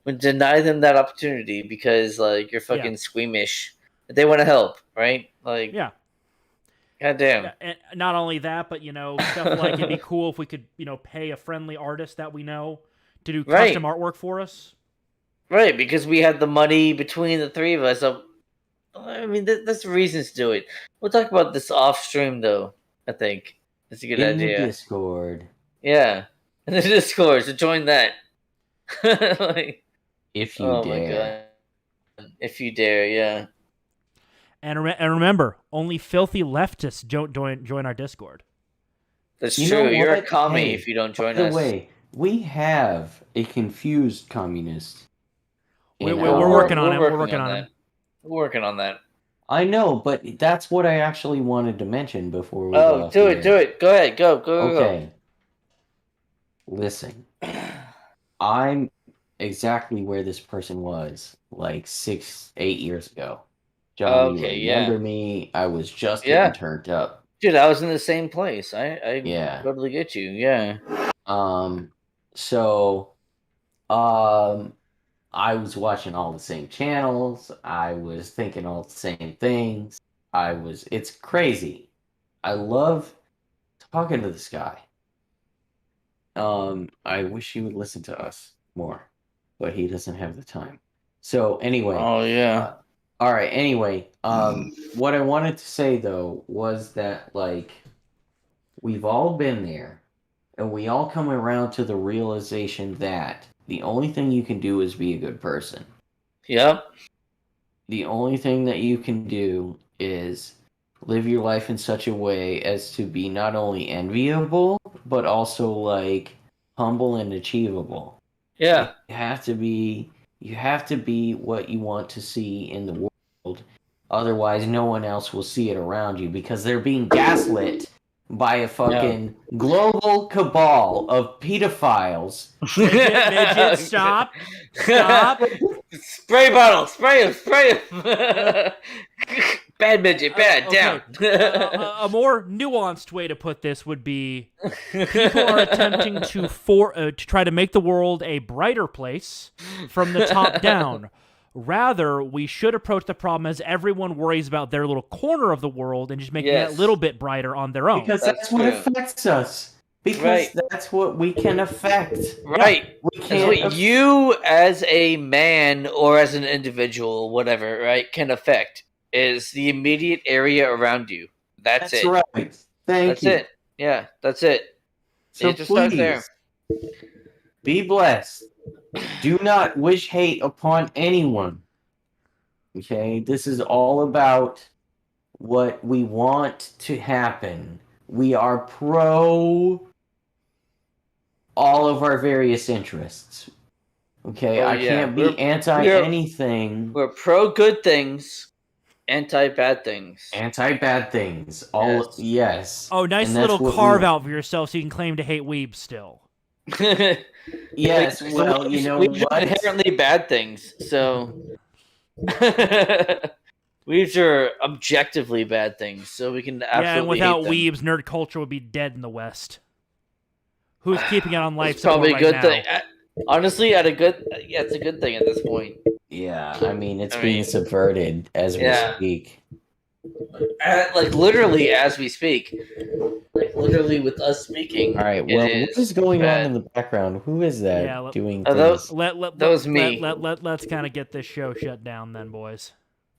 we deny them that opportunity because like you're fucking squeamish. If they want to help, right? Like, Yeah. Goddamn. And not only that, but stuff like it'd be cool if we could pay a friendly artist that we know to do custom artwork for us. Right, because we had the money between the three of us. So, I mean, that's reasons to do it. We'll talk about this off stream, though. I think that's a good In the idea. Discord. Yeah, in the Discord. So join that. If you oh dare. my god! If you dare, yeah. And remember, only filthy leftists join our Discord. That's You true. know You're a what? commie Hey, if you don't join By the us. way, we have a confused communist. We're in working on We're it. We're working on that. it. We're working on that. I know, but that's what I actually wanted to mention before we go Oh, off do the it, air. do it. Go ahead, go. Okay. Listen, I'm exactly where this person was like 6-8 years ago. John, you Okay, remember me? I was just Yeah. getting turned up. Dude, I was in the same place. I Yeah. totally get you. Yeah. So, I was watching all the same channels. I was thinking all the same things. It's crazy. I love talking to this guy. I wish he would listen to us more, but he doesn't have the time. So anyway, Oh yeah. all right. Anyway, what I wanted to say though was that like we've all been there, and we all come around to the realization that the only thing you can do is be a good person. Yep. The only thing that you can do is live your life in such a way as to be not only enviable, but also like humble and achievable. Yeah. You have to be what you want to see in the world. Otherwise, no one else will see it around you because they're being gaslit by a fucking global cabal of pedophiles. Midget, stop. Stop. Spray bottle, spray him. Bad midget, bad, Okay. down. A more nuanced way to put this would be people are attempting to try to make the world a brighter place from the top down. Rather, we should approach the problem as everyone worries about their little corner of the world and just making it a little bit brighter on their own. Because That's that's what true. affects us. Because that's what we can affect. Right. We That's can't what you, as a man or as an individual, whatever, right, can affect is the immediate area around you. That's it. right. Thank That's you. it. Yeah, that's it. So It just starts there. please, be blessed. Do not wish hate upon anyone. Okay? This is all about what we want to happen. We are pro all of our various interests. Okay? Oh, I yeah. can't be We're- anti we're- anything. We're pro good things, anti bad things. Anti bad things. All yes. Oh, nice And that's little what carve we- out for yourself so you can claim to hate weebs still. Yes, Like, well, you know weebs are what? inherently bad things, so weebs are objectively bad things, so we can absolutely Yeah, and without hate them. weebs, nerd culture would be dead in the West. Who's keeping it on life It's support probably a right good now? thing. Honestly, it's a good thing at this point. Yeah, I mean, it's I being mean, subverted as we yeah. speak. Like literally as we speak, like literally with us speaking. All right, it well, what is going bad. on in the background? Who is that Yeah, doing Oh, things? that was me. Let's kind of get this show shut down then, boys.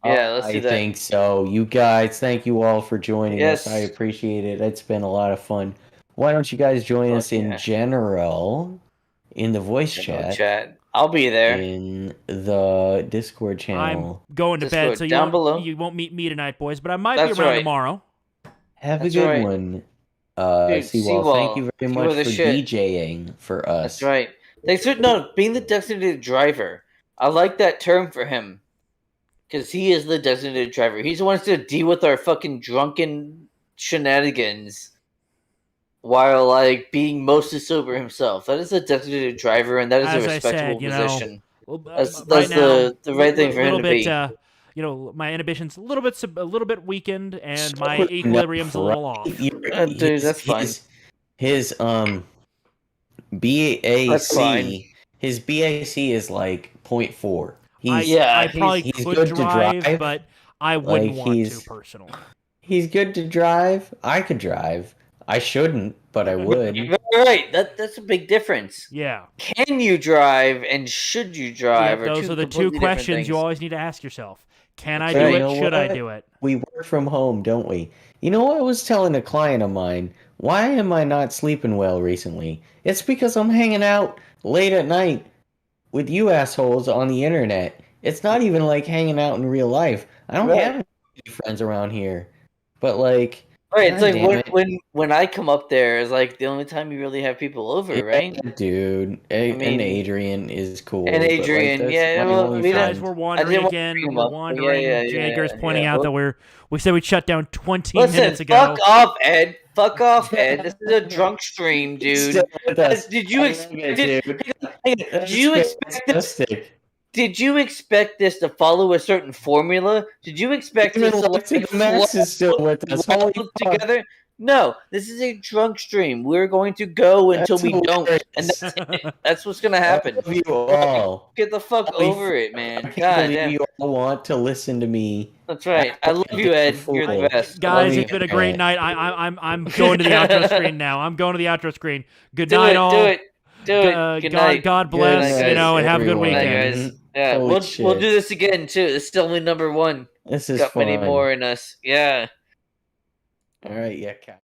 Yeah, let's I do that. think so. You guys, thank you all for joining Yes. us. I appreciate it. It's been a lot of fun. Why don't you guys join us in yeah. general in the voice chat, I'll be there. in the Discord channel? I'm going to bed, Discord so down below. you won't meet me tonight, boys. But I might That's be around right. tomorrow. Have That's a good right. one. Dude, Seawall, thank you very you much are the for shit. DJing for us. That's right. Thanks for being the designated driver. I like that term for him. Because he is the designated driver. He's the one to deal with our fucking drunken shenanigans while like being mostly sober himself. That is a designated driver, and that is As a I respectable said, you know, position. Well, That's right now, the right thing for him little to bit, be. My inhibitions a little bit weakened, and my Enough, equilibrium's a little off. Dude, that's fine. His That's fine. BAC, his BAC is like 0.4. I He's probably he's could good to drive, drive, but I wouldn't like, want he's- to personally. He's good to drive. I could drive. I shouldn't, but I would. Right. That's a big difference. Yeah. Can you drive and should you drive? Yep, those are the two completely different questions you things. always need to ask yourself. Can I That's do right. it? You know Should I what? do it? We work from home, don't we? You know what I was telling a client of mine? Why am I not sleeping well recently? It's because I'm hanging out late at night with you assholes on the internet. It's not even like hanging out in real life. I don't Right. have any friends around here. But like, Right. It's God like damn when I come up there is like the only time you really have people over, it. right? Yeah, dude. And mean- Adrian is cool. And but, Adrian, that's yeah, my well, only we Guys, friend. we're I wandering didn't want to again. bring 'em We're up. wandering. Yeah, Jager's yeah, pointing yeah. out that we said we shut down 20 Listen, minutes ago. fuck off, Ed. Fuck off, Ed. This is a drunk stream, dude. Still with us. Did you I expect love it? dude. Hang on. Did That's you expect this? fantastic. Did you expect this to follow a certain formula? Did you expect Even this to Lexi Max is still with us. Holy flow fuck. together? No, this is a drunk stream. We're going to go until That's we don't, hilarious. and that's it. That's what's gonna I happen. love you all. Get the fuck Holy over it, I man. can't God believe damn. you all want to listen to me. That's right. I love you, Ed. You're the best. I love Guys, you. it's been a great night. I'm going to the outro screen now. I'm going to the outro screen. Good Do night, it. all. Do it. Do it. Good night. God Good bless. night, You know, guys. and have a good Everyone. Good night, weekend. guys. Yeah, Holy we'll shit. do this again too. It's still only number one. This is Got fun. many more in us. Yeah. All right, yeah, Cat.